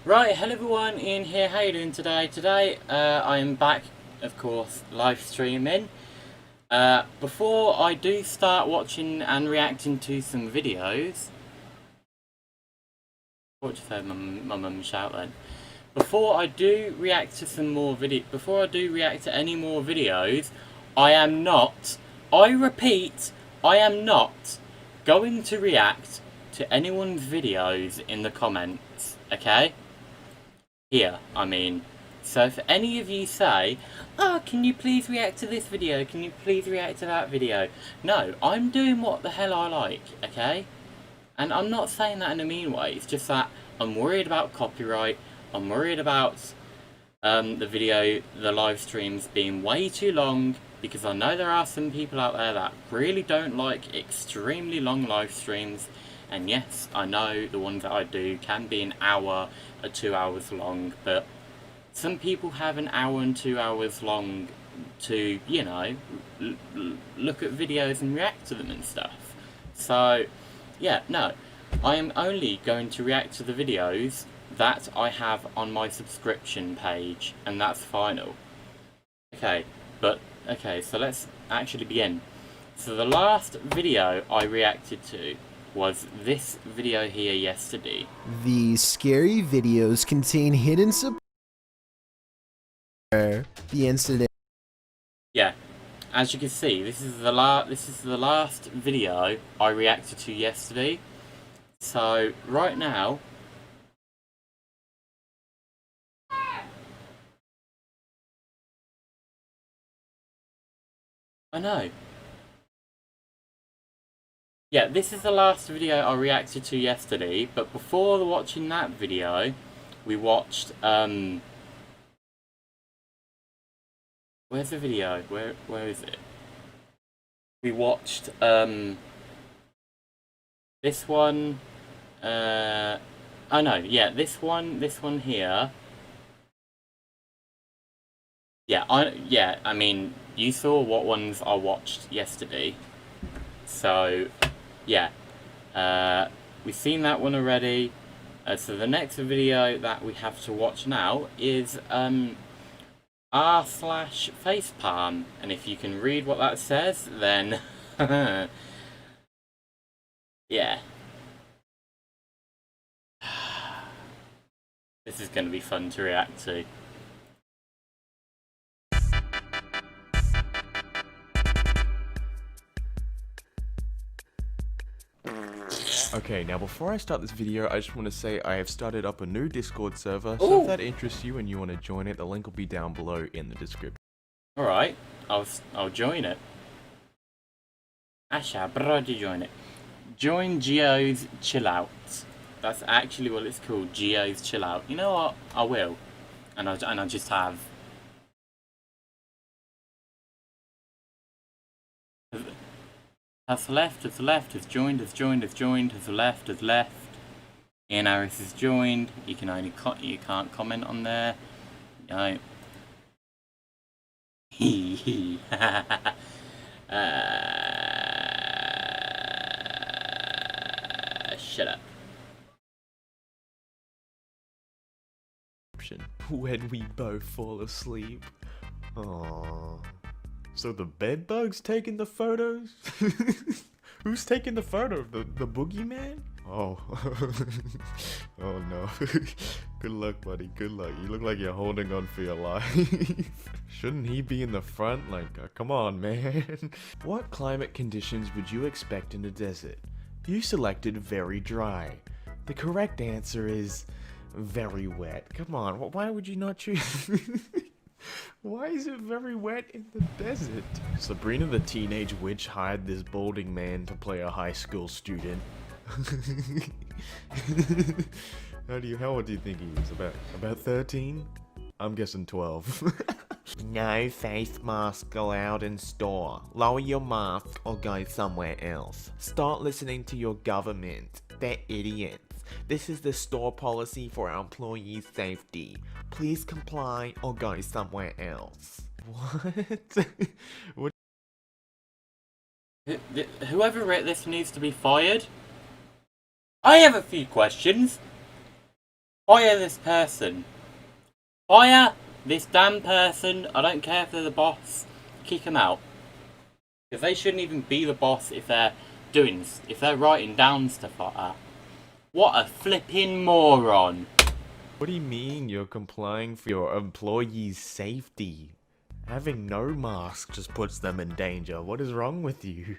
Right, hello everyone, Ian here, how you doing today? Today, I am back, of course, live streaming. Before I do start watching and reacting to some videos... What just heard my mum shout then? Before I do react to any more videos, I am not, I repeat, I am not going to react to anyone's videos in the comments, okay? Here, I mean. So if any of you say, oh, can you please react to this video? Can you please react to that video? No, I'm doing what the hell I like, okay? And I'm not saying that in a mean way. It's just that I'm worried about copyright. I'm worried about the live streams being way too long, because I know there are some people out there that really don't like extremely long live streams. And yes, I know the ones that I do can be an hour or 2 hours long, but some people have an hour and 2 hours long to, you know, look at videos and react to them and stuff. So, yeah, no. I am only going to react to the videos that I have on my subscription page, and that's final. Okay, so let's actually begin. So the last video I reacted to was this video here yesterday. These scary videos contain hidden support. The incident. Yeah, as you can see, this is the last video I reacted to yesterday. So right now, I know. Yeah, this is the last video I reacted to yesterday, but before watching that video, we watched, where's the video? Where is it? We watched, this one, oh no, yeah, this one here. Yeah, I mean, you saw what ones I watched yesterday. So, yeah, we've seen that one already. So the next video that we have to watch now is r/facepalm, and if you can read what that says, then yeah, this is going to be fun to react to. Okay, now before I start this video, I just want to say I have started up a new Discord server, so if that interests you and you want to join it, the link will be down below in the description. Alright, I'll join it. Asha, bro, join it. Join Geo's Chill Out. That's actually what it's called, Geo's Chill Out. You know what? I will. And I just have. Has left, has left, has joined, has joined, has joined, has left, has left. Ian Harris has joined. You can only you can't comment on there. No. Hee shut up. When we both fall asleep. Aww. So the bed bug's taking the photos? Who's taking the photo? The boogeyman? Oh. Oh no. Good luck, buddy. Good luck. You look like you're holding on for your life. Shouldn't he be in the front? Like, come on, man. What climate conditions would you expect in a desert? You selected very dry. The correct answer is very wet. Come on, why would you not choose? Why is it very wet in the desert? Sabrina the Teenage Witch hired this balding man to play a high school student. How old do you think he is? About 13? I'm guessing 12. No face mask allowed in store. Lower your mask or go somewhere else. Start listening to your government. They're idiots. This is the store policy for our employees' safety. Please comply or go somewhere else. What? What? Whoever wrote this needs to be fired. I have a few questions. Fire this person. Fire this damn person. I don't care if they're the boss. Kick them out. Because they shouldn't even be the boss if they're writing down stuff like that. What a flipping moron. What do you mean you're complying for your employees' safety? Having no mask just puts them in danger. What is wrong with you?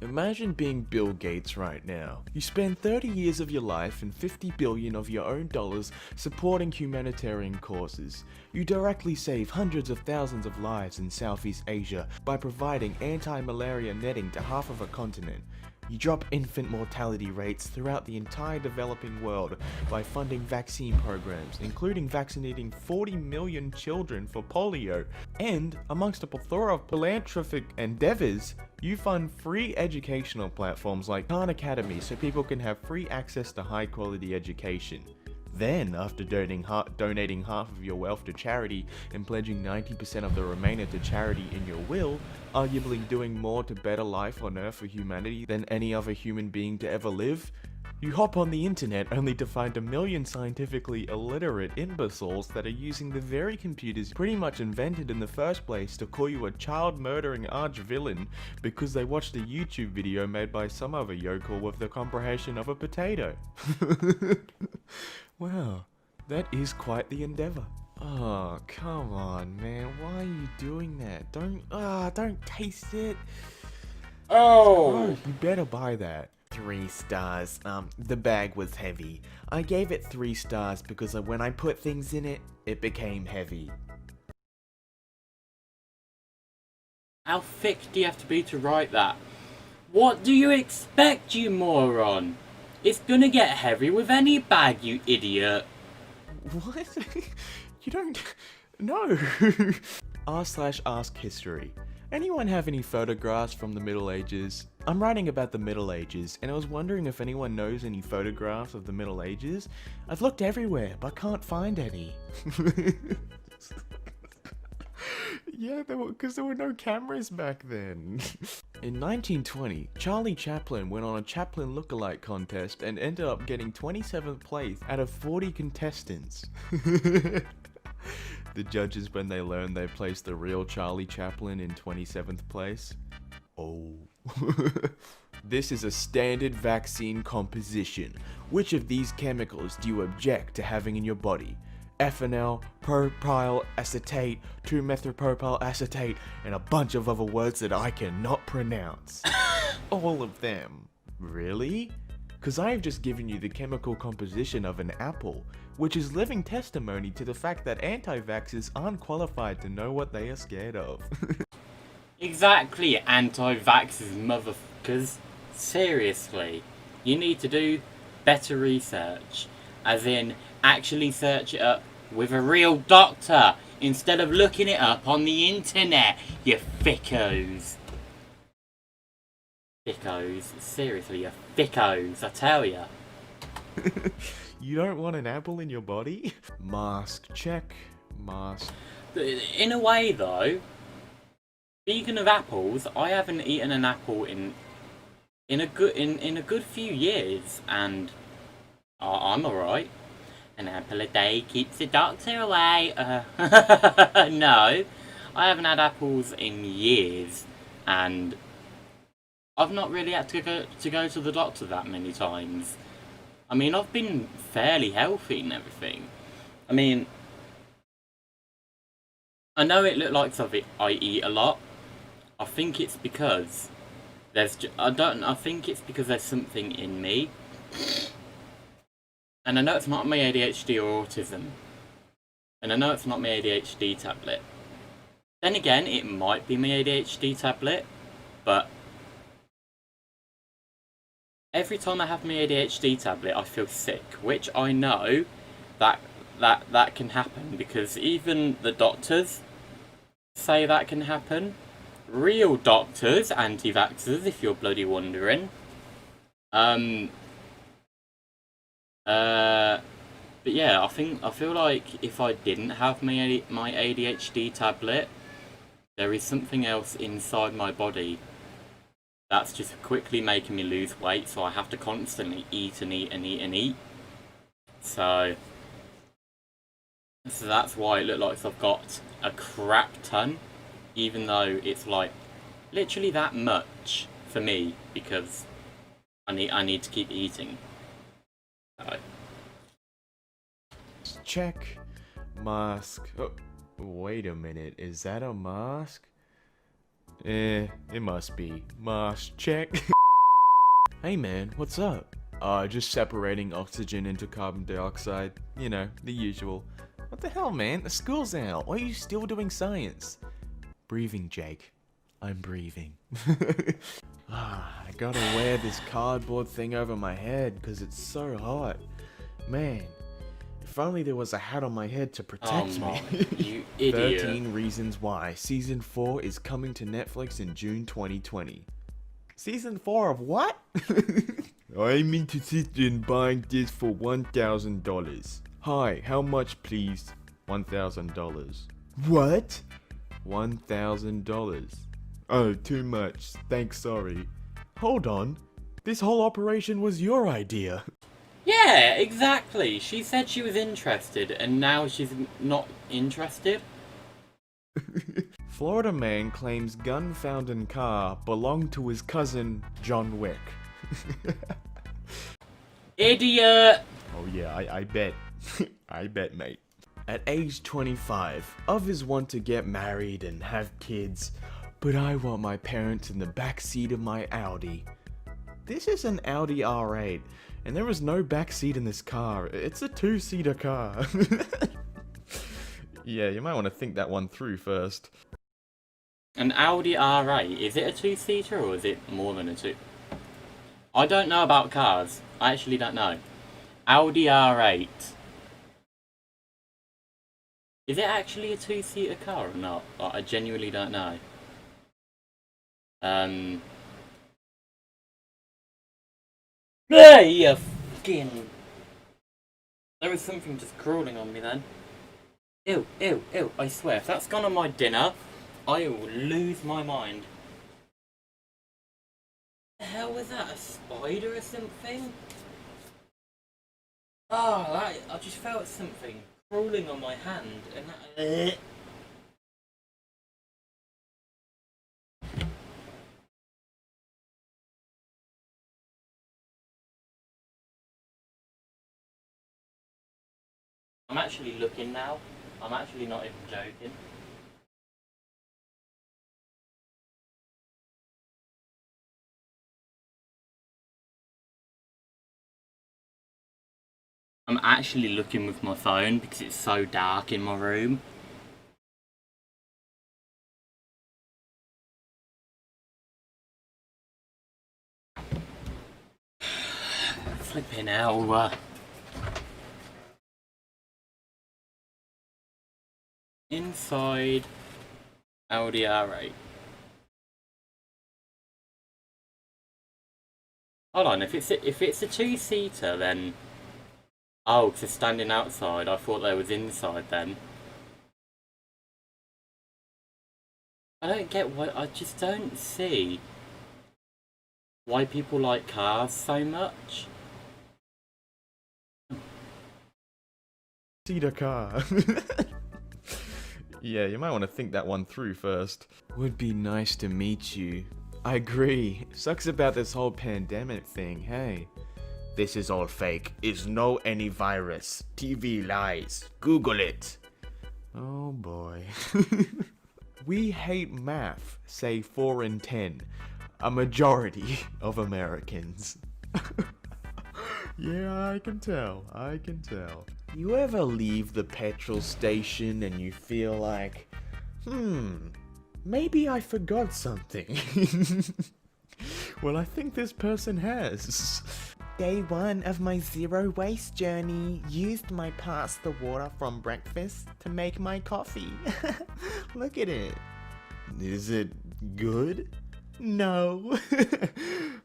Imagine being Bill Gates right now. You spend 30 years of your life and 50 billion of your own dollars supporting humanitarian causes. You directly save hundreds of thousands of lives in Southeast Asia by providing anti-malaria netting to half of a continent. You drop infant mortality rates throughout the entire developing world by funding vaccine programs, including vaccinating 40 million children for polio. And, amongst a plethora of philanthropic endeavors, you fund free educational platforms like Khan Academy so people can have free access to high quality education. Then, after donating half of your wealth to charity and pledging 90% of the remainder to charity in your will, arguably doing more to better life on Earth for humanity than any other human being to ever live, you hop on the internet only to find a million scientifically illiterate imbeciles that are using the very computers pretty much invented in the first place to call you a child-murdering arch-villain because they watched a YouTube video made by some other yokel with the comprehension of a potato. Wow, that is quite the endeavor. Oh, come on, man. Why are you doing that? Don't taste it. Oh, you better buy that. 3 stars. The bag was heavy. I gave it 3 stars because when I put things in it, it became heavy. How thick do you have to be to write that? What do you expect, you moron? It's gonna get heavy with any bag, you idiot. What? You don't... No. r/ask history. Anyone have any photographs from the Middle Ages? I'm writing about the Middle Ages, and I was wondering if anyone knows any photographs of the Middle Ages. I've looked everywhere, but can't find any. Yeah, because there were no cameras back then. In 1920, Charlie Chaplin went on a Chaplin lookalike contest and ended up getting 27th place out of 40 contestants. The judges, when they learned they placed the real Charlie Chaplin in 27th place. Oh. This is a standard vaccine composition. Which of these chemicals do you object to having in your body? Ethanol, propyl acetate, 2-methylpropyl acetate, and a bunch of other words that I cannot pronounce. All of them. Really? Because I've just given you the chemical composition of an apple, which is living testimony to the fact that anti-vaxxers aren't qualified to know what they are scared of. Exactly, anti-vaxxers, motherfuckers. Seriously, you need to do better research. As in, actually search it up with a real doctor instead of looking it up on the internet, you thickos. Thickos, seriously, you thickos, I tell ya. You don't want an apple in your body? Mask, check. Mask. In a way though, speaking of apples, I haven't eaten an apple in a good few years, and I'm alright. An apple a day keeps the doctor away. No, I haven't had apples in years, and I've not really had to go to the doctor that many times. I mean, I've been fairly healthy and everything. I mean, I know it looks like I eat a lot. I think it's because I think it's because there's something in me. And I know it's not my ADHD or autism. And I know it's not my ADHD tablet. Then again, it might be my ADHD tablet, but every time I have my ADHD tablet, I feel sick, which I know that can happen because even the doctors say that can happen. Real doctors, anti-vaxxers, if you're bloody wondering. But yeah, I feel like if I didn't have my ADHD tablet, there is something else inside my body that's just quickly making me lose weight, so I have to constantly eat and eat and eat and eat. So that's why it looks like I've got a crap ton, even though it's like literally that much for me because I need to keep eating. So. Check. Mask. Oh, wait a minute. Is that a mask? It must be. Mask check. Hey man, what's up? Just separating oxygen into carbon dioxide. You know, the usual. What the hell, man? The school's out. Why are you still doing science? Breathing, Jake. I'm breathing. I gotta wear this cardboard thing over my head because it's so hot. Man, if only there was a hat on my head to protect me. You idiot. 13 Reasons Why. Season 4 is coming to Netflix in June 2020. Season 4 of what? I'm interested in buying this for $1,000. Hi, how much please? $1,000. What? $1,000. Oh, too much. Thanks, sorry. Hold on. This whole operation was your idea. Yeah, exactly. She said she was interested, and now she's not interested. Florida man claims gun found in car belonged to his cousin, John Wick. Idiot! Oh yeah, I bet. I bet, mate. At age 25, others want to get married and have kids, but I want my parents in the back seat of my Audi. This is an Audi R8, and there is no back seat in this car. It's a two-seater car. Yeah, you might want to think that one through first. An Audi R8, is it a two-seater or is it more than a two? I don't know about cars. I actually don't know. Audi R8. Is it actually a two-seater car or not? I genuinely don't know. Hey, you fucking... There was something just crawling on me then. Ew, ew, ew. I swear, if that's gone on my dinner, I will lose my mind. The hell was that? A spider or something? Oh, I just felt something crawling on my hand and that... I'm actually looking now. I'm actually not even joking. I'm actually looking with my phone because it's so dark in my room. Flipping hell. Inside Audi R8. Hold on, if it's a two-seater, then oh, because it's standing outside. I thought they was inside then. I don't get why. I just don't see why people like cars so much. Seater car. Yeah, you might want to think that one through first. Would be nice to meet you. I agree. Sucks about this whole pandemic thing, hey. This is all fake. It's no any virus. TV lies. Google it. Oh boy. We hate math, say 4 in 10. A majority of Americans. Yeah, I can tell. I can tell. You ever leave the petrol station and you feel like, maybe I forgot something. Well, I think this person has. Day 1 of my zero waste journey. Used my pasta water from breakfast to make my coffee. Look at it. Is it good? No.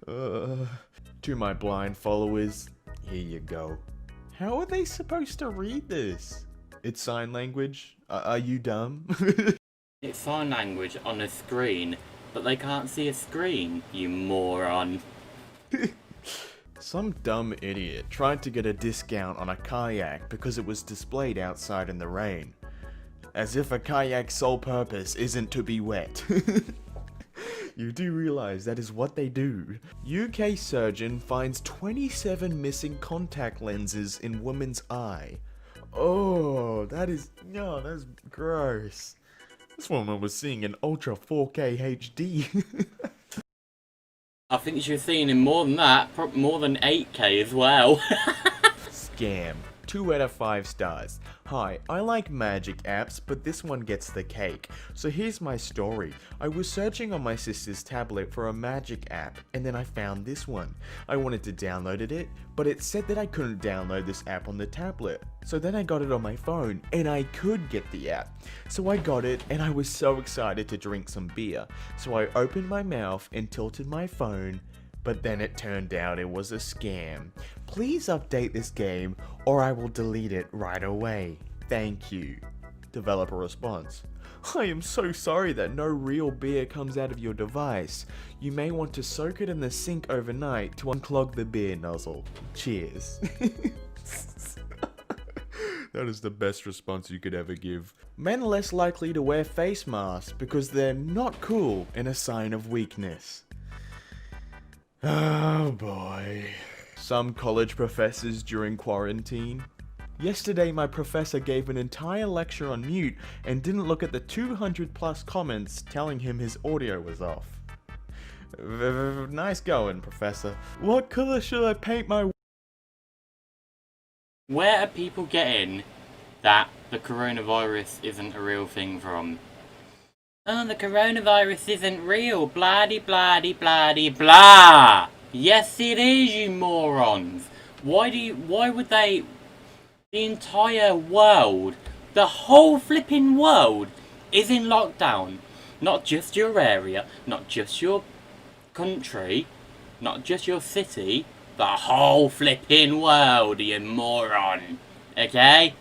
To my blind followers, here you go. How are they supposed to read this? It's sign language? Are you dumb? It's sign language on a screen, but they can't see a screen, you moron. Some dumb idiot tried to get a discount on a kayak because it was displayed outside in the rain. As if a kayak's sole purpose isn't to be wet. You do realize that is what they do. UK surgeon finds 27 missing contact lenses in woman's eye. Oh, that's gross. This woman was seeing in Ultra 4K HD. I think she was seeing in more than that, more than 8K as well. Scam. 2 out of 5 stars. Hi, I like magic apps, but this one gets the cake. So here's my story. I was searching on my sister's tablet for a magic app, and then I found this one. I wanted to download it, but it said that I couldn't download this app on the tablet. So then I got it on my phone, and I could get the app. So I got it, and I was so excited to drink some beer. So I opened my mouth and tilted my phone, but then it turned out it was a scam. Please update this game or I will delete it right away. Thank you. Developer response. I am so sorry that no real beer comes out of your device. You may want to soak it in the sink overnight to unclog the beer nozzle. Cheers. That is the best response you could ever give. Men are less likely to wear face masks because they're not cool and a sign of weakness. Oh boy. Some college professors during quarantine. Yesterday my professor gave an entire lecture on mute and didn't look at the 200 plus comments telling him his audio was off. Nice going, professor. What color should I paint my... Where are people getting that the coronavirus isn't a real thing from? Oh, the coronavirus isn't real, blah-de-blah-de-blah-de-blah. Yes it is, you morons. Why would they, the entire world, the whole flipping world is in lockdown. Not just your area, not just your country, not just your city, the whole flipping world, you moron. Okay?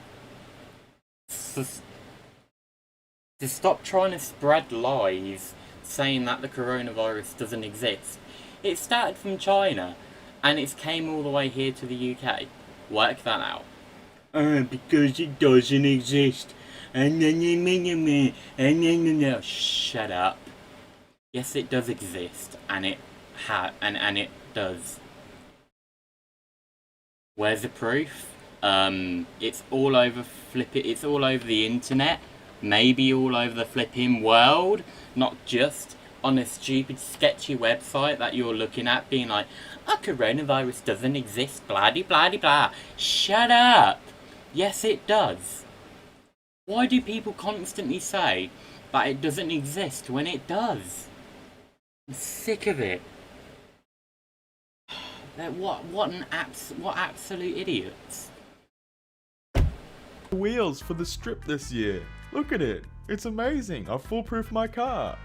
To stop trying to spread lies saying that the coronavirus doesn't exist. It started from China and it's came all the way here to the UK. Work that out. Because it doesn't exist. Shut up. Yes, it does exist, and it does. Where's the proof? It's all over it's all over the internet. Maybe all over the flipping world, not just on a stupid sketchy website that you're looking at being like, oh, coronavirus doesn't exist, blah-de-blah-de-blah. Shut up! Yes, it does. Why do people constantly say that it doesn't exist when it does? I'm sick of it. What absolute idiots. Wheels for the strip this year. Look at it. It's amazing. I foolproof my car.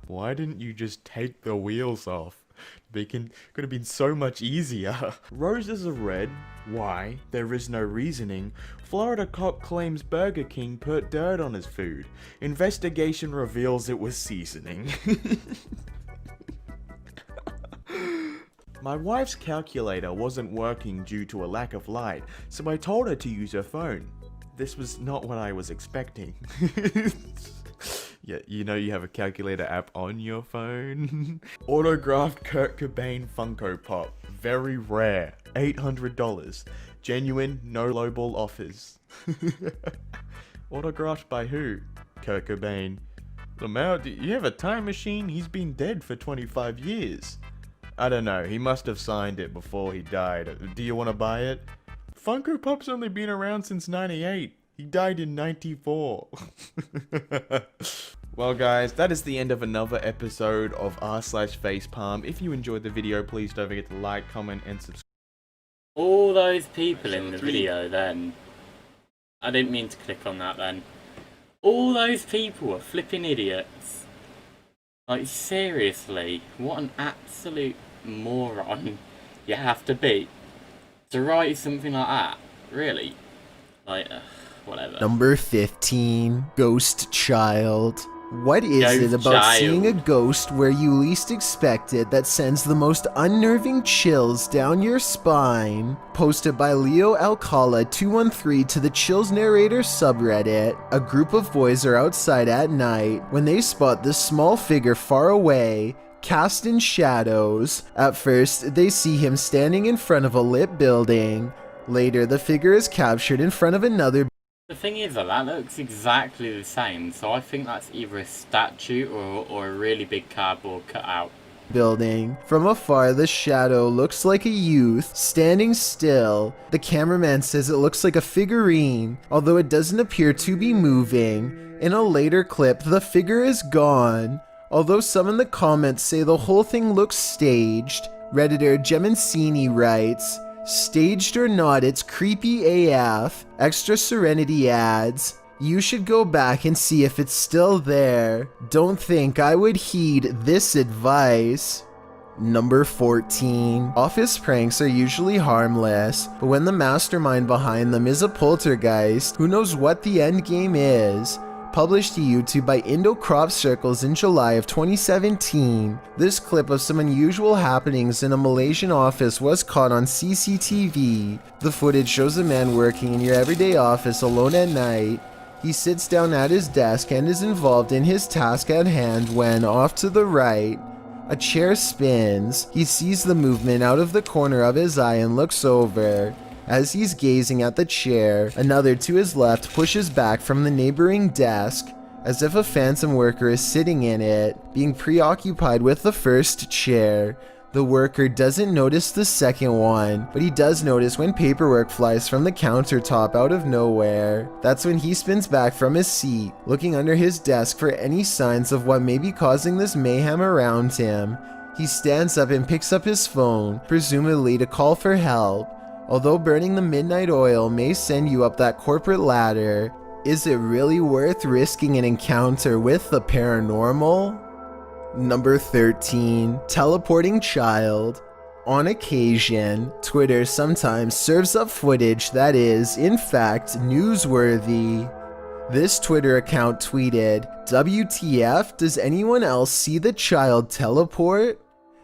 Why didn't you just take the wheels off? Could have been so much easier. Roses are red. Why? There is no reasoning. Florida cop claims Burger King put dirt on his food. Investigation reveals it was seasoning. My wife's calculator wasn't working due to a lack of light, so I told her to use her phone. This was not what I was expecting. Yeah, you know you have a calculator app on your phone? Autographed Kurt Cobain Funko Pop. Very rare. $800. Genuine, no lowball offers. Autographed by who? Kurt Cobain. Lamau, do you have a time machine? He's been dead for 25 years. I don't know, he must have signed it before he died. Do you want to buy it? Funko Pop's only been around since 98. He died in 94. Well guys, that is the end of another episode of r/facepalm. If you enjoyed the video, please don't forget to like, comment, and subscribe. All those people in the video then. I didn't mean to click on that then. All those people are flipping idiots. Like seriously, what an absolute moron you have to be to write something like that. Really? Like, whatever. Number 15, Ghost Child. What is Go it to about jail. seeing a ghost where you least expect it that sends the most unnerving chills down your spine? Posted by Leo Alcala 213 to the Chills Narrator subreddit. A group of boys are outside at night when they spot this small figure far away, cast in shadows. At first, they see him standing in front of a lit building. Later, the figure is captured in front of another The thing is that looks exactly the same, so I think that's either a statue or a really big cardboard cutout. building. From afar, the shadow looks like a youth standing still. The cameraman says it looks like a figurine, although it doesn't appear to be moving. In a later clip, the figure is gone, although some in the comments say the whole thing looks staged. Redditor Gemencini writes, "Staged or not, it's creepy AF. Extra Serenity adds, you should go back and see if it's still there. Don't think I would heed this advice." Number 14. Office pranks are usually harmless, but when the mastermind behind them is a poltergeist, who knows what the end game is? Published to YouTube by Indo Crop Circles in July of 2017, this clip of some unusual happenings in a Malaysian office was caught on CCTV. The footage shows a man working in your everyday office alone at night. He sits down at his desk and is involved in his task at hand when, off to the right, a chair spins. He sees the movement out of the corner of his eye and looks over. As he's gazing at the chair, another to his left pushes back from the neighboring desk, as if a phantom worker is sitting in it, being preoccupied with the first chair. The worker doesn't notice the second one, but he does notice when paperwork flies from the countertop out of nowhere. That's when he spins back from his seat, looking under his desk for any signs of what may be causing this mayhem around him. He stands up and picks up his phone, presumably to call for help. Although burning the midnight oil may send you up that corporate ladder, is it really worth risking an encounter with the paranormal? Number 13. Teleporting child. On occasion, Twitter sometimes serves up footage that is, in fact, newsworthy. This Twitter account tweeted, "WTF, does anyone else see the child teleport?"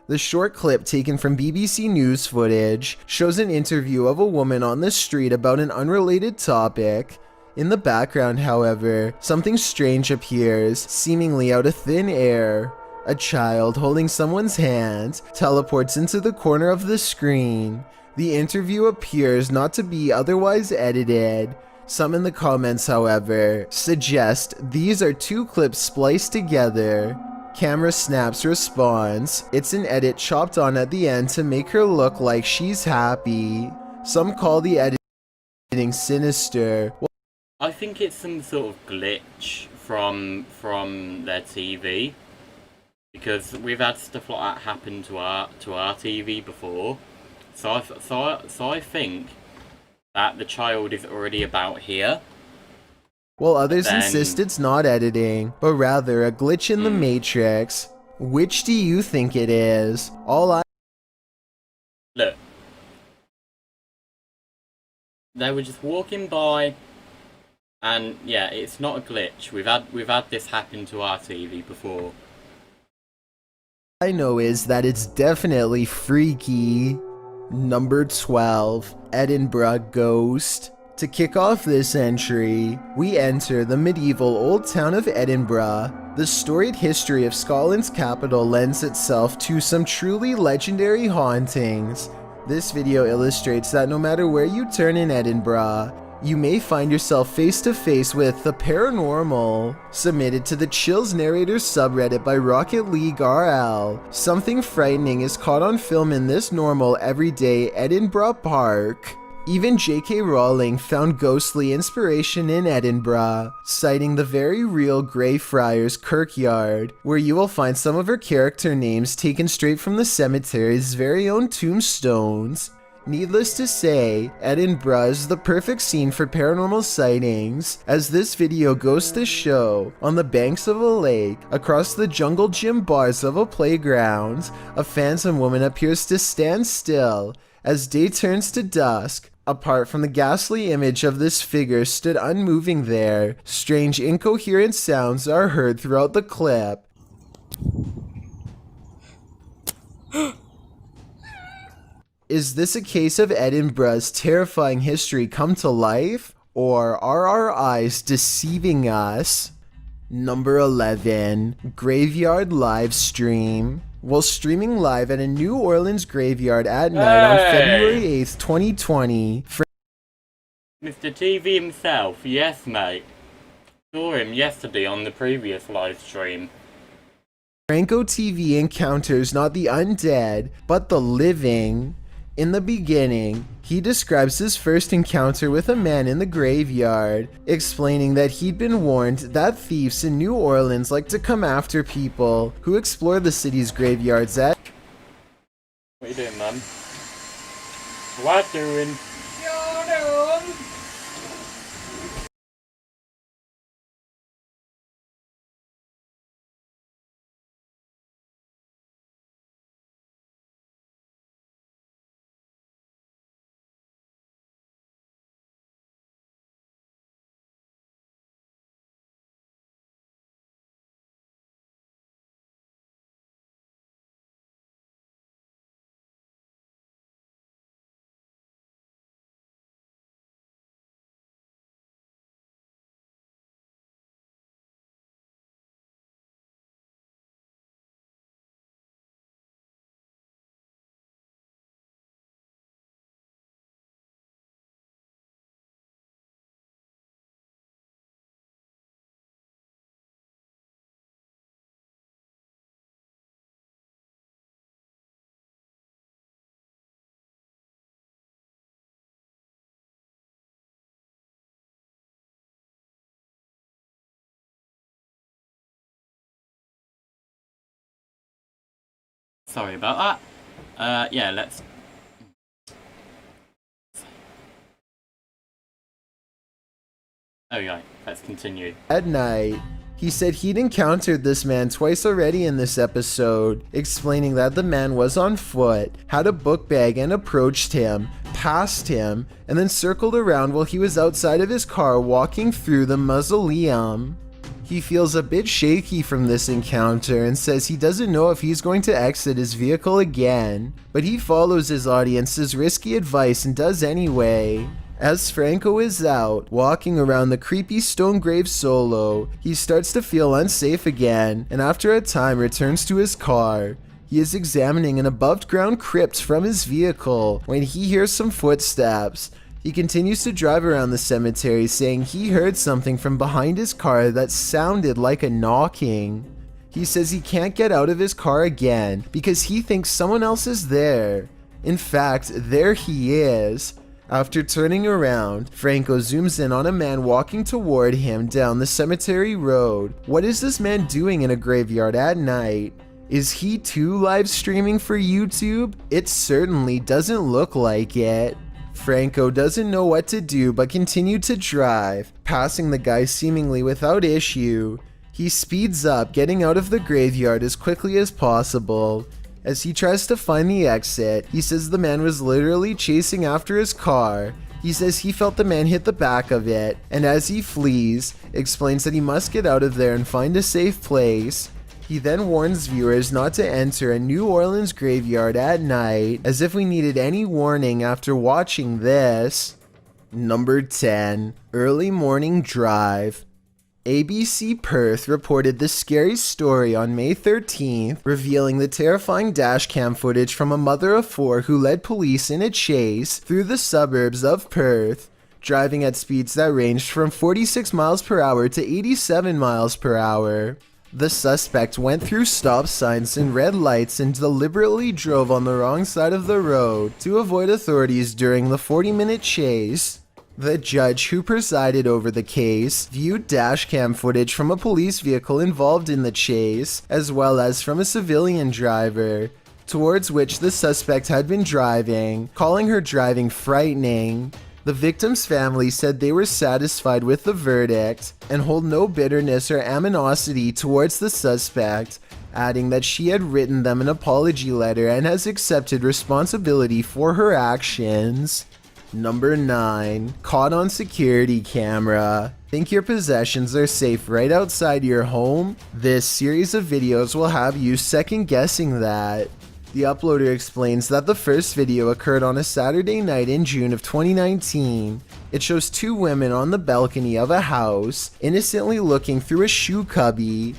The short clip taken from BBC News footage shows an interview of a woman on the street about an unrelated topic. In the background, however, something strange appears, seemingly out of thin air. A child holding someone's hand teleports into the corner of the screen. The interview appears not to be otherwise edited. Some in the comments, however, suggest these are two clips spliced together. Camera Snaps responds, "It's an edit chopped on at the end to make her look like she's happy." Some call the editing sinister. I think it's some sort of glitch from their TV, because we've had stuff like that happen to our TV before. So I think that the child is already about here. While others Then- insist it's not editing, but rather a glitch in the matrix. Which do you think it is? Look, they were just walking by, and yeah, it's not a glitch. We've had this happen to our TV before. I know is that it's definitely freaky. Number 12. Edinburgh Ghost. To kick off this entry, we enter the medieval old town of Edinburgh. The storied history of Scotland's capital lends itself to some truly legendary hauntings. This video illustrates that no matter where you turn in Edinburgh, you may find yourself face to face with the paranormal. Submitted to the Chills Narrator subreddit by Rocket League RL. Something frightening is caught on film in this normal everyday Edinburgh park. Even J.K. Rowling found ghostly inspiration in Edinburgh, citing the very real Greyfriars Kirkyard, where you will find some of her character names taken straight from the cemetery's very own tombstones. Needless to say, Edinburgh is the perfect scene for paranormal sightings, as this video goes to show, on the banks of a lake, across the jungle gym bars of a playground, a phantom woman appears to stand still. As day turns to dusk, Apart from the ghastly image of this figure stood unmoving there, strange incoherent sounds are heard throughout the clip. Is this a case of Edinburgh's terrifying history come to life? Or are our eyes deceiving us? Number 11. Graveyard live stream. While streaming live at a New Orleans graveyard at night on February 8th, 2020, Mr. TV himself, yes mate. Saw him yesterday on the previous live stream. Franco TV encounters not the undead, but the living. In the beginning, he describes his first encounter with a man in the graveyard, explaining that he'd been warned that thieves in New Orleans like to come after people who explore the city's graveyards at. What you doing, man? What doing? Sorry about that. Yeah, let's... Okay, let's continue. At night. He said he'd encountered this man twice already in this episode, explaining that the man was on foot, had a book bag and approached him, passed him, and then circled around while he was outside of his car walking through the mausoleum. He feels a bit shaky from this encounter and says he doesn't know if he's going to exit his vehicle again, but he follows his audience's risky advice and does anyway. As Franco is out, walking around the creepy stone grave solo, he starts to feel unsafe again, and after a time returns to his car. He is examining an above-ground crypt from his vehicle when he hears some footsteps. He continues to drive around the cemetery, saying he heard something from behind his car that sounded like a knocking. He says he can't get out of his car again because he thinks someone else is there. In fact, there he is. After turning around, Franco zooms in on a man walking toward him down the cemetery road. What is this man doing in a graveyard at night? Is he too live streaming for YouTube? It certainly doesn't look like it. Franco doesn't know what to do but continued to drive, passing the guy seemingly without issue. He speeds up, getting out of the graveyard as quickly as possible. As he tries to find the exit, he says the man was literally chasing after his car. He says he felt the man hit the back of it, and as he flees, explains that he must get out of there and find a safe place. He then warns viewers not to enter a New Orleans graveyard at night, as if we needed any warning after watching this. Number 10. Early Morning Drive. ABC Perth reported this scary story on May 13th, revealing the terrifying dashcam footage from a mother of four who led police in a chase through the suburbs of Perth, driving at speeds that ranged from 46 miles per hour to 87 miles per hour. The suspect went through stop signs and red lights and deliberately drove on the wrong side of the road to avoid authorities during the 40-minute chase. The judge who presided over the case viewed dashcam footage from a police vehicle involved in the chase, as well as from a civilian driver, towards which the suspect had been driving, calling her driving frightening. The victim's family said they were satisfied with the verdict and hold no bitterness or animosity towards the suspect, adding that she had written them an apology letter and has accepted responsibility for her actions. Number 9. Caught on security camera. Think your possessions are safe right outside your home? This series of videos will have you second guessing that. The uploader explains that the first video occurred on a Saturday night in June of 2019. It shows 2 women on the balcony of a house, innocently looking through a shoe cubby.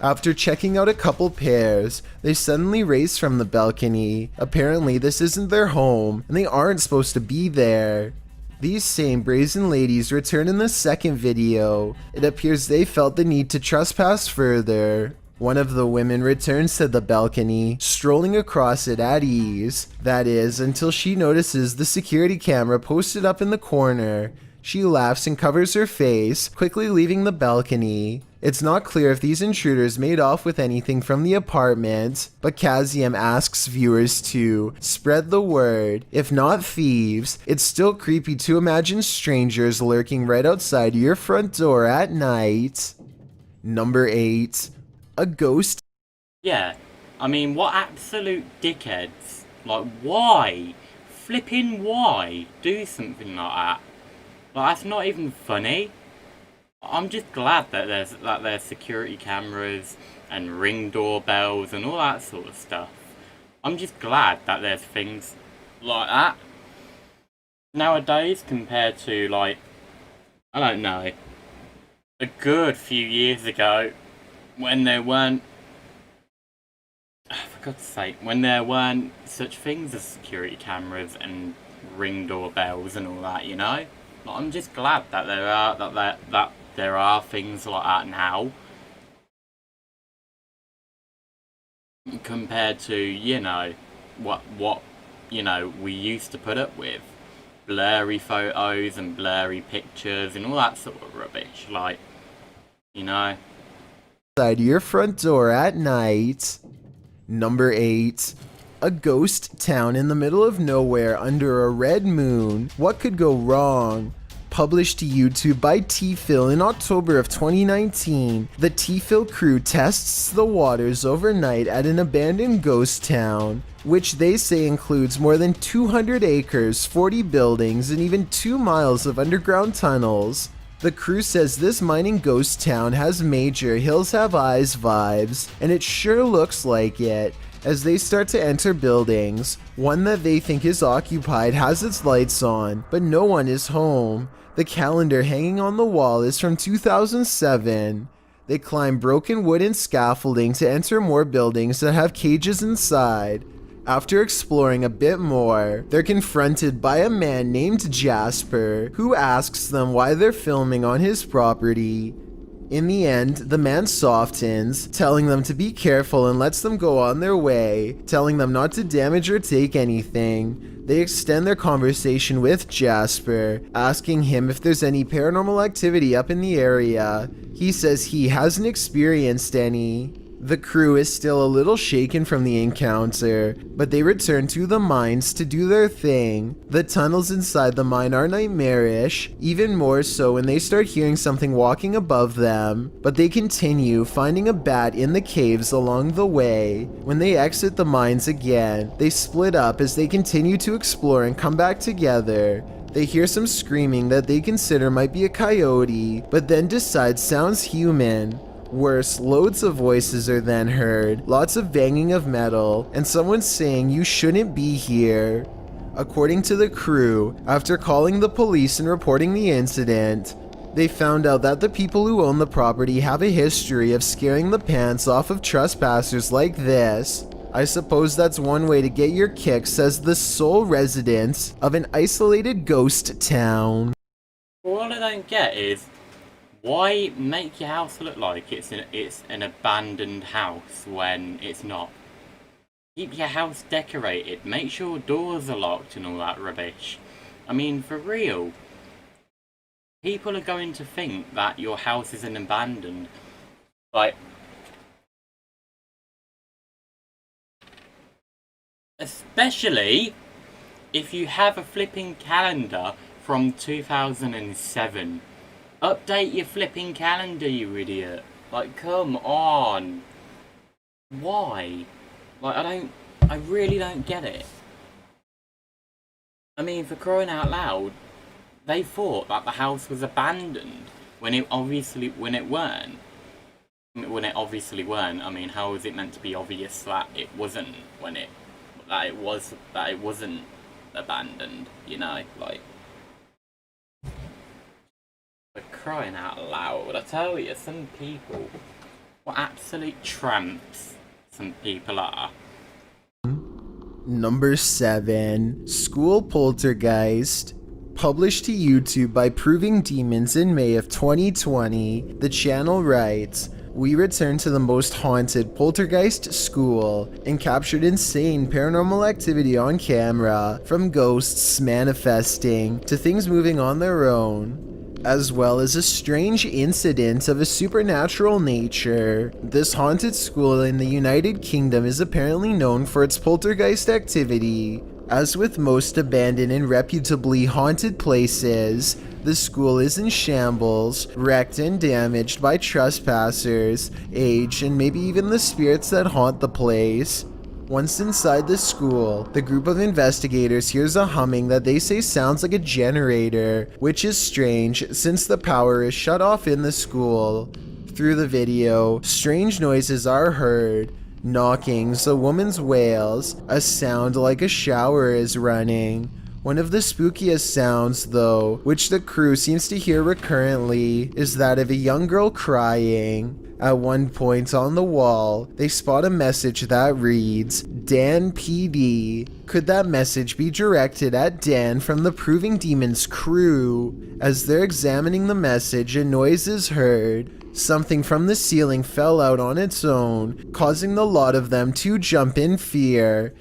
After checking out a couple pairs, they suddenly race from the balcony. Apparently this isn't their home, and they aren't supposed to be there. These same brazen ladies return in the second video. It appears they felt the need to trespass further. One of the women returns to the balcony, strolling across it at ease. That is, until she notices the security camera posted up in the corner. She laughs and covers her face, quickly leaving the balcony. It's not clear if these intruders made off with anything from the apartment, but Kazium asks viewers to spread the word. If not thieves, it's still creepy to imagine strangers lurking right outside your front door at night. Number 8. A ghost. Yeah, I mean, what absolute dickheads. Like, why? Flipping why? Do something like that. Like, that's not even funny. I'm just glad that there's security cameras and ring doorbells and all that sort of stuff. I'm just glad that there's things like that nowadays compared to, like, I don't know, a good few years ago when there weren't, for God's sake, when there weren't such things as security cameras and ring doorbells and all that, you know? Like, I'm just glad that there are things like that now, compared to, you know, what you know, we used to put up with. Blurry photos and blurry pictures and all that sort of rubbish, like, you know. Outside your front door at night. Number 8. A ghost town in the middle of nowhere under a red moon. What could go wrong? Published to YouTube by T-Phil in October of 2019, the T-Phil crew tests the waters overnight at an abandoned ghost town, which they say includes more than 200 acres, 40 buildings, and even 2 miles of underground tunnels. The crew says this mining ghost town has major Hills Have Eyes vibes, and it sure looks like it. As they start to enter buildings, one that they think is occupied has its lights on, but no one is home. The calendar hanging on the wall is from 2007. They climb broken wooden scaffolding to enter more buildings that have cages inside. After exploring a bit more, they're confronted by a man named Jasper, who asks them why they're filming on his property. In the end, the man softens, telling them to be careful and lets them go on their way, telling them not to damage or take anything. They extend their conversation with Jasper, asking him if there's any paranormal activity up in the area. He says he hasn't experienced any. The crew is still a little shaken from the encounter, but they return to the mines to do their thing. The tunnels inside the mine are nightmarish, even more so when they start hearing something walking above them, but they continue, finding a bat in the caves along the way. When they exit the mines again, they split up as they continue to explore and come back together. They hear some screaming that they consider might be a coyote, but then decide sounds human. Worse, loads of voices are then heard, lots of banging of metal, and someone saying you shouldn't be here. According to the crew, after calling the police and reporting the incident, they found out that the people who own the property have a history of scaring the pants off of trespassers like this. I suppose that's one way to get your kicks as the sole residents of an isolated ghost town. All I don't get is, why make your house look like it's an abandoned house when it's not? Keep your house decorated, make sure doors are locked and all that rubbish. I mean, for real. People are going to think that your house isn't abandoned. Like, especially if you have a flipping calendar from 2007. Update your flipping calendar, you idiot. Like, come on. Why? Like, I really don't get it. I mean, for crying out loud, they thought that the house was abandoned when it obviously weren't. When it obviously weren't. I mean, how was it meant to be obvious that it wasn't when it wasn't abandoned? You know, like, for crying out loud. I tell you, some people, what absolute tramps some people are. Number 7. School Poltergeist. Published to YouTube by Proving Demons in May of 2020, the channel writes, "We returned to the most haunted poltergeist school and captured insane paranormal activity on camera, from ghosts manifesting to things moving on their own, as well as a strange incident of a supernatural nature. This haunted school in the United Kingdom is apparently known for its poltergeist activity. As with most abandoned and reputably haunted places, the school is in shambles, wrecked and damaged by trespassers, age, and maybe even the spirits that haunt the place. Once inside the school, the group of investigators hears a humming that they say sounds like a generator, which is strange since the power is shut off in the school. Through the video, strange noises are heard. Knockings, a woman's wails, a sound like a shower is running. One of the spookiest sounds, though, which the crew seems to hear recurrently, is that of a young girl crying. At one point on the wall, they spot a message that reads, Dan PD. Could that message be directed at Dan from the Proving Demons crew? As they're examining the message, a noise is heard. Something from the ceiling fell out on its own, causing the lot of them to jump in fear.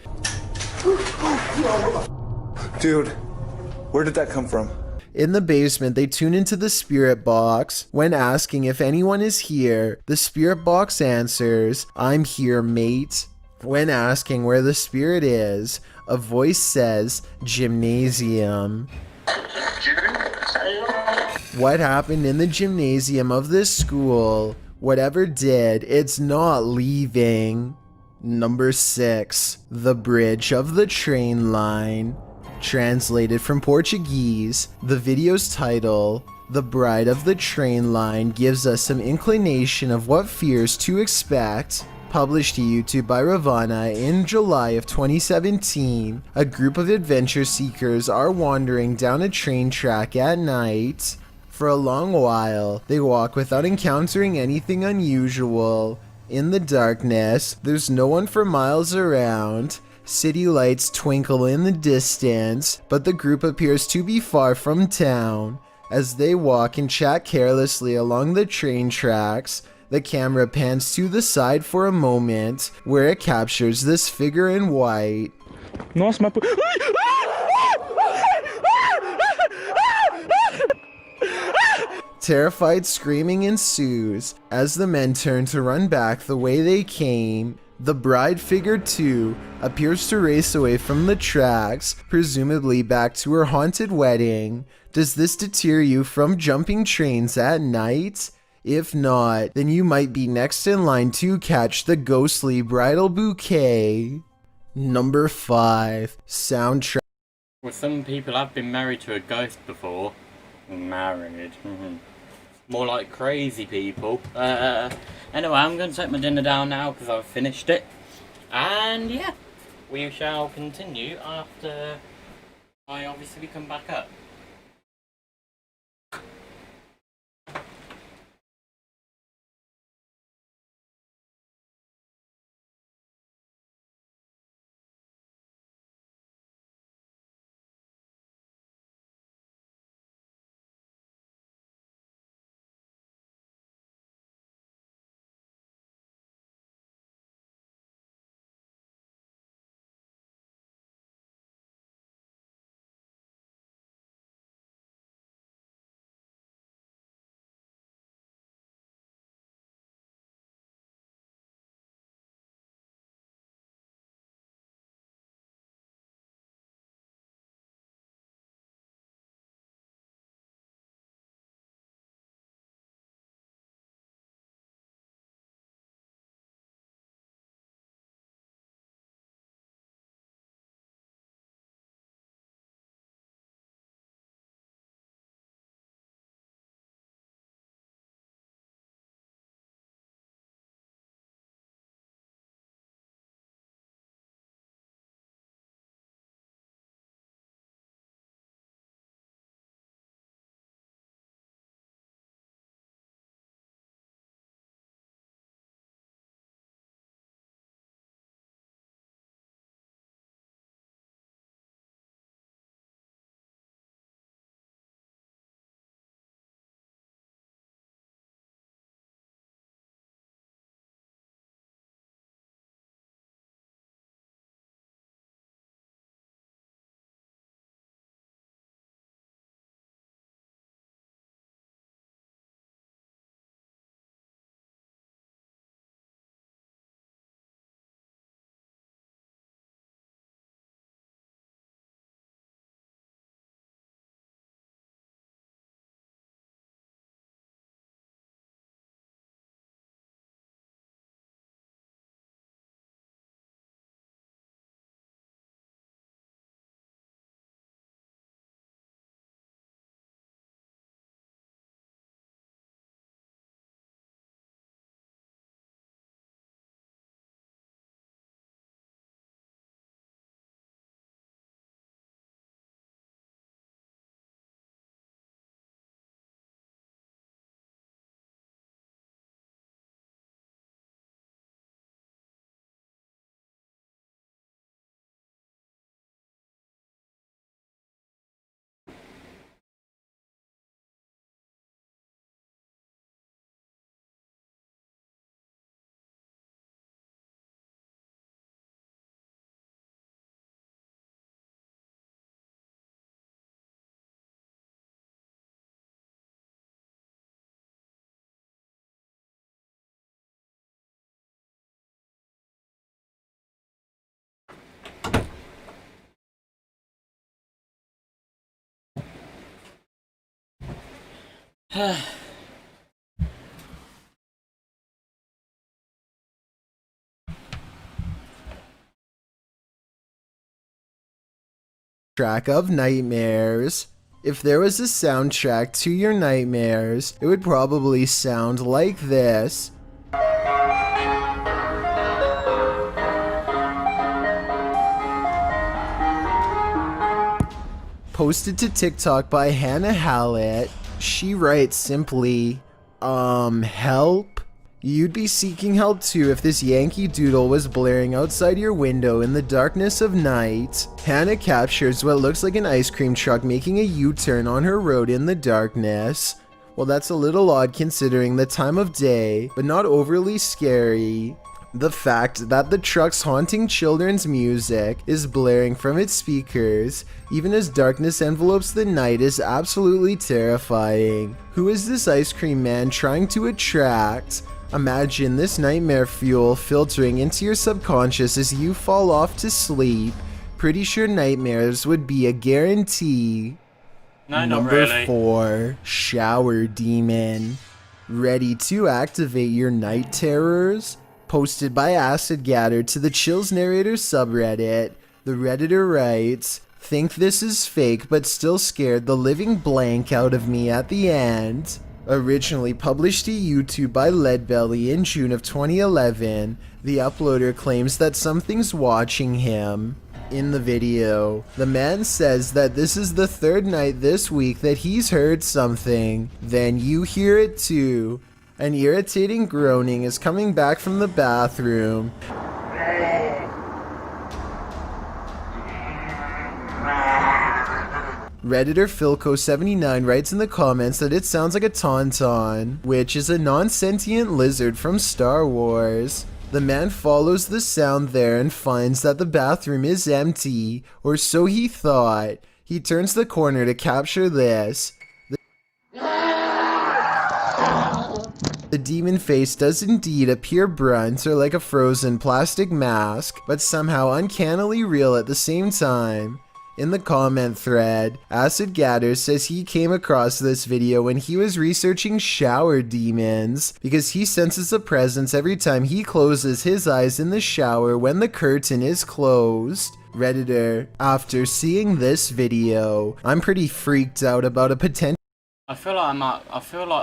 Dude, where did that come from? In the basement, they tune into the spirit box. When asking if anyone is here, the spirit box answers, "I'm here, mate." When asking where the spirit is, a voice says, "Gymnasium." What happened in the gymnasium of this school? Whatever did, it's not leaving. Number 6. The Bridge of the Train Line. Translated from Portuguese, the video's title, The Bride of the Train Line, gives us some inclination of what fears to expect. Published to YouTube by Ravana in July of 2017, a group of adventure seekers are wandering down a train track at night. For a long while, they walk without encountering anything unusual. In the darkness, there's no one for miles around. City lights twinkle in the distance, but the group appears to be far from town. As they walk and chat carelessly along the train tracks, the camera pans to the side for a moment, where it captures this figure in white. Nossa, mas... Terrified screaming ensues as the men turn to run back the way they came. The bride figure, too, appears to race away from the tracks, presumably back to her haunted wedding. Does this deter you from jumping trains at night? If not, then you might be next in line to catch the ghostly bridal bouquet. Number 5. Soundtrack. Well, some people have been married to a ghost before. Married. More like crazy people. Anyway, I'm going to take my dinner down now because I've finished it. And yeah, we shall continue after I obviously come back up. Track of nightmares. If there was a soundtrack to your nightmares, it would probably sound like this. Posted to TikTok by Hannah Hallett. She writes simply, help? You'd be seeking help too if this Yankee Doodle was blaring outside your window in the darkness of night. Hannah captures what looks like an ice cream truck making a U-turn on her road in the darkness. Well, that's a little odd considering the time of day, but not overly scary. The fact that the truck's haunting children's music is blaring from its speakers, even as darkness envelopes the night, is absolutely terrifying. Who is this ice cream man trying to attract? Imagine this nightmare fuel filtering into your subconscious as you fall off to sleep. Pretty sure nightmares would be a guarantee. No, not Number really. 4, Shower Demon. Ready to activate your night terrors? Posted by Acid Gatter to the Chills Narrator subreddit, the Redditor writes, "Think this is fake but still scared the living blank out of me at the end." Originally published to YouTube by Leadbelly in June of 2011, the uploader claims that something's watching him. In the video, the man says that this is the third night this week that he's heard something. Then you hear it too. An irritating groaning is coming back from the bathroom. Redditor Philco79 writes in the comments that it sounds like a tauntaun, which is a non-sentient lizard from Star Wars. The man follows the sound there and finds that the bathroom is empty, or so he thought. He turns the corner to capture this. The demon face does indeed appear brunt or like a frozen plastic mask, but somehow uncannily real at the same time. In the comment thread, Acid Gatter says he came across this video when he was researching shower demons because he senses a presence every time he closes his eyes in the shower when the curtain is closed. Redditor, after seeing this video, I'm pretty freaked out about a potential I feel like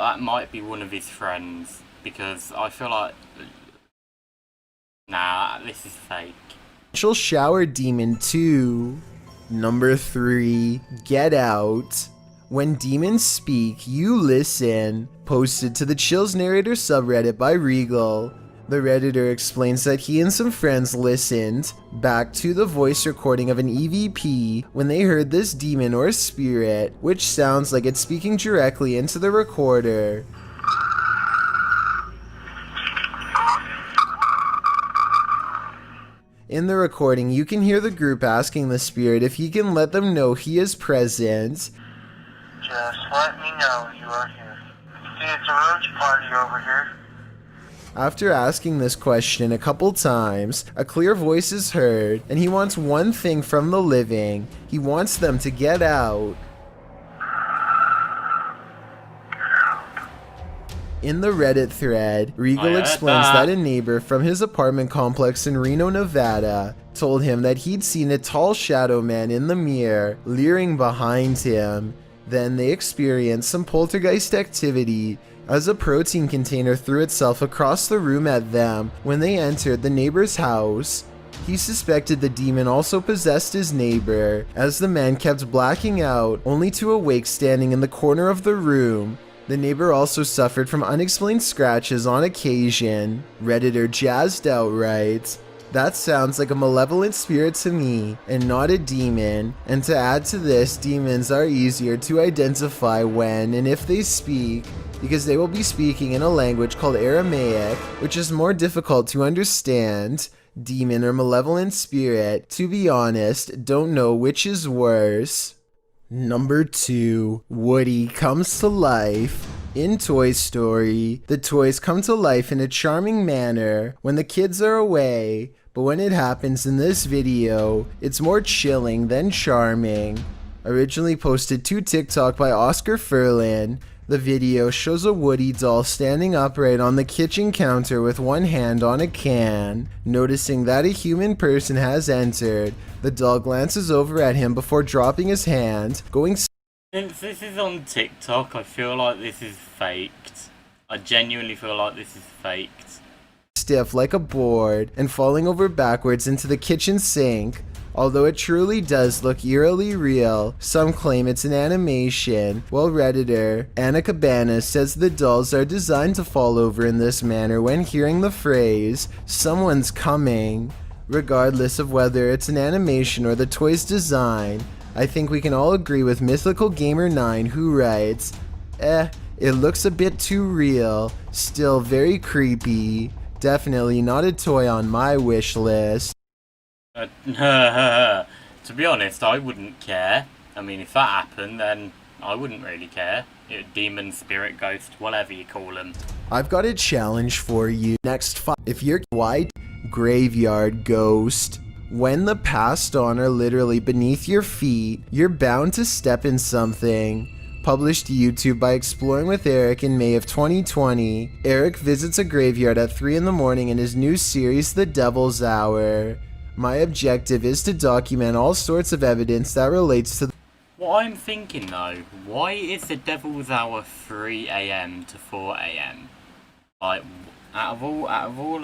that might be one of his friends, because I feel like, nah, this is fake. shower demon 2. Number 3, Get Out. When demons speak, you listen. Posted to the Chills Narrator subreddit by Regal. The Redditor explains that he and some friends listened back to the voice recording of an EVP when they heard this demon or spirit, which sounds like it's speaking directly into the recorder. In the recording, you can hear the group asking the spirit if he can let them know he is present. Just let me know you are here. See, it's a roach party over here. After asking this question a couple times, a clear voice is heard, and he wants one thing from the living. He wants them to get out. In the Reddit thread, Regal explains that a neighbor from his apartment complex in Reno, Nevada, told him that he'd seen a tall shadow man in the mirror, leering behind him. Then they experienced some poltergeist activity as a protein container threw itself across the room at them when they entered the neighbor's house. He suspected the demon also possessed his neighbor, as the man kept blacking out, only to awake standing in the corner of the room. The neighbor also suffered from unexplained scratches on occasion. Redditor Jazzed Out writes, "That sounds like a malevolent spirit to me, and not a demon. And to add to this, demons are easier to identify when and if they speak, because they will be speaking in a language called Aramaic, which is more difficult to understand. Demon or malevolent spirit, to be honest, don't know which is worse." Number 2, Woody comes to life. In Toy Story, the toys come to life in a charming manner when the kids are away, but when it happens in this video, it's more chilling than charming. Originally posted to TikTok by Oscar Furlan, The video shows a Woody doll standing upright on the kitchen counter with one hand on a can. Noticing that a human person has entered, the doll glances over at him before dropping his hand, going Since this is on TikTok, I feel like this is faked. I genuinely feel like this is faked. stiff like a board and falling over backwards into the kitchen sink. Although it truly does look eerily real, some claim it's an animation, while Redditor Anna Cabana says the dolls are designed to fall over in this manner when hearing the phrase, "someone's coming." Regardless of whether it's an animation or the toy's design, I think we can all agree with Mythical Gamer 9 who writes, it looks a bit too real, still very creepy, definitely not a toy on my wish list. To be honest, I wouldn't care. I mean, if that happened, then I wouldn't really care. Demon, spirit, ghost, whatever you call them. I've got a challenge for you. Next if you're white graveyard ghost, when the passed on are literally beneath your feet, you're bound to step in something. Published to YouTube by Exploring with Eric in May of 2020, Eric visits a graveyard at 3 in the morning in his new series, The Devil's Hour. My objective is to document all sorts of evidence that relates to What I'm thinking though, why is the Devil's Hour 3 AM to 4 AM? Like, out of all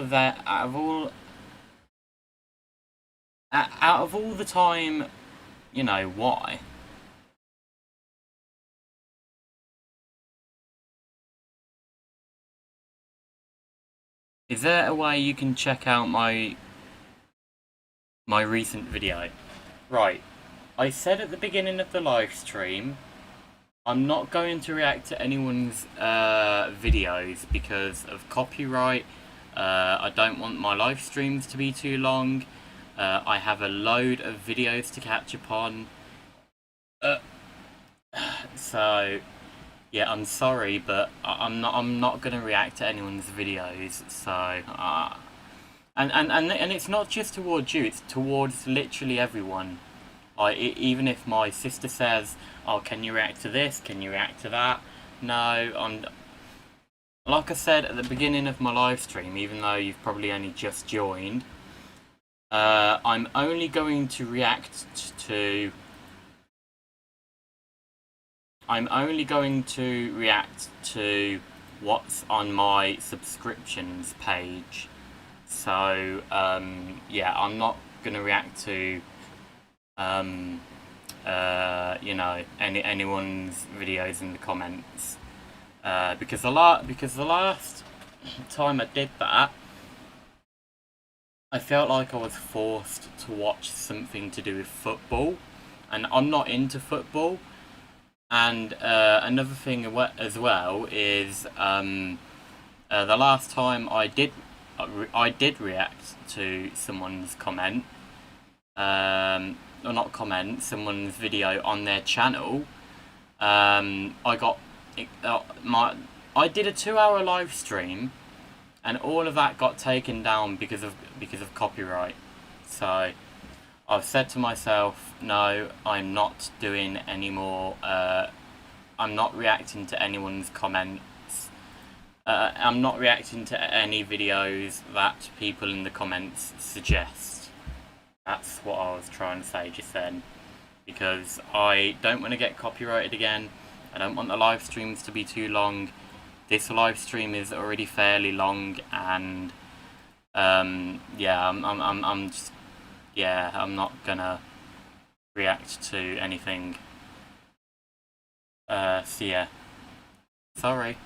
the time, you know, why? Is there a way you can check out my recent video? Right, I said at the beginning of the live stream, I'm not going to react to anyone's videos because of copyright. I don't want my live streams to be too long. I have a load of videos to catch up on. So yeah, I'm sorry, but I'm not gonna react to anyone's videos. So and it's not just towards you; it's towards literally everyone. Even if my sister says, "Oh, can you react to this? Can you react to that?" No, like I said at the beginning of my live stream, even though you've probably only just joined, I'm only going to react to. I'm only going to react to what's on my subscriptions page. So, yeah, I'm not gonna react to, you know, anyone's videos in the comments. Because the last time I did that, I felt like I was forced to watch something to do with football, and I'm not into football. And another thing as well is the last time I did react to someone's comment, or not comment, someone's video on their channel. I did a 2-hour live stream, and all of that got taken down because of copyright. So I've said to myself, no, I'm not doing any more. I'm not reacting to anyone's comments. I'm not reacting to any videos that people in the comments suggest. That's what I was trying to say just then. Because I don't want to get copyrighted again. I don't want the live streams to be too long. This live stream is already fairly long, and yeah, I'm just. Yeah, I'm not gonna react to anything. So yeah. Sorry.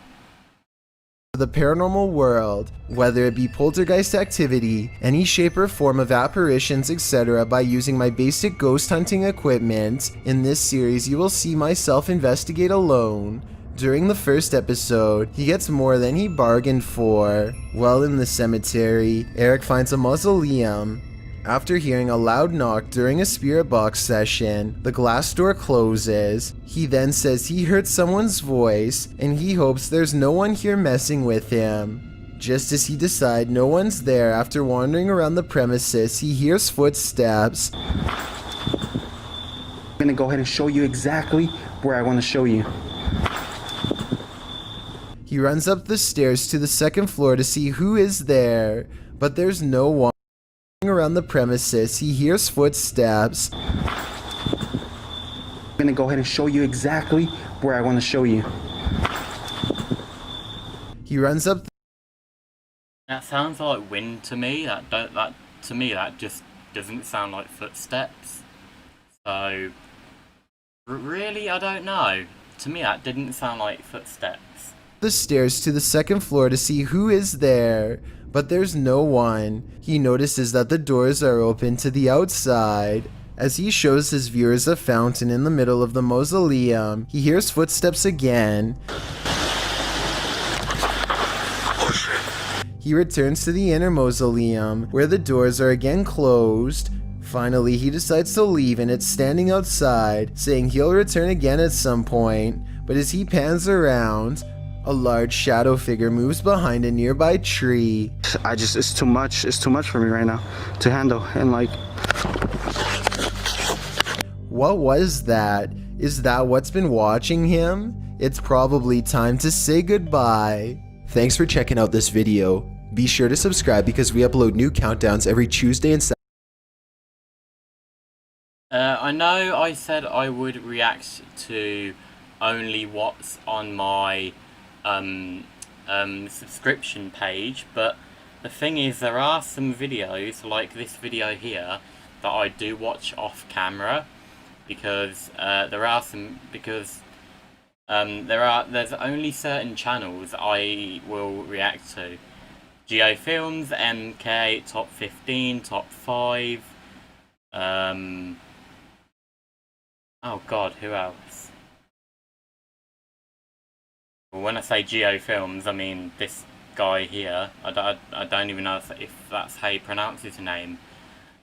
the paranormal world, whether it be poltergeist activity, any shape or form of apparitions, etc. by using my basic ghost hunting equipment. In this series, you will see myself investigate alone. During the first episode, he gets more than he bargained for. While in the cemetery, Eric finds a mausoleum. After hearing a loud knock during a spirit box session, the glass door closes. He then says he heard someone's voice, and he hopes there's no one here messing with him. Just as he decides no one's there after wandering around the premises, he hears footsteps. I'm gonna go ahead and show you exactly where I want to show you. He runs up the stairs to the second floor to see who is there, but there's no one. Around the premises, he hears footsteps. I'm gonna go ahead and show you exactly where I want to show you. He runs up. That sounds like wind to me. That just doesn't sound like footsteps. So really, I don't know. To me, that didn't sound like footsteps. The stairs to the second floor to see who is there, but there's no one. He notices that the doors are open to the outside. As he shows his viewers a fountain in the middle of the mausoleum, he hears footsteps again. He returns to the inner mausoleum, where the doors are again closed. Finally, he decides to leave, and it's standing outside, saying he'll return again at some point. But as he pans around, a large shadow figure moves behind a nearby tree. It's too much for me right now to handle. And like, What was that? Is that what's been watching him? It's probably time to say goodbye. Thanks for checking out this video. Be sure to subscribe because we upload new countdowns every Tuesday and Saturday. I know I said I would react to only what's on my subscription page, but the thing is, there are some videos like this video here that I do watch off camera because there's only certain channels I will react to. GeoFilms, MK, Top 15, Top 5. Oh god, who else? Well, when I say GeoFilms, I mean this guy here. I don't even know if that's how you pronounce his name.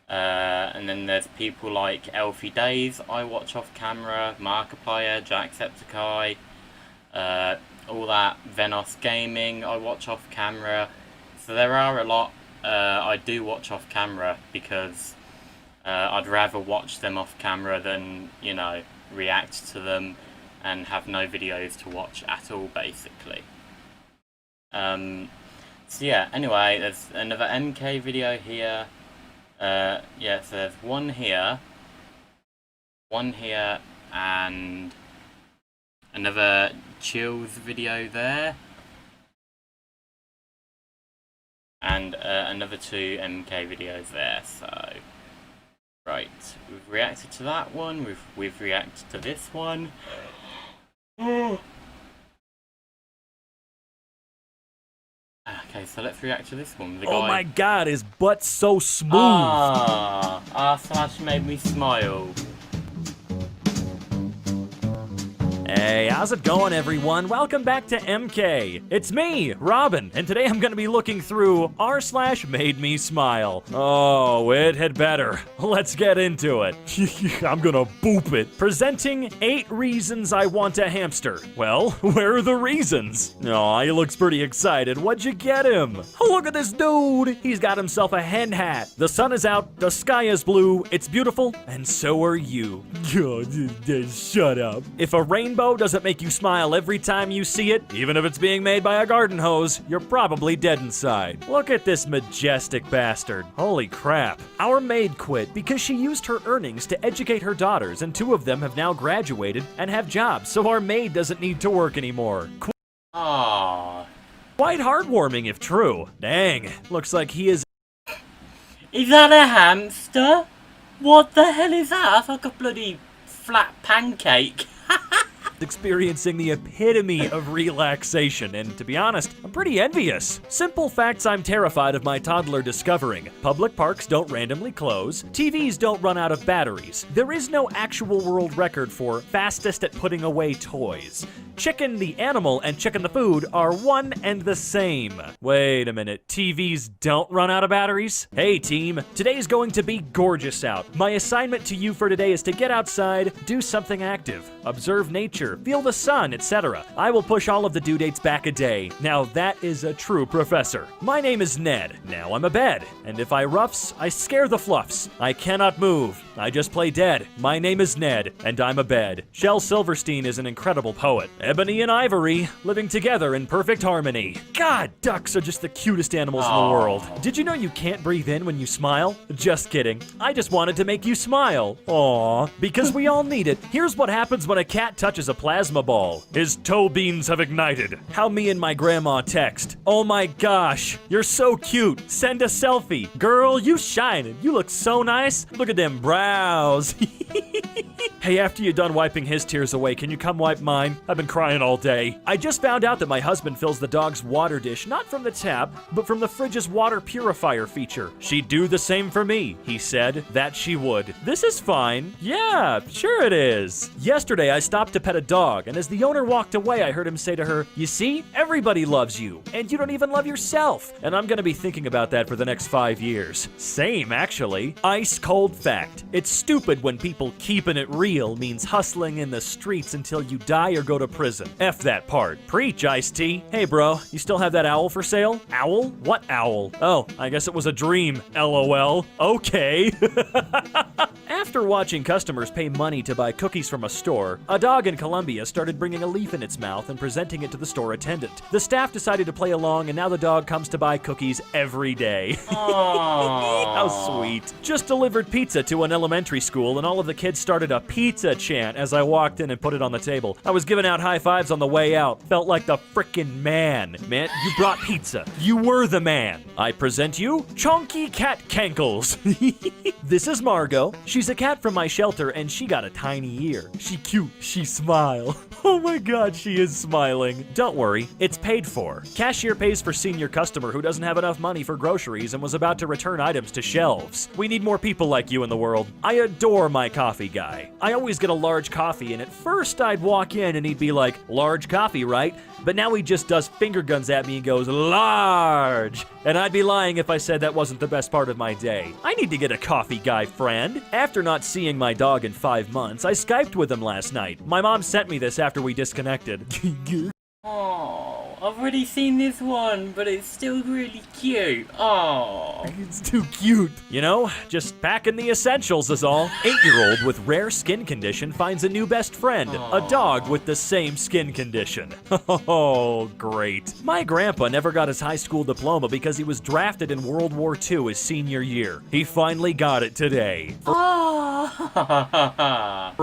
And then there's people like Elfie Days I watch off camera, Markiplier, Jacksepticeye, all that, Venos Gaming I watch off camera. So there are a lot I do watch off camera because I'd rather watch them off camera than, you know, react to them and have no videos to watch at all, basically. So yeah, anyway, there's another MK video here. Yeah, so there's one here, and another Chills video there, and another 2 MK videos there. So right, we've reacted to that one, we've reacted to this one. Okay, so let's react to this one. Oh my god, his butt's so smooth! Slash made me smile. Hey, how's it going, everyone? Welcome back to MK. It's me, Robin, and today I'm gonna be looking through r/made me smile. Oh, it had better. Let's get into it. I'm gonna boop it. Presenting 8 reasons I want a hamster. Well, where are the reasons? Aw, he looks pretty excited. What'd you get him? Look at this dude. He's got himself a hen hat. The sun is out, the sky is blue, it's beautiful, and so are you. Shut up. If a rainbow doesn't make you smile every time you see it, even if it's being made by a garden hose, you're probably dead inside. Look at this majestic bastard. Holy crap. Our maid quit because she used her earnings to educate her daughters, and 2 of them have now graduated and have jobs, so our maid doesn't need to work anymore. Aww. Quite heartwarming if true. Dang, looks like he is... Is that a hamster? What the hell is that? That's like a bloody flat pancake. experiencing the epitome of relaxation, and to be honest, I'm pretty envious. Simple facts I'm terrified of my toddler discovering. Public parks don't randomly close. TVs don't run out of batteries. There is no actual world record for fastest at putting away toys. Chicken the animal and chicken the food are one and the same. Wait a minute, TVs don't run out of batteries? Hey team, today's going to be gorgeous out. My assignment to you for today is to get outside, do something active, observe nature, nature, feel the sun, etc. I will push all of the due dates back a day. Now that is a true professor. My name is Ned. Now I'm a bed. And if I roughs, I scare the fluffs. I cannot move. I just play dead. My name is Ned, and I'm a bed. Shel Silverstein is an incredible poet. Ebony and Ivory, living together in perfect harmony. God, ducks are just the cutest animals in the world. Did you know you can't breathe in when you smile? Just kidding. I just wanted to make you smile. Aww. Because we all need it. Here's what happens when a cat touches a plasma ball. His toe beans have ignited. How me and my grandma text. Oh my gosh, you're so cute. Send a selfie. Girl, you shining. You look so nice. Look at them brows. Hey, after you're done wiping his tears away, can you come wipe mine? I've been crying all day. I just found out that my husband fills the dog's water dish not from the tap, but from the fridge's water purifier feature. She'd do the same for me, he said. That she would. This is fine. Yeah, sure it is. Yesterday, I stopped to pet a dog, and as the owner walked away, I heard him say to her, "You see, everybody loves you, and you don't even love yourself." And I'm gonna be thinking about that for the next 5 years. Same, actually. Ice cold fact. It's stupid when people keeping it real means hustling in the streets until you die or go to prison. F that part. Preach, Ice-T. Hey bro, you still have that owl for sale? Owl? What owl? Oh, I guess it was a dream. LOL. Okay. After watching customers pay money to buy cookies from a store, a dog in Colombia started bringing a leaf in its mouth and presenting it to the store attendant. The staff decided to play along, and now the dog comes to buy cookies every day. How sweet. Just delivered pizza to an elementary school, and all of the kids started a pizza chant as I walked in and put it on the table. I was giving out high fives on the way out. Felt like the frickin' man. Man, you brought pizza. You were the man. I present you Chonky Cat Cankles. This is Margot. She's a cat from my shelter, and she got a tiny ear. She cute. She smile. Oh my god, she is smiling. Don't worry, it's paid for. Cashier pays for senior customer who doesn't have enough money for groceries and was about to return items to shelves. We need more people like you in the world. I adore my coffee guy. I always get a large coffee, and at first I'd walk in and he'd be like, "Large coffee, right?" But now he just does finger guns at me and goes, "Large." And I'd be lying if I said that wasn't the best part of my day. I need to get a coffee guy friend. After not seeing my dog in 5 months, I Skyped with him last night. My mom sent me this after we disconnected. Oh, I've already seen this one, but it's still really cute. Oh. It's too cute. You know, just packing the essentials is all. 8-year-old with rare skin condition finds a new best friend, a dog with the same skin condition. Oh, great. My grandpa never got his high school diploma because he was drafted in World War II his senior year. He finally got it today. For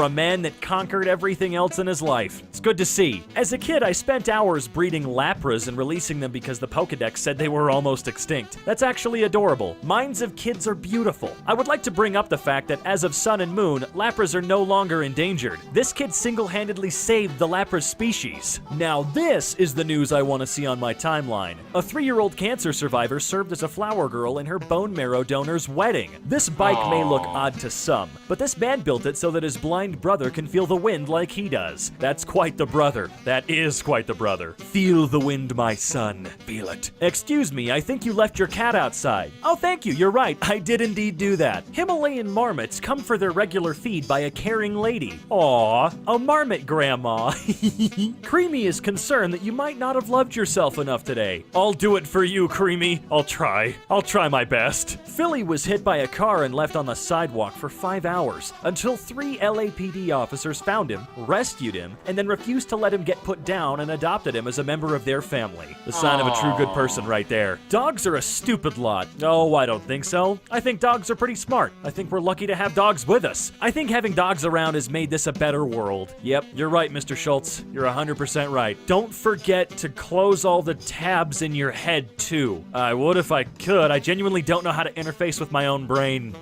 a man that conquered everything else in his life. It's good to see. As a kid, I spent hours breeding Lapras and releasing them because the Pokedex said they were almost extinct. That's actually adorable. Minds of kids are beautiful. I would like to bring up the fact that as of Sun and Moon, Lapras are no longer endangered. This kid single-handedly saved the Lapras species. Now this is the news I want to see on my timeline. A 3-year-old cancer survivor served as a flower girl in her bone marrow donor's wedding. This bike may look odd to some, but this man built it so that his blind brother can feel the wind like he does. That's quite the brother. That is quite the brother. Feel the wind, my son. Feel it. Excuse me, I think you left your cat outside. Oh, thank you, you're right. I did indeed do that. Himalayan marmots come for their regular feed by a caring lady. Aw, a marmot grandma. Creamy is concerned that you might not have loved yourself enough today. I'll do it for you, Creamy. I'll try my best. Philly was hit by a car and left on the sidewalk for 5 hours until 3 LAPD officers found him, rescued him, and then refused to let him get put down and adopted him as a member of their family. The sign of a true good person right there. Dogs are a stupid lot. Oh, I don't think so. I think dogs are pretty smart. I think we're lucky to have dogs with us. I think having dogs around has made this a better world. Yep, you're right, Mr. Schultz. You're 100% right. Don't forget to close all the tabs in your head, too. I would if I could. I genuinely don't know how to interface with my own brain.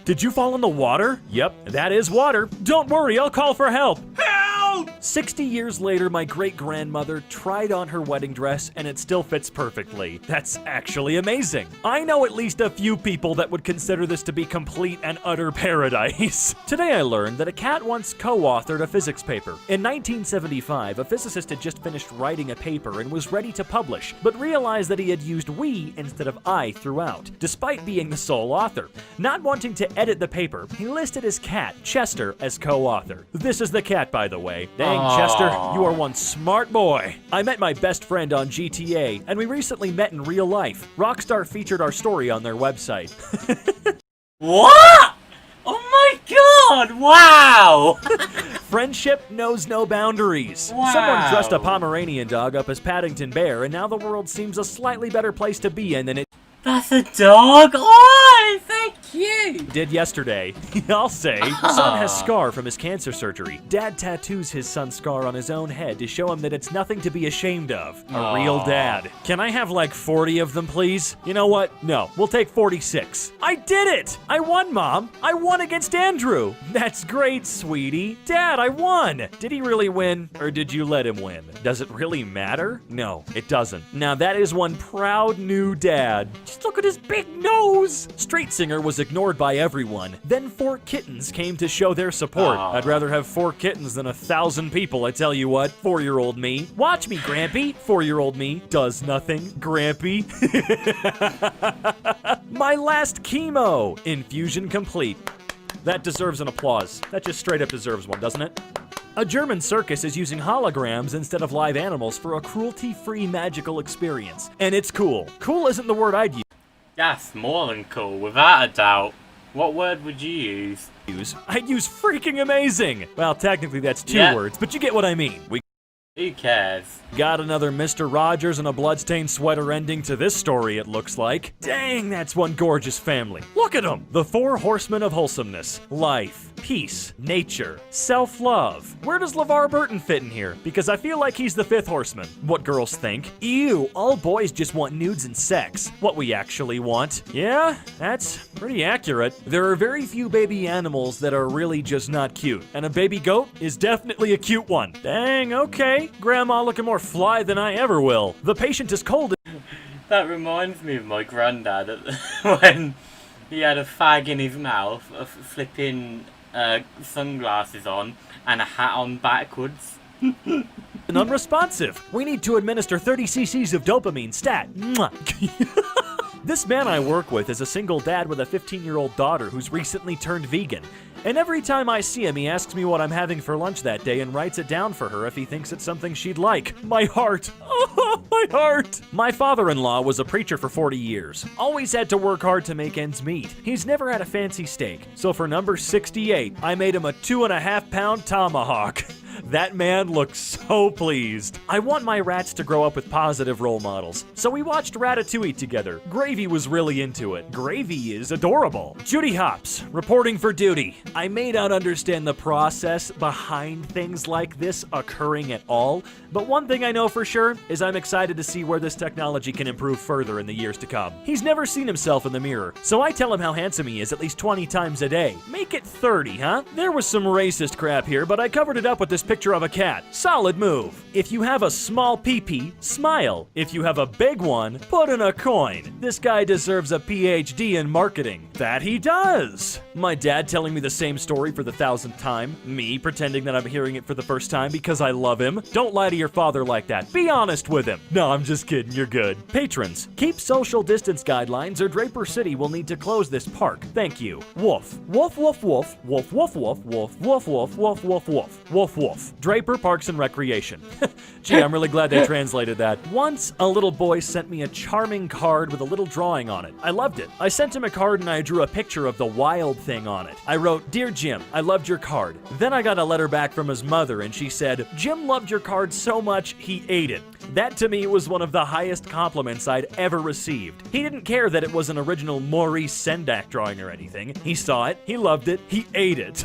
Did you fall in the water? Yep, that is water. Don't worry, I'll call for help. Help! 60 years later, my great-grandmother tried on her wedding dress and it still fits perfectly. That's actually amazing. I know at least a few people that would consider this to be complete and utter paradise. Today I learned that a cat once co-authored a physics paper. In 1975, a physicist had just finished writing a paper and was ready to publish, but realized that he had used we instead of I throughout, despite being the sole author. Not wanting to edit the paper, he listed his cat, Chester, as co-author. This is the cat, by the way. Then Dang, Chester, you are one smart boy. I met my best friend on GTA, and we recently met in real life. Rockstar featured our story on their website. What? Oh my god, wow! Friendship knows no boundaries. Wow. Someone dressed a Pomeranian dog up as Paddington Bear, and now the world seems a slightly better place to be in than it That's a dog? Oh, so cute! did yesterday. I'll say. Son has scar from his cancer surgery. Dad tattoos his son's scar on his own head to show him that it's nothing to be ashamed of. A real dad. Can I have like 40 of them, please? You know what? No, we'll take 46. I did it! I won, Mom! I won against Andrew! That's great, sweetie. Dad, I won! Did he really win, or did you let him win? Does it really matter? No, it doesn't. Now that is one proud new dad. Just look at his big nose! Street Singer was ignored by everyone. Then 4 kittens came to show their support. Aw. I'd rather have 4 kittens than 1,000 people, I tell you what. 4-year-old me. Watch me, Grampy. 4-year-old me does nothing. Grampy. My last chemo. Infusion complete. That deserves an applause. That just straight up deserves one, doesn't it? A German circus is using holograms instead of live animals for a cruelty-free magical experience. And it's cool. Cool isn't the word I'd That's more than cool, without a doubt. What word would you use? use. I'd use freaking amazing! Well, technically that's 2 Yeah. words, but you get what I mean. We Who cares? got another Mr. Rogers and a bloodstained sweater ending to this story, it looks like. Dang, that's one gorgeous family. Look at them! The 4 horsemen of wholesomeness. Life, peace, nature, self-love. Where does LeVar Burton fit in here? Because I feel like he's the 5th horseman. What girls think. Ew, all boys just want nudes and sex. What we actually want. Yeah, that's pretty accurate. There are very few baby animals that are really just not cute. And a baby goat is definitely a cute one. Dang, okay. Grandma looking more fly than I ever will. The patient is cold. That reminds me of my granddad when he had a fag in his mouth, a flipping sunglasses on, and a hat on backwards. And unresponsive. We need to administer 30 cc's of dopamine stat. Mwah. This man I work with is a single dad with a 15-year-old daughter who's recently turned vegan. And every time I see him, he asks me what I'm having for lunch that day and writes it down for her if he thinks it's something she'd like. My heart. Oh, my heart. My father-in-law was a preacher for 40 years. Always had to work hard to make ends meet. He's never had a fancy steak. So for number 68, I made him a 2.5-pound tomahawk. That man looks so pleased. I want my rats to grow up with positive role models, so we watched Ratatouille together. Gravy was really into it. Gravy is adorable. Judy Hopps, reporting for duty. I may not understand the process behind things like this occurring at all, but one thing I know for sure is I'm excited to see where this technology can improve further in the years to come. He's never seen himself in the mirror, so I tell him how handsome he is at least 20 times a day. Make it 30, huh? There was some racist crap here, but I covered it up with this picture of a cat. Solid move. If you have a small pee-pee, smile. If you have a big one, put in a coin. This guy deserves a PhD in marketing. That he does. My dad telling me the same story for the 1,000th time. Me pretending that I'm hearing it for the first time because I love him. Don't lie to your father like that. Be honest with him. No, I'm just kidding. You're good. Patrons, keep social distance guidelines or Draper City will need to close this park. Thank you. Woof. Woof, woof, woof. Woof, woof, woof. Woof, woof, woof. Woof, woof, woof. Woof, woof. Draper Parks and Recreation. Gee, I'm really glad they translated that. Once, a little boy sent me a charming card with a little drawing on it. I loved it. I sent him a card and I drew a picture of the wild thing on it. I wrote, "Dear Jim, I loved your card." Then I got a letter back from his mother and she said, "Jim loved your card so much, he ate it." That to me was one of the highest compliments I'd ever received. He didn't care that it was an original Maurice Sendak drawing or anything. He saw it, he loved it, he ate it.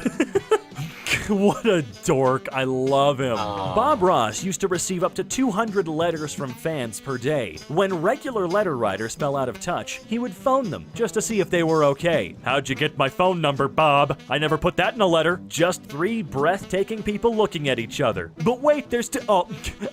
What a dork. I love him. Bob Ross used to receive up to 200 letters from fans per day. When regular letter writers fell out of touch, he would phone them just to see if they were okay. "How'd you get my phone number, Bob? I never put that in a letter." Just 3 breathtaking people looking at each other. But wait, there's oh,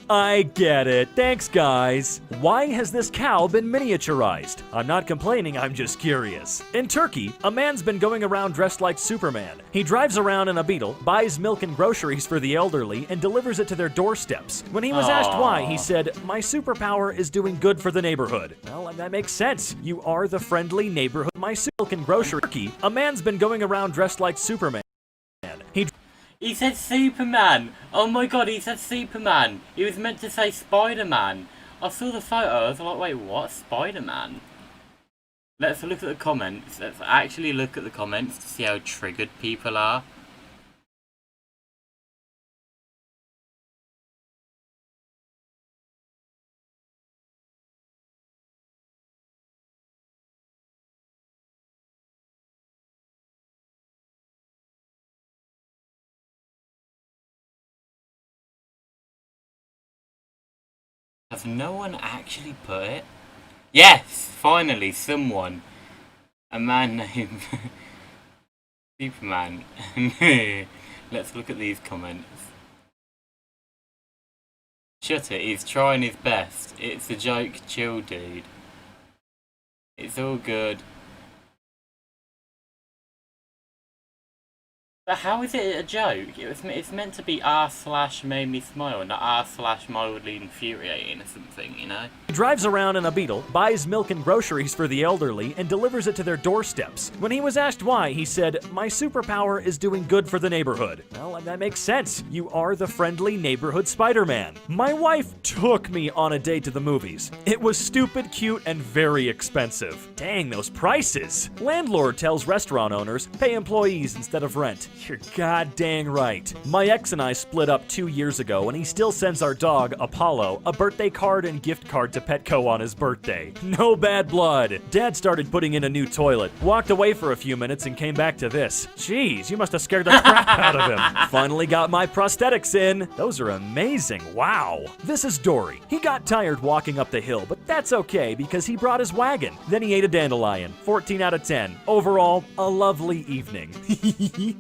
I get it. Thanks, guys. Why has this cow been miniaturized? I'm not complaining, I'm just curious. In Turkey, a man's been going around dressed like Superman. He drives around in a Beetle, buys milk and groceries for the elderly, and delivers it to their doorsteps. When he was asked why, he said, "My superpower is doing good for the neighborhood." Well, that makes sense. You are the friendly neighborhood. My milk and grocery. A man's been going around dressed like Superman. He He said Superman! Oh my god, he said Superman! He was meant to say Spider-Man! I saw the photo, I was like, wait, what? Spider-Man? Let's look at the comments. Let's actually look at the comments to see how triggered people are. Has no one actually put it? Yes! Finally, someone. A man named Superman. Let's look at these comments. Shut it, he's trying his best. It's a joke, chill dude. It's all good. But how is it a joke? It's meant to be r/made me smile, not r/mildly infuriating or something, you know? He drives around in a Beetle, buys milk and groceries for the elderly, and delivers it to their doorsteps. When he was asked why, he said, "My superpower is doing good for the neighborhood." Well, that makes sense. You are the friendly neighborhood Spider-Man. My wife took me on a date to the movies. It was stupid, cute, and very expensive. Dang, those prices. Landlord tells restaurant owners, pay employees instead of rent. You're goddamn right. My ex and I split up 2 years ago, and he still sends our dog, Apollo, a birthday card and gift card to Petco on his birthday. No bad blood. Dad started putting in a new toilet, walked away for a few minutes, and came back to this. Jeez, you must have scared the crap out of him. Finally got my prosthetics in. Those are amazing. Wow. This is Dory. He got tired walking up the hill, but that's okay because he brought his wagon. Then he ate a dandelion. 14 out of 10. Overall, a lovely evening.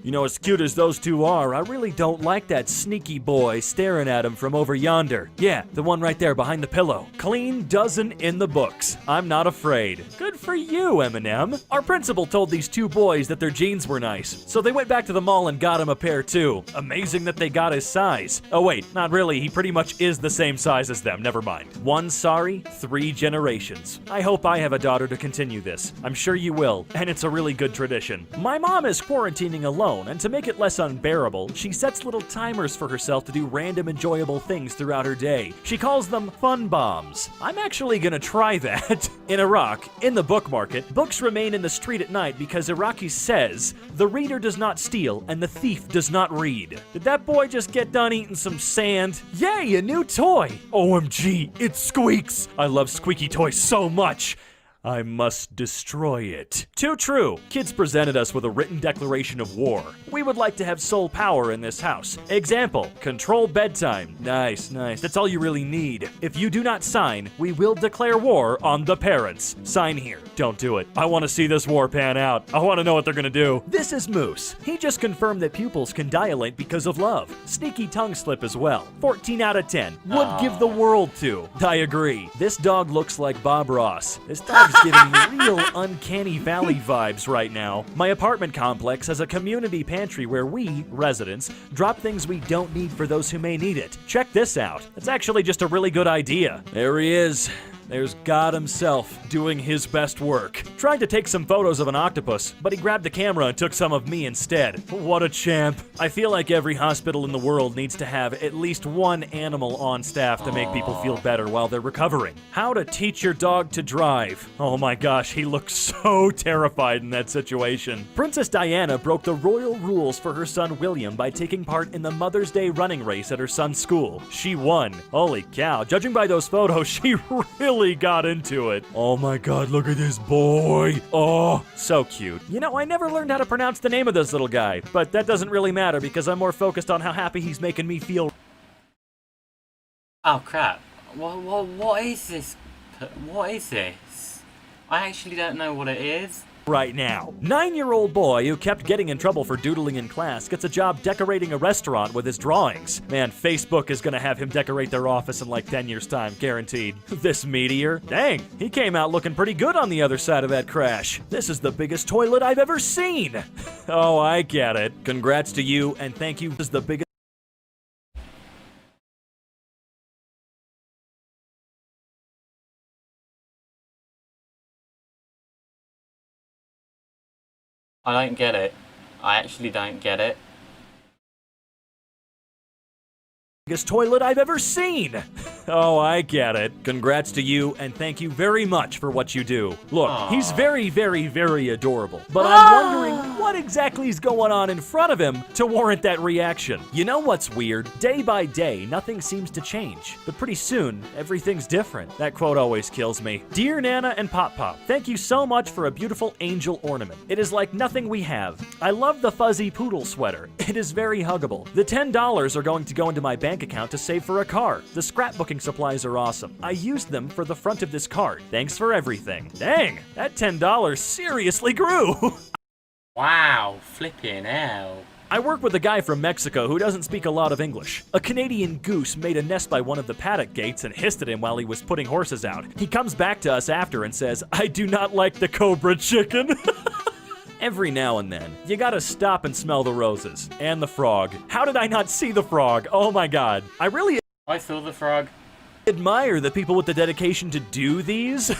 You know, as cute as those two are, I really don't like that sneaky boy staring at him from over yonder. Yeah, the one right there behind the pillow. Clean dozen in the books. I'm not afraid. Good for you, Eminem. Our principal told these two boys that their jeans were nice, so they went back to the mall and got him a pair too. Amazing that they got his size. Oh wait, not really. He pretty much is the same size as them. Never mind. One sorry, 3 generations. I hope I have a daughter to continue this. I'm sure you will, and it's a really good tradition. My mom is quarantining alone, and to make it less unbearable, she sets little timers for herself to do random enjoyable things throughout her day. She calls them fun bombs. I'm actually gonna try that. In Iraq, in the book market, books remain in the street at night because Iraqi says, the reader does not steal and the thief does not read. Did that boy just get done eating some sand? Yay, a new toy! OMG, it squeaks! I love squeaky toys so much. I must destroy it. Too true. Kids presented us with a written declaration of war. We would like to have sole power in this house. Example, control bedtime. Nice, nice. That's all you really need. If you do not sign, we will declare war on the parents. Sign here. Don't do it. I want to see this war pan out. I want to know what they're gonna do. This is Moose. He just confirmed that pupils can dilate because of love. Sneaky tongue slip as well. 14 out of 10. Would give the world to. I agree. This dog looks like Bob Ross. This dog's giving me real uncanny valley vibes right now. My apartment complex has a community pantry where we, residents, drop things we don't need for those who may need it. Check this out. It's actually just a really good idea. There he is. There's God himself doing his best work. Tried to take some photos of an octopus, but he grabbed the camera and took some of me instead. What a champ. I feel like every hospital in the world needs to have at least one animal on staff to make people feel better while they're recovering. How to teach your dog to drive. Oh my gosh, he looks so terrified in that situation. Princess Diana broke the royal rules for her son William by taking part in the Mother's Day running race at her son's school. She won. Holy cow, judging by those photos, she really got into it. Oh my god, look at this boy. Oh, so cute. You know, I never learned how to pronounce the name of this little guy, but that doesn't really matter because I'm more focused on how happy he's making me feel. Oh crap. What is this? What is this? I actually don't know what it is. Right now. 9-year-old boy who kept getting in trouble for doodling in class gets a job decorating a restaurant with his drawings. Man, Facebook is gonna have him decorate their office in like 10 years' time, guaranteed. This meteor? Dang, he came out looking pretty good on the other side of that crash. This is the biggest toilet I've ever seen. Oh, I get it. Congrats to you, and thank you. This is the biggest. I don't get it. I actually don't get it. biggest toilet I've ever seen. Oh, I get it. Congrats to you, and thank you very much for what you do. Look, he's very, very, very adorable, but I'm wondering what exactly is going on in front of him to warrant that reaction. You know what's weird? Day by day, nothing seems to change, but pretty soon, everything's different. That quote always kills me. Dear Nana and Pop Pop, thank you so much for a beautiful angel ornament. It is like nothing we have. I love the fuzzy poodle sweater. It is very huggable. The $10 are going to go into my bank account to save for a car. The scrapbooking supplies are awesome. I used them for the front of this card. Thanks for everything. Dang, that $10 seriously grew. Wow, flipping hell. I work with a guy from Mexico who doesn't speak a lot of English. A Canadian goose made a nest by one of the paddock gates and hissed at him while he was putting horses out. He comes back to us after and says, "I do not like the cobra chicken." Every now and then, you gotta stop and smell the roses. And the frog. How did I not see the frog? Oh my god. I really I saw the frog. admire the people with the dedication to do these.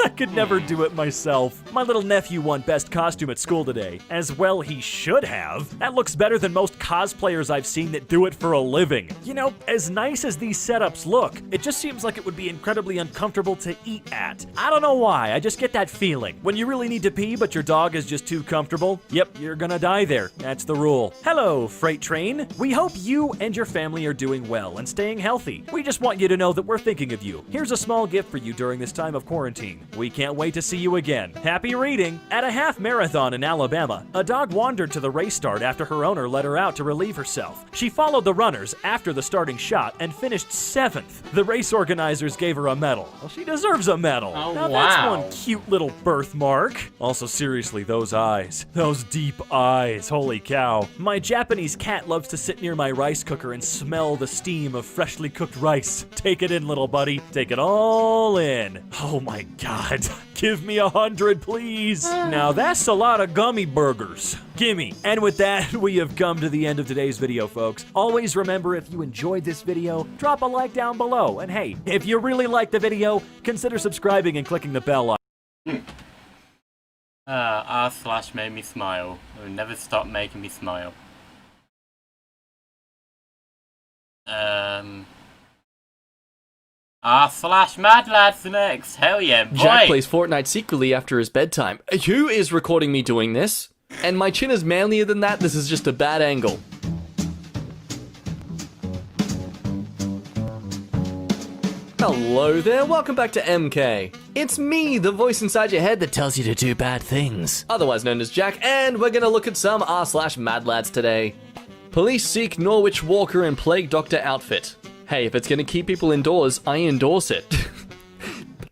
I could never do it myself. My little nephew won best costume at school today. As well he should have. That looks better than most cosplayers I've seen that do it for a living. You know, as nice as these setups look, it just seems like it would be incredibly uncomfortable to eat at. I don't know why, I just get that feeling. When you really need to pee but your dog is just too comfortable, yep, you're gonna die there. That's the rule. Hello, Freight Train. We hope you and your family are doing well and staying healthy. We just want you to know that we're thinking of you. Here's a small gift for you during this time of quarantine. We can't wait to see you again. Happy reading! At a half marathon in Alabama, a dog wandered to the race start after her owner let her out to relieve herself. She followed the runners after the starting shot and finished 7th. The race organizers gave her a medal. Well, she deserves a medal. Oh, now wow. that's one cute little birthmark. Also, seriously, those eyes. Those deep eyes. Holy cow. My Japanese cat loves to sit near my rice cooker and smell the steam of freshly cooked rice. Take it in, little buddy. Take it all in. Oh my god. Give me 100, please. Now that's a lot of gummy burgers. Gimme. And with that, we have come to the end of today's video, folks. Always remember, if you enjoyed this video, drop a like down below. And hey, if you really liked the video, consider subscribing and clicking the bell icon. R/ made me smile. It will never stop making me smile. R/ Mad Lads next. Hell yeah, boy. Jack plays Fortnite secretly after his bedtime. Who is recording me doing this? And my chin is manlier than that. This is just a bad angle. Hello there, welcome back to MK. It's me, the voice inside your head that tells you to do bad things. Otherwise known as Jack, and we're gonna look at some R/ Mad Lads today. Police seek Norwich Walker in Plague Doctor outfit. Hey, if it's gonna keep people indoors, I endorse it.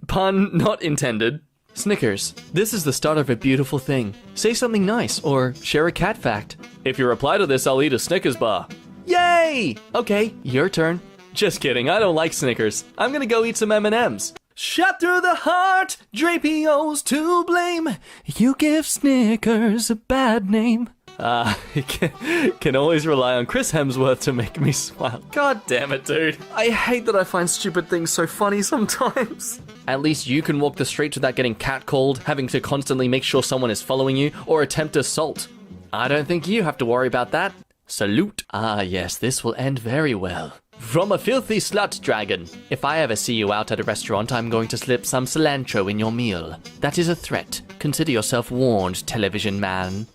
Pun not intended. Snickers. This is the start of a beautiful thing. Say something nice, or share a cat fact. If you reply to this, I'll eat a Snickers bar. Yay! Okay, your turn. Just kidding, I don't like Snickers. I'm gonna go eat some M&Ms. Shot through the heart, Drapio's to blame. You give Snickers a bad name. Can always rely on Chris Hemsworth to make me smile. God damn it, dude. I hate that I find stupid things so funny sometimes. At least you can walk the streets without getting catcalled, having to constantly make sure someone is following you, or attempt assault. I don't think you have to worry about that. Salute. Ah yes, this will end very well. From a filthy slut dragon. If I ever see you out at a restaurant, I'm going to slip some cilantro in your meal. That is a threat. Consider yourself warned, television man.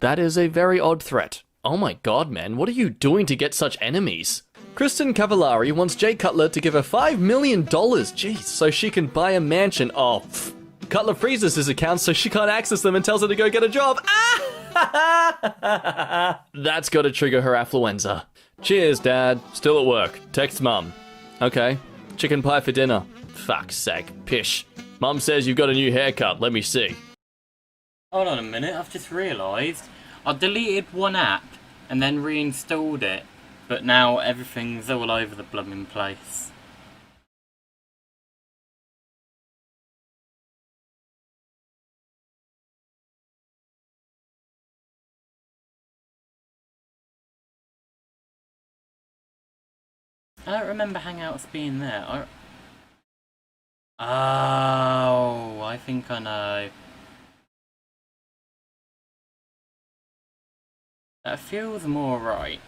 That is a very odd threat. Oh my god, man, what are you doing to get such enemies? Kristen Cavallari wants Jay Cutler to give her $5 million, jeez, so she can buy a mansion. Oh, pfft. Cutler freezes his accounts so she can't access them and tells her to go get a job. Ah! That's gotta trigger her affluenza. Cheers, Dad. Still at work. Text Mum. Okay. Chicken pie for dinner. Fuck's sake. Pish. Mum says you've got a new haircut. Let me see. Hold on a minute, I've just realised. I deleted one app and then reinstalled it, but now everything's all over the blooming place. I don't remember Hangouts being there. Oh, I think I know. That feels more right.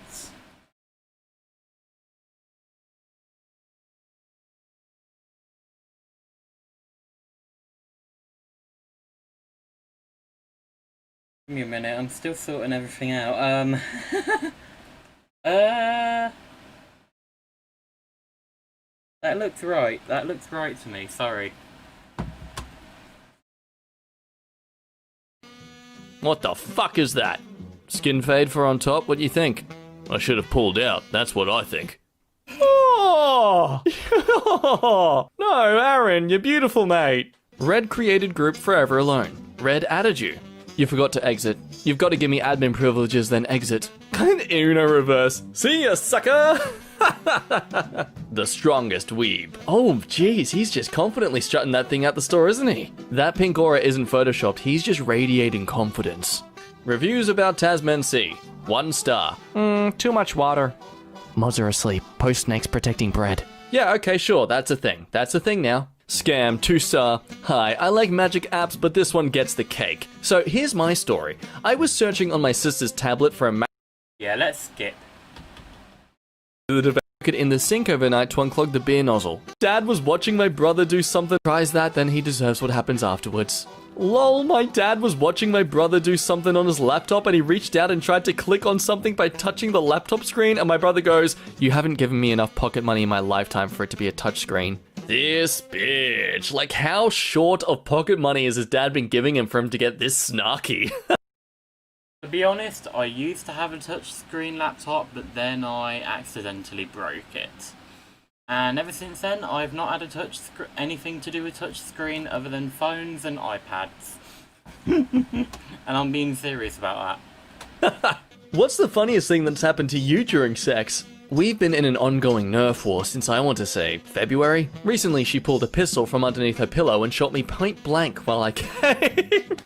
Give me a minute, I'm still sorting everything out. That looks right. That looks right to me, sorry. What the fuck is that? Skin fade for on top? What do you think? I should have pulled out. That's what I think. Oh! No, Aaron, you're beautiful, mate. Red created group Forever Alone. Red added you. You forgot to exit. You've got to give me admin privileges, then exit. Uno reverse. See ya, sucker! The strongest weeb. Oh, jeez, he's just confidently strutting that thing out the store, isn't he? That pink aura isn't photoshopped, he's just radiating confidence. Reviews about Tasman Sea. 1 star. Too much water. Mods are asleep. Post snakes protecting bread. Yeah, okay, sure, that's a thing. That's a thing now. Scam, 2 star. Hi, I like magic apps, but this one gets the cake. So here's my story. I was searching on my sister's tablet for a Yeah, let's skip. it in the sink overnight to unclog the beer nozzle. Dad was watching my brother do something. Tries that, then he deserves what happens afterwards. Lol, my dad was watching my brother do something on his laptop and he reached out and tried to click on something by touching the laptop screen and my brother goes, "You haven't given me enough pocket money in my lifetime for it to be a touchscreen." This bitch. Like, how short of pocket money has his dad been giving him for him to get this snarky? To be honest, I used to have a touchscreen laptop, but then I accidentally broke it. And ever since then, I've not had anything to do with touchscreen other than phones and iPads. And I'm being serious about that. What's the funniest thing that's happened to you during sex? We've been in an ongoing nerf war since, I want to say, February. Recently, she pulled a pistol from underneath her pillow and shot me point blank while I came.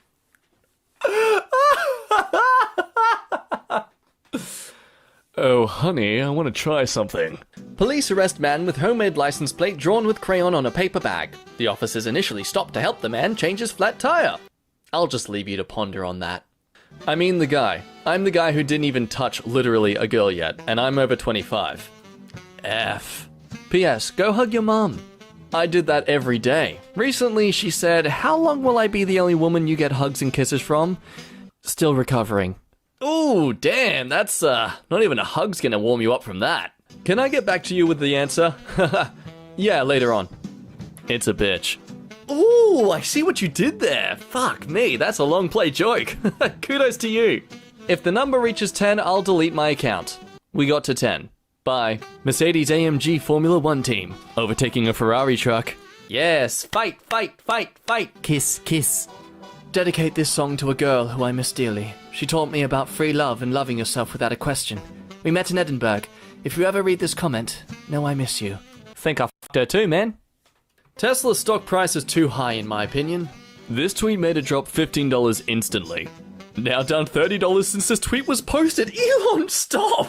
Oh, honey, I want to try something. Police arrest man with homemade license plate drawn with crayon on a paper bag. The officers initially stopped to help the man change his flat tire. I'll just leave you to ponder on that. I mean the guy. I'm the guy who didn't even touch literally a girl yet, and I'm over 25. F. P.S. Go hug your mom. I did that every day. Recently, she said, "How long will I be the only woman you get hugs and kisses from?" Still recovering. Ooh, damn, that's, not even a hug's gonna warm you up from that. Can I get back to you with the answer? Yeah, later on. It's a bitch. Ooh, I see what you did there. Fuck me, that's a long play joke. Kudos to you. If the number reaches 10, I'll delete my account. We got to 10. Bye. Mercedes AMG Formula 1 team. Overtaking a Ferrari truck. Yes, fight, fight, fight, fight. Kiss, kiss. Dedicate this song to a girl who I miss dearly. She taught me about free love and loving yourself without a question. We met in Edinburgh. If you ever read this comment, know I miss you. Think I f***ed her too, man. Tesla stock price is too high in my opinion. This tweet made it drop $15 instantly. Now down $30 since this tweet was posted. Elon, stop!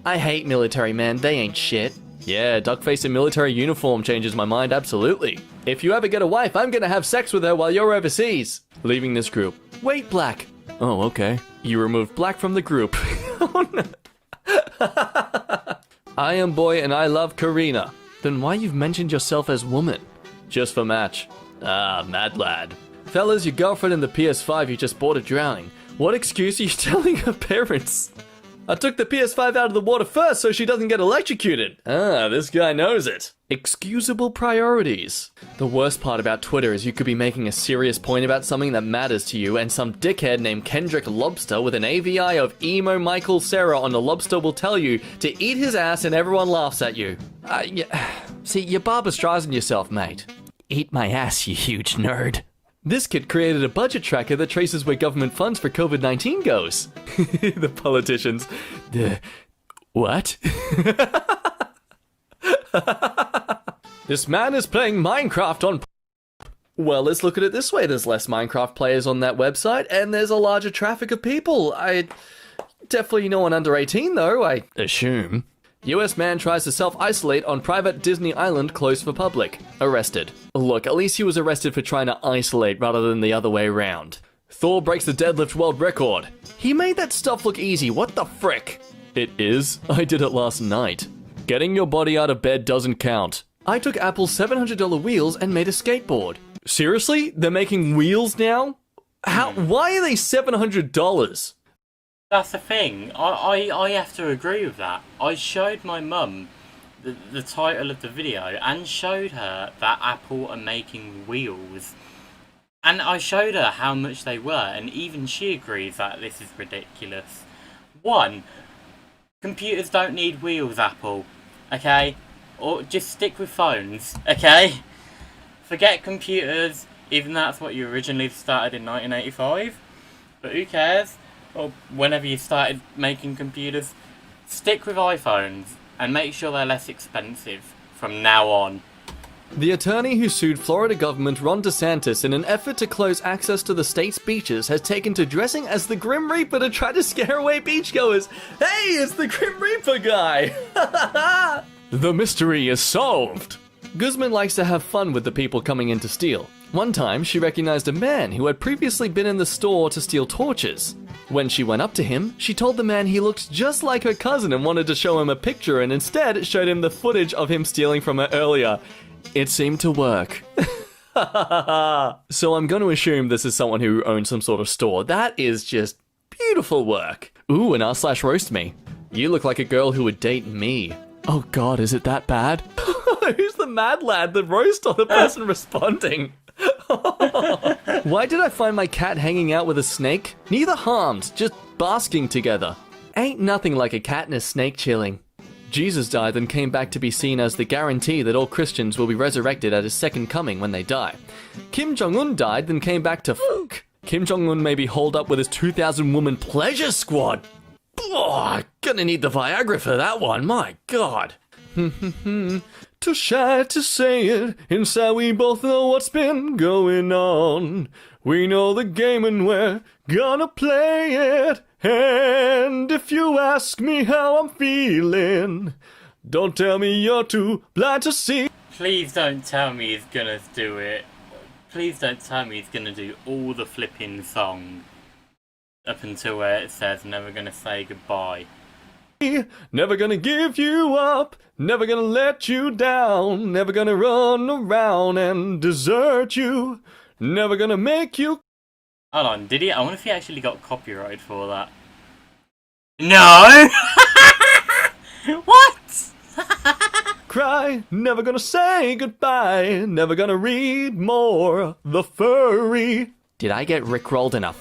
I hate military men, they ain't shit. Yeah, duckface in military uniform changes my mind, absolutely. If you ever get a wife, I'm gonna have sex with her while you're overseas. Leaving this group. Wait, Black. Oh, okay. You removed Black from the group. Oh, no. I am boy and I love Karina. Then why you've mentioned yourself as woman? Just for match. Ah, mad lad. Fellas, your girlfriend in the PS5 you just bought a drowning. What excuse are you telling her parents? I took the PS5 out of the water first so she doesn't get electrocuted. Ah, this guy knows it. Excusable priorities. The worst part about Twitter is you could be making a serious point about something that matters to you and some dickhead named Kendrick Lobster with an AVI of emo Michael Cera on the lobster will tell you to eat his ass and everyone laughs at you. See, you're Barbra Streisand yourself, mate. Eat my ass, you huge nerd. This kid created a budget tracker that traces where government funds for COVID-19 goes. The politicians. What? This man is playing Minecraft on... Well, let's look at it this way. There's less Minecraft players on that website, and there's a larger traffic of people. Definitely no one under 18, though, I assume. US man tries to self-isolate on private Disney island closed for public. Arrested. Look, at least he was arrested for trying to isolate rather than the other way around. Thor breaks the deadlift world record. He made that stuff look easy, what the frick? It is. I did it last night. Getting your body out of bed doesn't count. I took Apple's $700 wheels and made a skateboard. Seriously? They're making wheels now? How? Why are they $700? That's the thing. I have to agree with that. I showed my mum the title of the video and showed her that Apple are making wheels. And I showed her how much they were, and even she agrees that this is ridiculous. One, computers don't need wheels, Apple. Okay? Or just stick with phones. Okay? Forget computers, even though that's what you originally started in 1985. But who cares? Or whenever you started making computers, stick with iPhones and make sure they're less expensive from now on. The attorney who sued Florida government Ron DeSantis in an effort to close access to the state's beaches has taken to dressing as the Grim Reaper to try to scare away beachgoers. Hey, it's the Grim Reaper guy! The mystery is solved! Guzman likes to have fun with the people coming in to steal. One time, she recognized a man who had previously been in the store to steal torches. When she went up to him, she told the man he looked just like her cousin and wanted to show him a picture, and instead it showed him the footage of him stealing from her earlier. It seemed to work. So I'm going to assume this is someone who owns some sort of store. That is just beautiful work. Ooh, an r/roast me. You look like a girl who would date me. Oh god, is it that bad? Who's the mad lad, the roast or the person responding? Why did I find my cat hanging out with a snake? Neither harmed, just basking together. Ain't nothing like a cat and a snake chilling. Jesus died and came back to be seen as the guarantee that all Christians will be resurrected at his second coming when they die. Kim Jong-un died then came back to fuck. Kim Jong-un may be holed up with his 2,000 woman pleasure squad. Oh, gonna need the Viagra for that one, my god. Too shy to say it, inside we both know what's been going on. We know the game and we're gonna play it. And if you ask me how I'm feeling, don't tell me you're too blind to see. Please don't tell me he's gonna do it. Please don't tell me he's gonna do all the flipping song up until where it says never gonna say goodbye. Never gonna give you up, never gonna let you down, never gonna run around and desert you, never gonna make you... Hold on, did he? I wonder if he actually got copyright for that. No! What? Cry, never gonna say goodbye, never gonna read more, the furry. Did I get rickrolled in a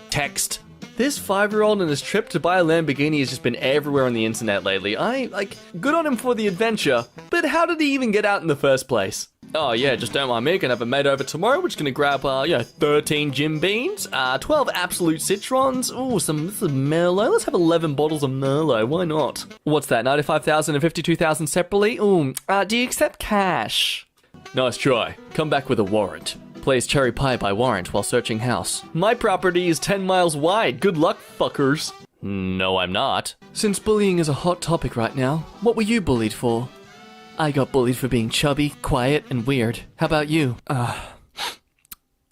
text? This 5-year-old and his trip to buy a Lamborghini has just been everywhere on the internet lately. Good on him for the adventure, but how did he even get out in the first place? Oh yeah, just don't mind me, gonna have it made over tomorrow. We're just gonna grab, 13 Jim Beans, 12 Absolute Citrons, ooh, some Merlot. Let's have 11 bottles of Merlot, why not? What's that, 95,000 and 52,000 separately? Ooh, do you accept cash? Nice try. Come back with a warrant. Plays Cherry Pie by warrant while searching house. My property is 10 miles wide. Good luck, fuckers. No, I'm not. Since bullying is a hot topic right now, what were you bullied for? I got bullied for being chubby, quiet, and weird. How about you?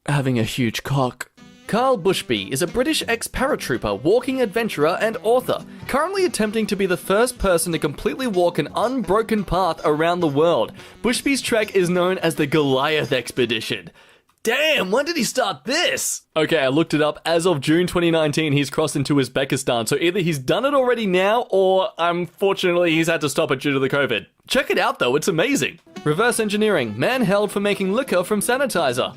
Having a huge cock. Carl Bushby is a British ex-paratrooper, walking adventurer, and author, currently attempting to be the first person to completely walk an unbroken path around the world. Bushby's trek is known as the Goliath Expedition. Damn, when did he start this? Okay, I looked it up. As of June 2019, he's crossed into Uzbekistan, so either he's done it already now, or unfortunately he's had to stop it due to the COVID. Check it out though, it's amazing. Reverse engineering. Man held for making liquor from sanitizer.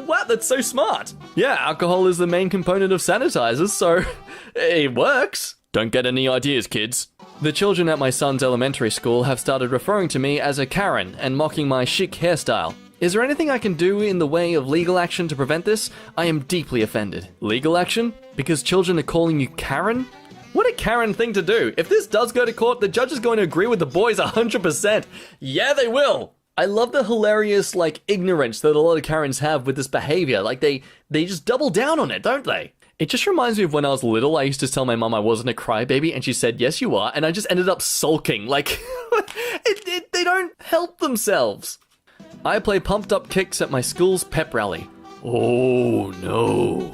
Wow, that's so smart. Yeah, alcohol is the main component of sanitizers, so it works. Don't get any ideas, kids. The children at my son's elementary school have started referring to me as a Karen and mocking my chic hairstyle. Is there anything I can do in the way of legal action to prevent this? I am deeply offended. Legal action? Because children are calling you Karen? What a Karen thing to do. If this does go to court, the judge is going to agree with the boys 100%. Yeah, they will. I love the hilarious, ignorance that a lot of Karens have with this behavior. They just double down on it, don't they? It just reminds me of when I was little, I used to tell my mum I wasn't a crybaby, and she said, yes, you are, and I just ended up sulking. They don't help themselves. I play pumped up kicks at my school's pep rally. Oh no.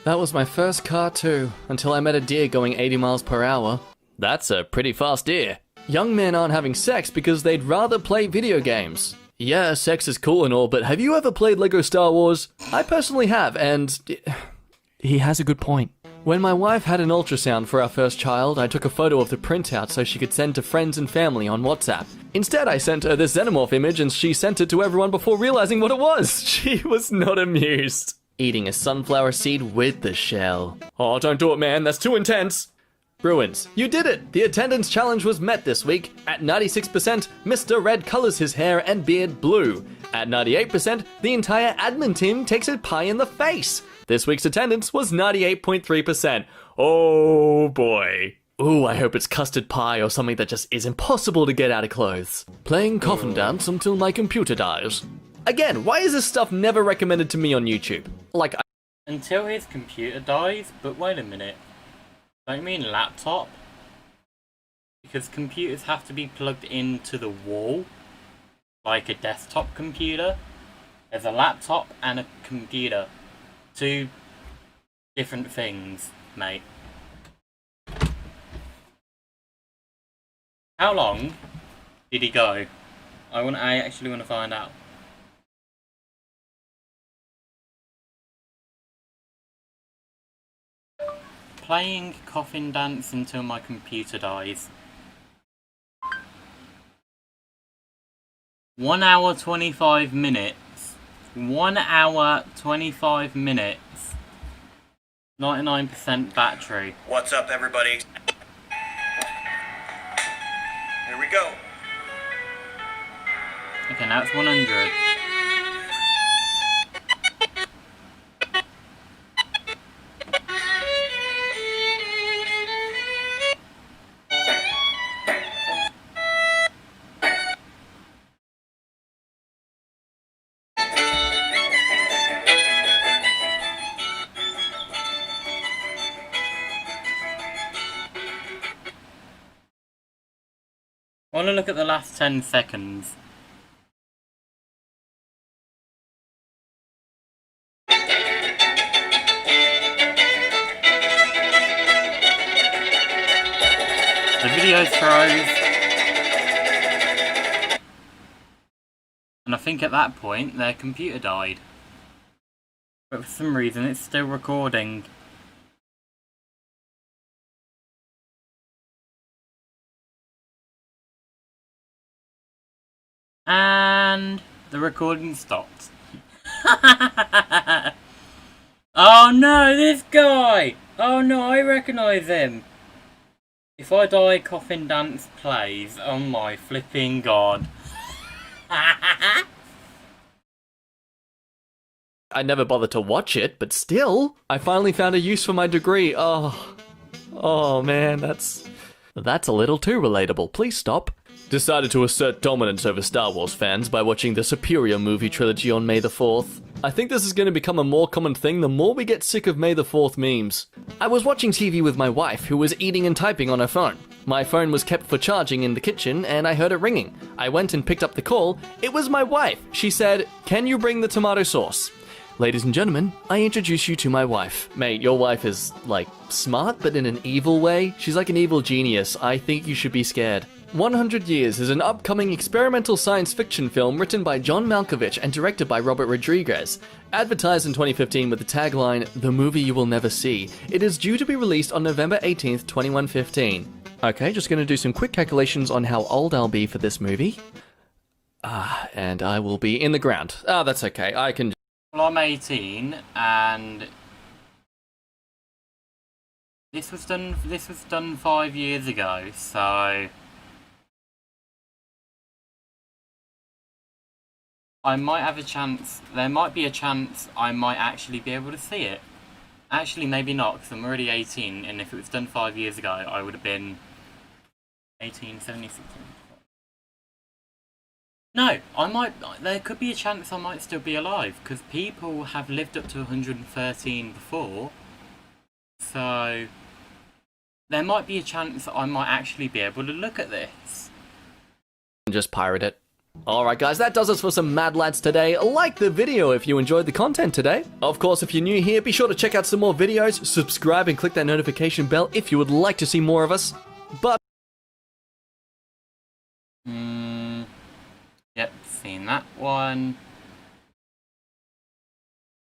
That was my first car too, until I met a deer going 80 miles per hour. That's a pretty fast deer. Young men aren't having sex because they'd rather play video games. Yeah, sex is cool and all, but have you ever played Lego Star Wars? I personally have, and he has a good point. When my wife had an ultrasound for our first child, I took a photo of the printout so she could send to friends and family on WhatsApp. Instead, I sent her this xenomorph image and she sent it to everyone before realizing what it was. She was not amused. Eating a sunflower seed with the shell. Oh, don't do it, man. That's too intense. Bruins, you did it! The attendance challenge was met this week. At 96%, Mr. Red colors his hair and beard blue. At 98%, the entire admin team takes a pie in the face. This week's attendance was 98.3%. Oh boy. Ooh, I hope it's custard pie or something that just is impossible to get out of clothes. Playing coffin dance until my computer dies. Again, why is this stuff never recommended to me on YouTube? Like, Until his computer dies? But wait a minute. Don't you mean laptop? Because computers have to be plugged into the wall, like a desktop computer. There's a laptop and a computer. Two different things, mate. How long did he go? I actually want to find out. Playing coffin dance until my computer dies. 1 hour 25 minutes. 1 hour 25 minutes. 99% battery. What's up, everybody? Here we go. Okay, now it's 100. I want to look at the last 10 seconds. The video froze. And I think at that point their computer died. But for some reason it's still recording. And the recording stopped. Oh no, this guy! Oh no, I recognise him. If I Die Coffin Dance plays, oh my flipping god. I never bothered to watch it, but still, I finally found a use for my degree. Oh man, that's a little too relatable. Please stop. Decided to assert dominance over Star Wars fans by watching the Superior movie trilogy on May the 4th. I think this is going to become a more common thing the more we get sick of May the 4th memes. I was watching TV with my wife, who was eating and typing on her phone. My phone was kept for charging in the kitchen, and I heard it ringing. I went and picked up the call. It was my wife. She said, "Can you bring the tomato sauce?" Ladies and gentlemen, I introduce you to my wife. Mate, your wife is, like, smart, but in an evil way. She's like an evil genius. I think you should be scared. 100 Years is an upcoming experimental science fiction film written by John Malkovich and directed by Robert Rodriguez. Advertised in 2015 with the tagline, "The movie you will never see," it is due to be released on November 18th, 2115. Okay, just gonna do some quick calculations on how old I'll be for this movie. And I will be in the ground. That's okay, I can... Well, I'm 18 and this was done 5 years ago, so I might have a chance, there might be a chance I might actually be able to see it. Actually, maybe not, because I'm already 18, and if it was done 5 years ago, I would have been 18, 76. No, there could be a chance I might still be alive, because people have lived up to 113 before, so there might be a chance I might actually be able to look at this. Just pirate it. Alright guys, that does us for some Mad Lads today. Like the video if you enjoyed the content today. Of course, if you're new here, be sure to check out some more videos, subscribe and click that notification bell if you would like to see more of us. But Yep, seen that one.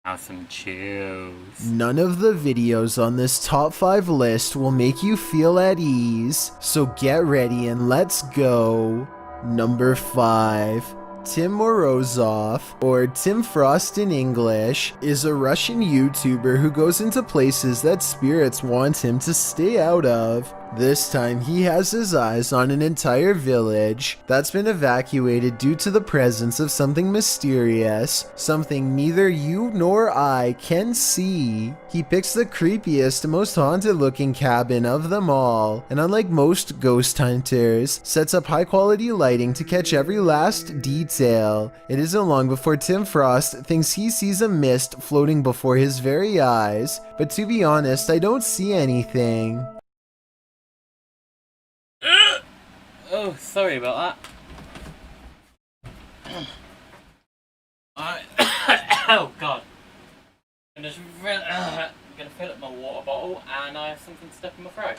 Now some chills. None of the videos on this top 5 list will make you feel at ease, so get ready and let's go. Number 5. Tim Morozov, or Tim Frost in English, is a Russian YouTuber who goes into places that spirits want him to stay out of. This time he has his eyes on an entire village that's been evacuated due to the presence of something mysterious, something neither you nor I can see. He picks the creepiest, most haunted looking cabin of them all, and unlike most ghost hunters, sets up high quality lighting to catch every last detail. It isn't long before Tim Frost thinks he sees a mist floating before his very eyes, but to be honest, I don't see anything. Oh, sorry about that. Oh god. I'm gonna fill up my water bottle and I have something stuck in my throat.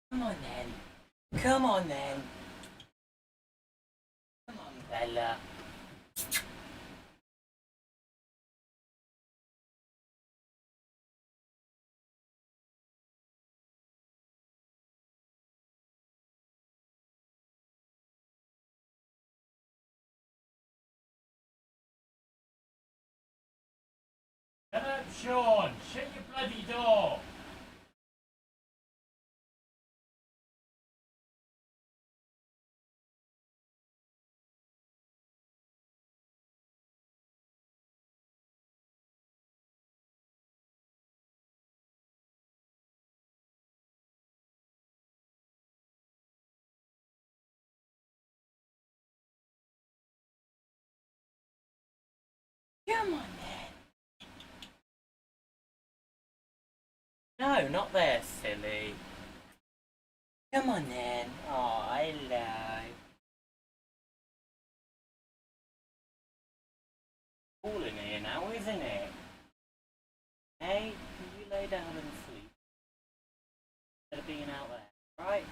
Come on then. Come on then. Come on, Bella. Shut up, Sean! Shut your bloody door! Come on then. No, not there, silly. Come on then. Oh, hello. All in here now, isn't it? Hey, can you lay down and sleep? Instead of being out there, right?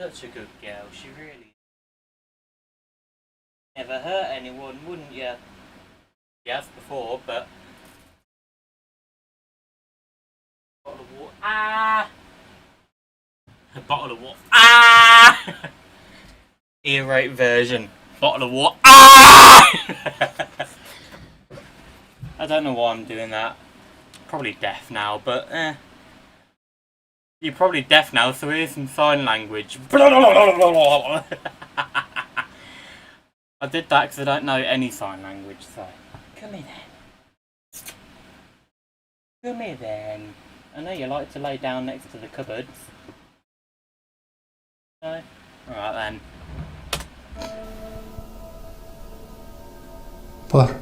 Such a good girl, she really is. Never hurt anyone, wouldn't you? Yes, before, but... Bottle of water. Ah! A bottle of water. Ah! Ear rape version. Bottle of water. Ah! I don't know why I'm doing that. Probably deaf now, but You're probably deaf now, so here's some sign language. I did that because I don't know any sign language, so... Come here then. Come here then. I know you like to lay down next to the cupboards. No? Alright then. Pár.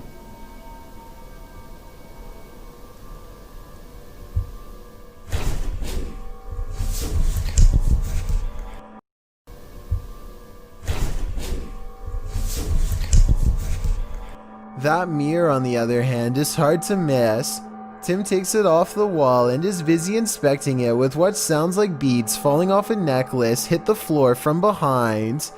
That mirror, on the other hand, is hard to miss. Tim takes it off the wall and is busy inspecting it with what sounds like beads falling off a necklace hit the floor from behind.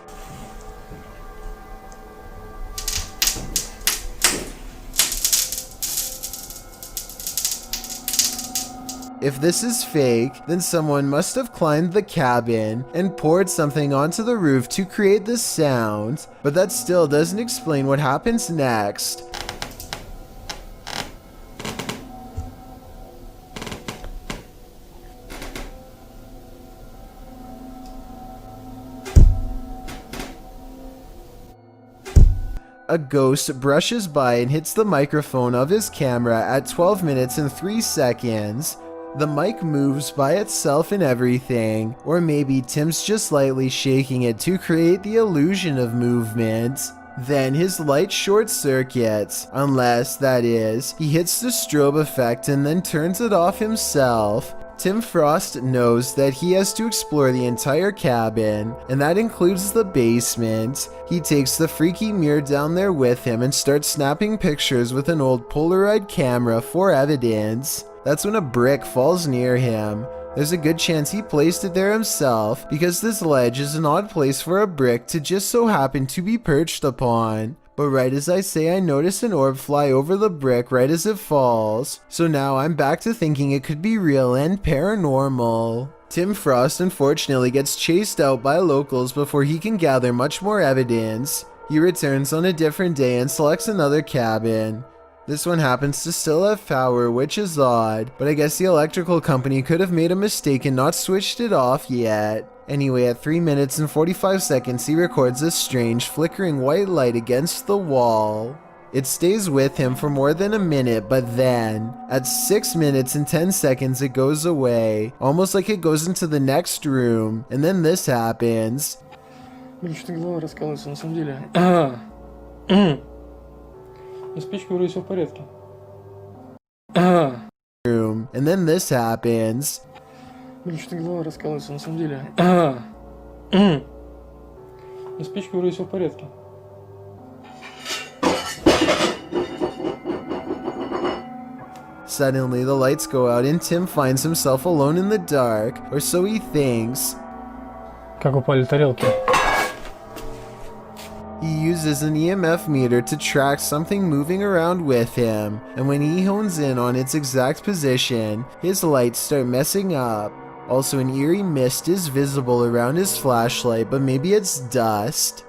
If this is fake, then someone must have climbed the cabin and poured something onto the roof to create this sound, but that still doesn't explain what happens next. A ghost brushes by and hits the microphone of his camera at 12 minutes and 3 seconds. The mic moves by itself and everything, or maybe Tim's just lightly shaking it to create the illusion of movement. Then his light short circuits, unless, that is, he hits the strobe effect and then turns it off himself. Tim Frost knows that he has to explore the entire cabin, and that includes the basement. He takes the freaky mirror down there with him and starts snapping pictures with an old Polaroid camera for evidence. That's when a brick falls near him. There's a good chance he placed it there himself, because this ledge is an odd place for a brick to just so happen to be perched upon. But right as I say, I notice an orb fly over the brick right as it falls. So now I'm back to thinking it could be real and paranormal. Tim Frost unfortunately gets chased out by locals before he can gather much more evidence. He returns on a different day and selects another cabin. This one happens to still have power, which is odd, but I guess the electrical company could have made a mistake and not switched it off yet. Anyway, at 3 minutes and 45 seconds, he records a strange flickering white light against the wall. It stays with him for more than a minute, but then, at 6 minutes and 10 seconds, it goes away, almost like it goes into the next room, and then this happens. Блин, что-то голова раскалывается, на самом деле. Я спичку вроде все в порядке. Room, and then this happens. Блин, что-то голова раскалывается, на самом деле. Я спичку вроде все в порядке. Suddenly, the lights go out and Tim finds himself alone in the dark, or so he thinks. Как упали тарелки. He uses an EMF meter to track something moving around with him, and when he hones in on its exact position, his lights start messing up. Also, an eerie mist is visible around his flashlight, but maybe it's dust.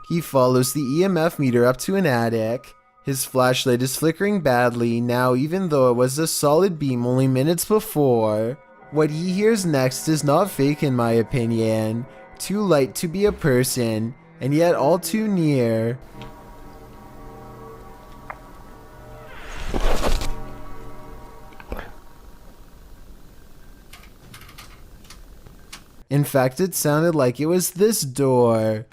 He follows the EMF meter up to an attic. His flashlight is flickering badly now, even though it was a solid beam only minutes before. What he hears next is not fake in my opinion. Too light to be a person, and yet all too near. In fact, it sounded like it was this door.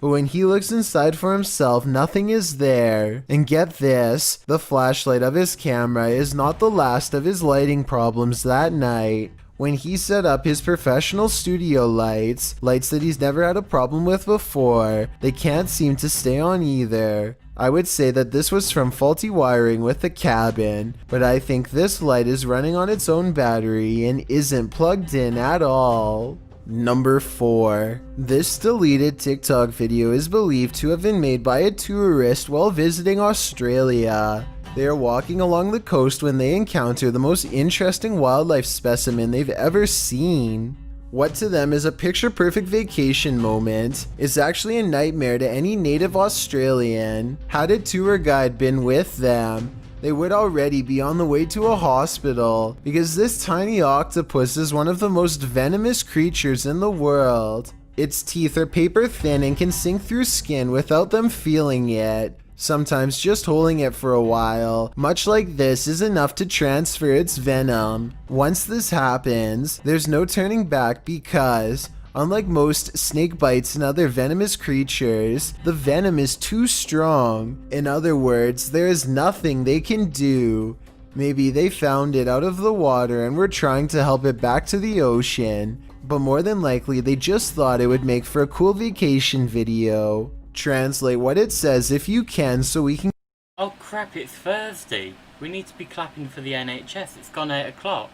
But when he looks inside for himself, nothing is there. And get this, the flashlight of his camera is not the last of his lighting problems that night. When he set up his professional studio lights that he's never had a problem with before, they can't seem to stay on either. I would say that this was from faulty wiring with the cabin, but I think this light is running on its own battery and isn't plugged in at all. Number 4. This deleted TikTok video is believed to have been made by a tourist while visiting Australia. They are walking along the coast when they encounter the most interesting wildlife specimen they've ever seen. What to them is a picture-perfect vacation moment is actually a nightmare to any native Australian. Had a tour guide been with them, they would already be on the way to a hospital because this tiny octopus is one of the most venomous creatures in the world. Its teeth are paper thin and can sink through skin without them feeling it. Sometimes just holding it for a while, much like this, is enough to transfer its venom. Once this happens, there's no turning back because, unlike most snake bites and other venomous creatures, the venom is too strong. In other words, there is nothing they can do. Maybe they found it out of the water and were trying to help it back to the ocean, but more than likely they just thought it would make for a cool vacation video. Translate what it says if you can so we can... Oh crap, it's Thursday. We need to be clapping for the NHS. It's gone 8 o'clock.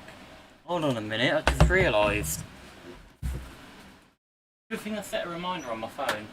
Hold on a minute, I just realised. Good thing I set a reminder on my phone.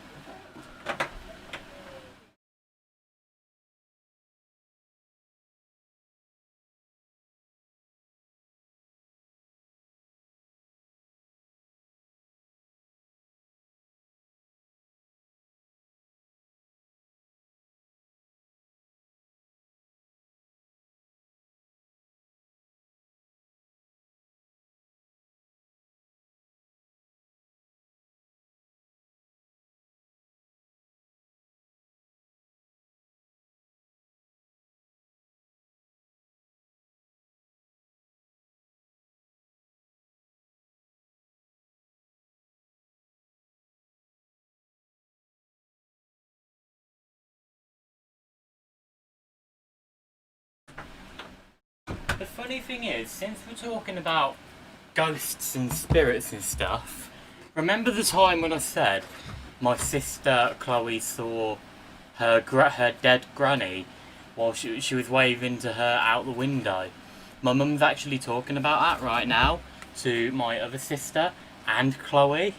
The funny thing is, since we're talking about ghosts and spirits and stuff, remember the time when I said my sister Chloe saw her dead granny while she was waving to her out the window? My mum's actually talking about that right now to my other sister and Chloe.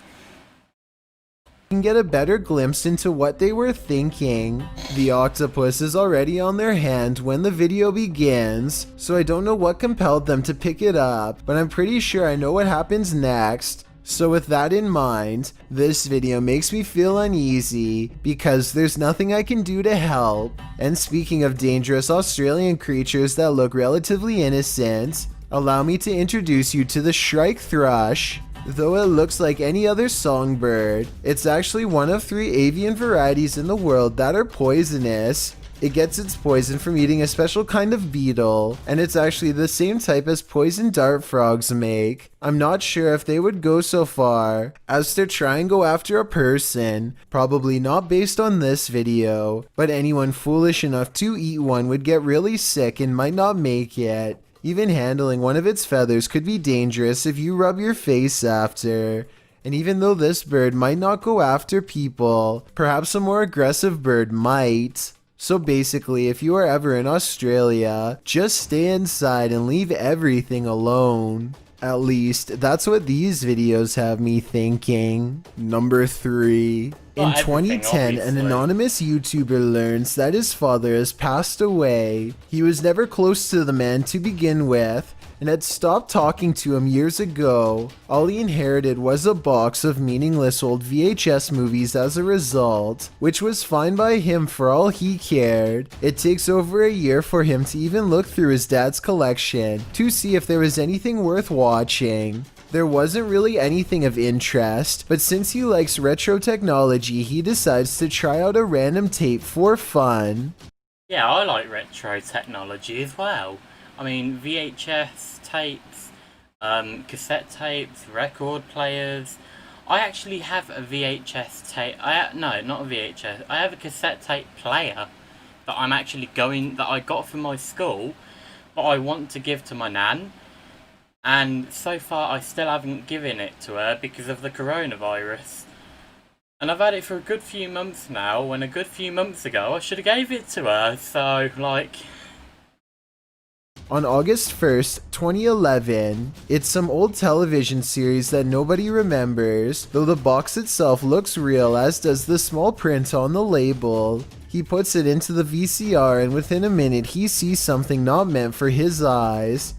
Can get a better glimpse into what they were thinking. The octopus is already on their hand when the video begins, so I don't know what compelled them to pick it up, but I'm pretty sure I know what happens next. So with that in mind, this video makes me feel uneasy because there's nothing I can do to help. And speaking of dangerous Australian creatures that look relatively innocent, allow me to introduce you to the shrike thrush. Though it looks like any other songbird, it's actually one of 3 avian varieties in the world that are poisonous. It gets its poison from eating a special kind of beetle, and it's actually the same type as poison dart frogs make. I'm not sure if they would go so far as to try and go after a person, probably not based on this video, but anyone foolish enough to eat one would get really sick and might not make it. Even handling one of its feathers could be dangerous if you rub your face after. And even though this bird might not go after people, perhaps a more aggressive bird might. So basically, if you are ever in Australia, just stay inside and leave everything alone. At least, that's what these videos have me thinking. Number 3. In 2010, an anonymous YouTuber learns that his father has passed away. He was never close to the man to begin with, and had stopped talking to him years ago. All he inherited was a box of meaningless old VHS movies as a result, which was fine by him for all he cared. It takes over a year for him to even look through his dad's collection to see if there was anything worth watching. There wasn't really anything of interest, but since he likes retro technology, he decides to try out a random tape for fun. Yeah, I like retro technology as well. I mean, VHS tapes, cassette tapes, record players. I actually have a VHS tape. No, not a VHS. I have a cassette tape player that I got from my school, but I want to give to my nan. And so far I still haven't given it to her because of the coronavirus. And I've had it for a good few months now, when a good few months ago I should have gave it to her, so like... On August 1st, 2011, it's some old television series that nobody remembers, though the box itself looks real, as does the small print on the label. He puts it into the VCR and within a minute he sees something not meant for his eyes.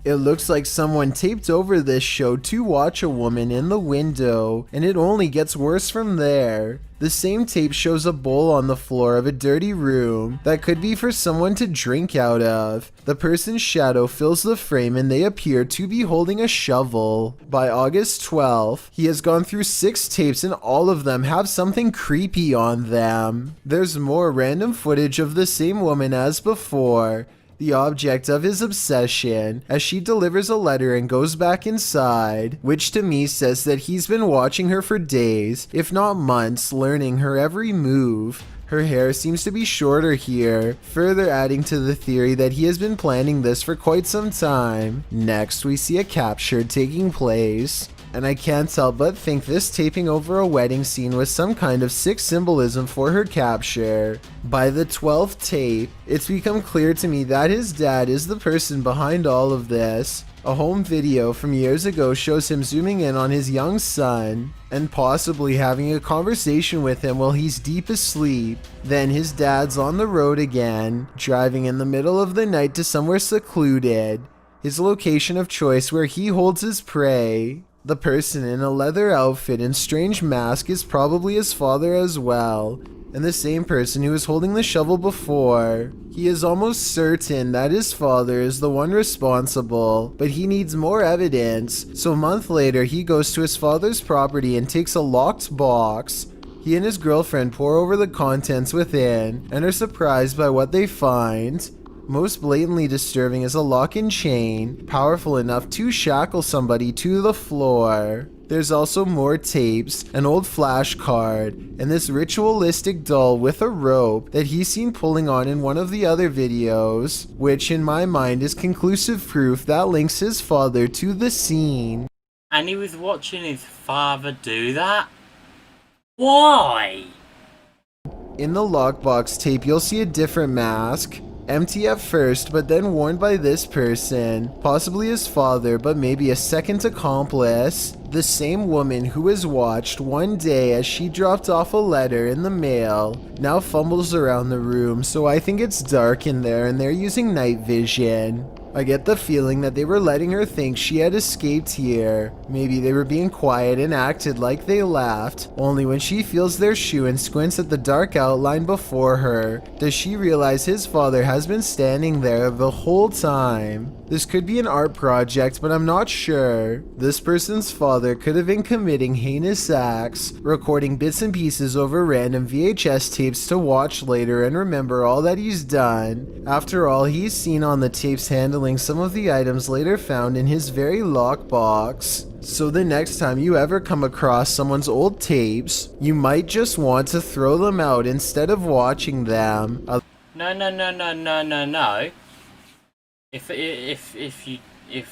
It looks like someone taped over this show to watch a woman in the window, and it only gets worse from there. The same tape shows a bowl on the floor of a dirty room that could be for someone to drink out of. The person's shadow fills the frame and they appear to be holding a shovel. By August 12th, he has gone through 6 tapes and all of them have something creepy on them. There's more random footage of the same woman as before, the object of his obsession, as she delivers a letter and goes back inside, which to me says that he's been watching her for days, if not months, learning her every move. Her hair seems to be shorter here, further adding to the theory that he has been planning this for quite some time. Next, we see a capture taking place, and I can't help but think this taping over a wedding scene was some kind of sick symbolism for her capture. By the 12th tape, it's become clear to me that his dad is the person behind all of this. A home video from years ago shows him zooming in on his young son and possibly having a conversation with him while he's deep asleep. Then his dad's on the road again, driving in the middle of the night to somewhere secluded, his location of choice where he holds his prey. The person in a leather outfit and strange mask is probably his father as well, and the same person who was holding the shovel before. He is almost certain that his father is the one responsible, but he needs more evidence, so a month later he goes to his father's property and takes a locked box. He and his girlfriend pore over the contents within and are surprised by what they find. Most blatantly disturbing is a lock and chain, powerful enough to shackle somebody to the floor. There's also more tapes, an old flash card, and this ritualistic doll with a rope that he's seen pulling on in one of the other videos, which in my mind is conclusive proof that links his father to the scene. And he was watching his father do that? Why? In the lockbox tape, you'll see a different mask. Empty at first, but then worn by this person, possibly his father, but maybe a second accomplice. The same woman who was watched one day as she dropped off a letter in the mail now fumbles around the room, so I think it's dark in there and they're using night vision. I get the feeling that they were letting her think she had escaped here. Maybe they were being quiet and acted like they laughed, only when she feels their shoe and squints at the dark outline before her does she realize his father has been standing there the whole time. This could be an art project, but I'm not sure. This person's father could have been committing heinous acts, recording bits and pieces over random VHS tapes to watch later and remember all that he's done. After all, he's seen on the tapes handling some of the items later found in his very lockbox. So the next time you ever come across someone's old tapes, you might just want to throw them out instead of watching them. No. If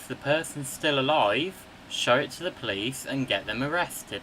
the person's still alive, show it to the police and get them arrested.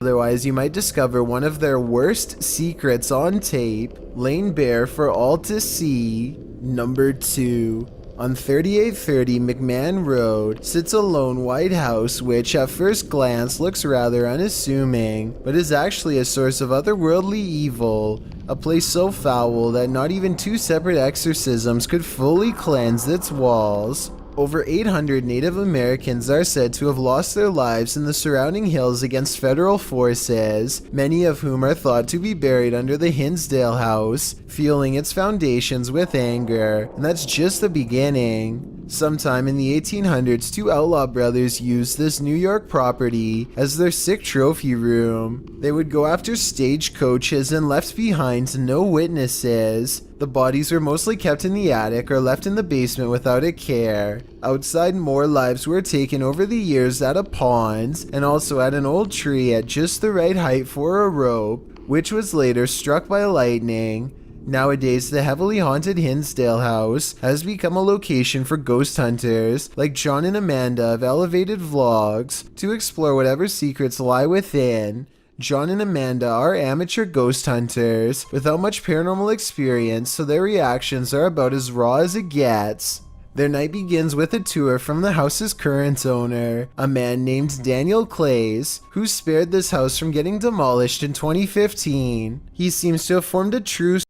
Otherwise, you might discover one of their worst secrets on tape, laying bare for all to see. Number 2. On 3830 McMahon Road sits a lone white house which at first glance looks rather unassuming, but is actually a source of otherworldly evil, a place so foul that not even 2 separate exorcisms could fully cleanse its walls. Over 800 Native Americans are said to have lost their lives in the surrounding hills against federal forces, many of whom are thought to be buried under the Hinsdale House, fueling its foundations with anger. And that's just the beginning. Sometime in the 1800s, 2 outlaw brothers used this New York property as their sick trophy room. They would go after stagecoaches and left behind no witnesses. The bodies were mostly kept in the attic or left in the basement without a care. Outside, more lives were taken over the years at a pond and also at an old tree at just the right height for a rope, which was later struck by lightning. Nowadays, the heavily haunted Hinsdale House has become a location for ghost hunters like John and Amanda of Elevated Vlogs to explore whatever secrets lie within. John and Amanda are amateur ghost hunters without much paranormal experience, so their reactions are about as raw as it gets. Their night begins with a tour from the house's current owner, a man named Daniel Clays, who spared this house from getting demolished in 2015. He seems to have formed a truce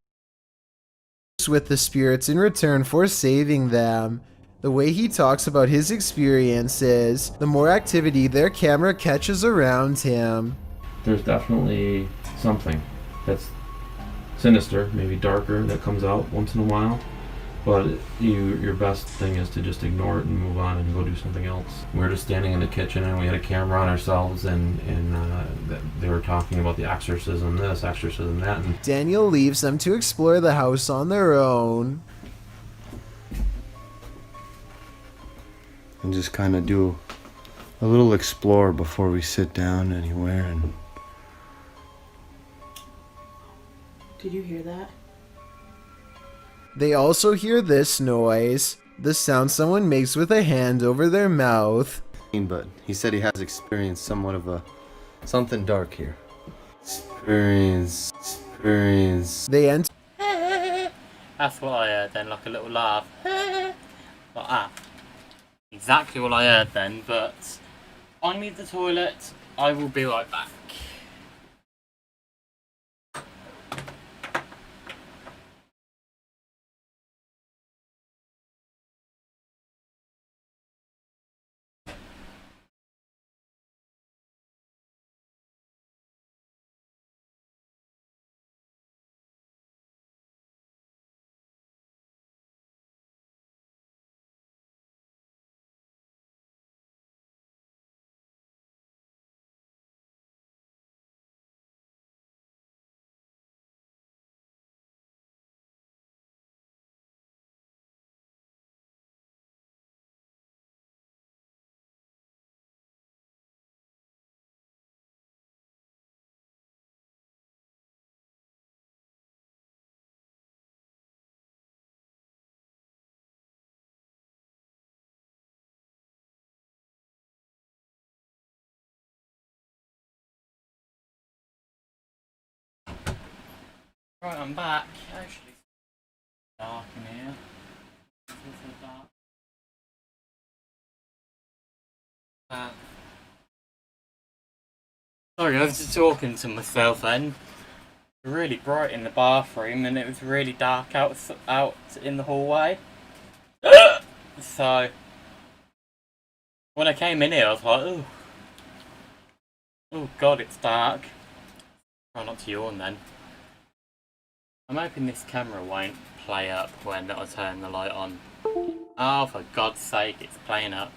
with the spirits in return for saving them. The way he talks about his experiences, the more activity their camera catches around him. There's definitely something that's sinister, maybe darker, that comes out once in a while. But your best thing is to just ignore it and move on and go do something else. We were just standing in the kitchen and we had a camera on ourselves and they were talking about the exorcism this, exorcism that. And Daniel leaves them to explore the house on their own. And just kind of do a little explore before we sit down anywhere. And did you hear that? They also hear this noise, the sound someone makes with a hand over their mouth. But he said he has experienced somewhat of something dark here. Experience. They enter. That's what I heard then, like a little laugh. Like that. Exactly what I heard then, but I need the toilet. I will be right back. Right, I'm back. Actually, it's dark in here. It's so dark. Sorry, I was just talking to myself then. It was really bright in the bathroom and it was really dark out in the hallway. So, when I came in here I was like, ooh. Oh god, it's dark. Try not to yawn then. I'm hoping this camera won't play up when I turn the light on. Oh, for God's sake, it's playing up.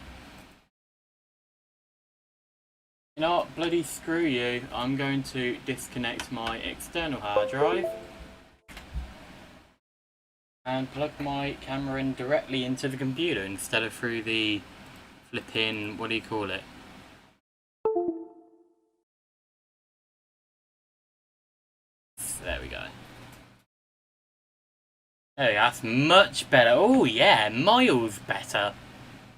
You know what, bloody screw you. I'm going to disconnect my external hard drive and plug my camera in directly into the computer instead of through the flipping, what do you call it? There we go. There, that's much better. Oh yeah, miles better.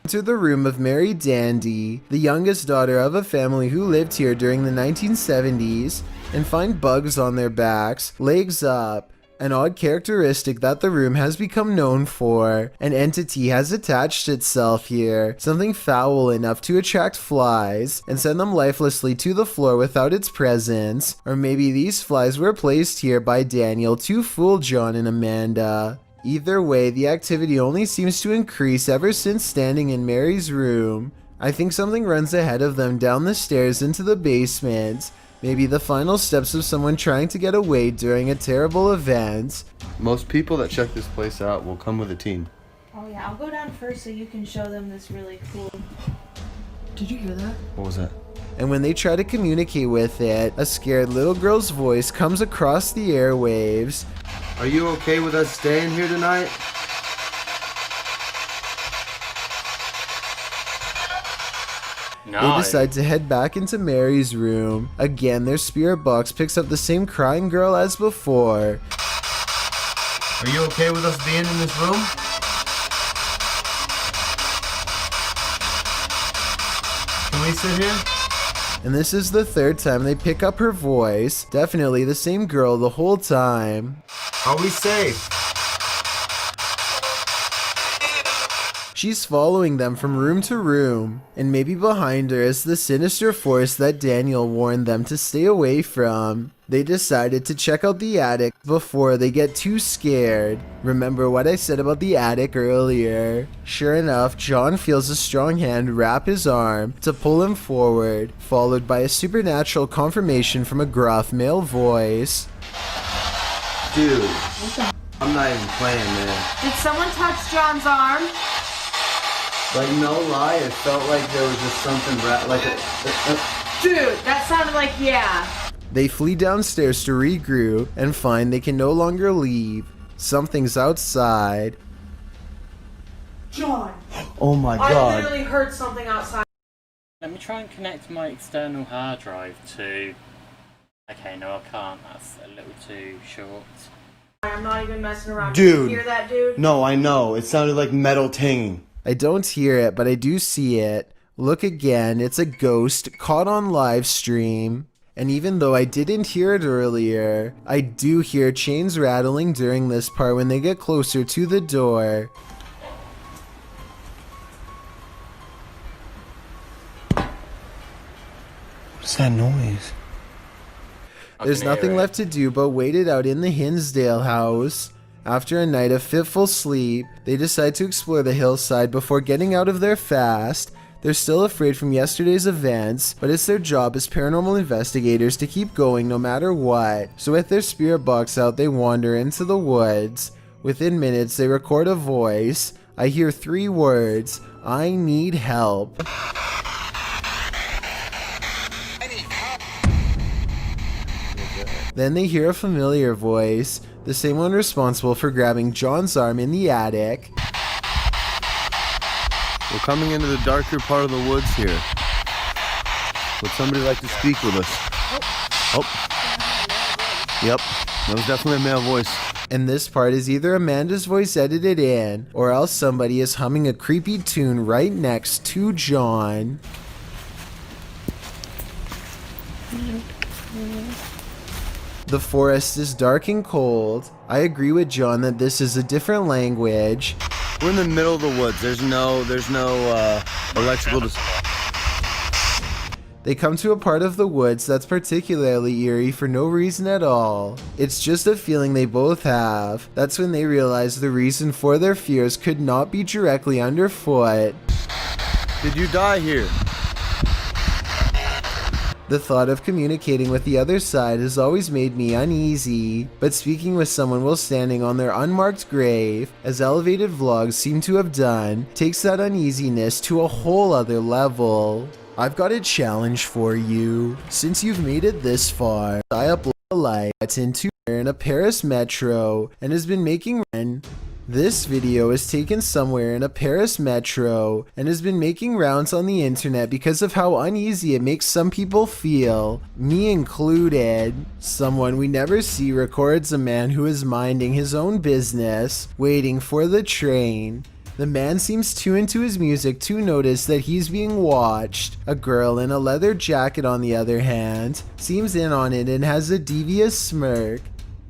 To the room of Mary Dandy, the youngest daughter of a family who lived here during the 1970s, and find bugs on their backs, legs up, an odd characteristic that the room has become known for. An entity has attached itself here, something foul enough to attract flies and send them lifelessly to the floor without its presence. Or maybe these flies were placed here by Daniel to fool John and Amanda. Either way, the activity only seems to increase ever since standing in Mary's room. I think something runs ahead of them down the stairs into the basement. Maybe the final steps of someone trying to get away during a terrible event. Most people that check this place out will come with a team. Oh yeah, I'll go down first so you can show them this really cool. Did you hear that? What was that? And when they try to communicate with it, a scared little girl's voice comes across the airwaves. Are you okay with us staying here tonight? No. They decide to head back into Mary's room. Again, their spirit box picks up the same crying girl as before. Are you okay with us being in this room? Can we sit here? And this is the third time they pick up her voice. Definitely the same girl the whole time. Are we safe? She's following them from room to room, and maybe behind her is the sinister force that Daniel warned them to stay away from. They decided to check out the attic before they get too scared. Remember what I said about the attic earlier? Sure enough, John feels a strong hand wrap his arm to pull him forward, followed by a supernatural confirmation from a gruff male voice. Dude, I'm not even playing, man. Did someone touch John's arm? Like, no lie, it felt like there was just something Dude, that sounded like, yeah. They flee downstairs to regroup and find they can no longer leave. Something's outside. John. Oh my I god. literally heard something outside. Let me try and connect my external hard drive to... Okay, no I can't, that's a little too short. I'm not even messing around. Dude. Did you hear that, dude? No, I know. It sounded like metal tinging. I don't hear it, but I do see it. Look again, it's a ghost caught on live stream. And even though I didn't hear it earlier, I do hear chains rattling during this part when they get closer to the door. What's that noise? There's nothing left to do but wait it out in the Hinsdale house. After a night of fitful sleep, they decide to explore the hillside before getting out of there fast. They're still afraid from yesterday's events, but it's their job as paranormal investigators to keep going no matter what. So with their spirit box out, they wander into the woods. Within minutes, they record a voice. I hear 3 words: I need help. Then they hear a familiar voice, the same one responsible for grabbing John's arm in the attic. We're coming into the darker part of the woods here. Would somebody like to speak with us? Oh. Yep, that was definitely a male voice. And this part is either Amanda's voice edited in, or else somebody is humming a creepy tune right next to John. The forest is dark and cold. I agree with John that this is a different language. We're in the middle of the woods. There's no electrical. They come to a part of the woods that's particularly eerie for no reason at all. It's just a feeling they both have. That's when they realize the reason for their fears could not be directly underfoot. Did you die here? The thought of communicating with the other side has always made me uneasy, but speaking with someone while standing on their unmarked grave, as elevated vlogs seem to have done, takes that uneasiness to a whole other level. I've got a challenge for you. Since you've made it this far, I upload a light into in a Paris metro and has been making This video is taken somewhere in a Paris metro and has been making rounds on the internet because of how uneasy it makes some people feel, me included. Someone we never see records a man who is minding his own business, waiting for the train. The man seems too into his music to notice that he's being watched. A girl in a leather jacket, on the other hand, seems in on it and has a devious smirk.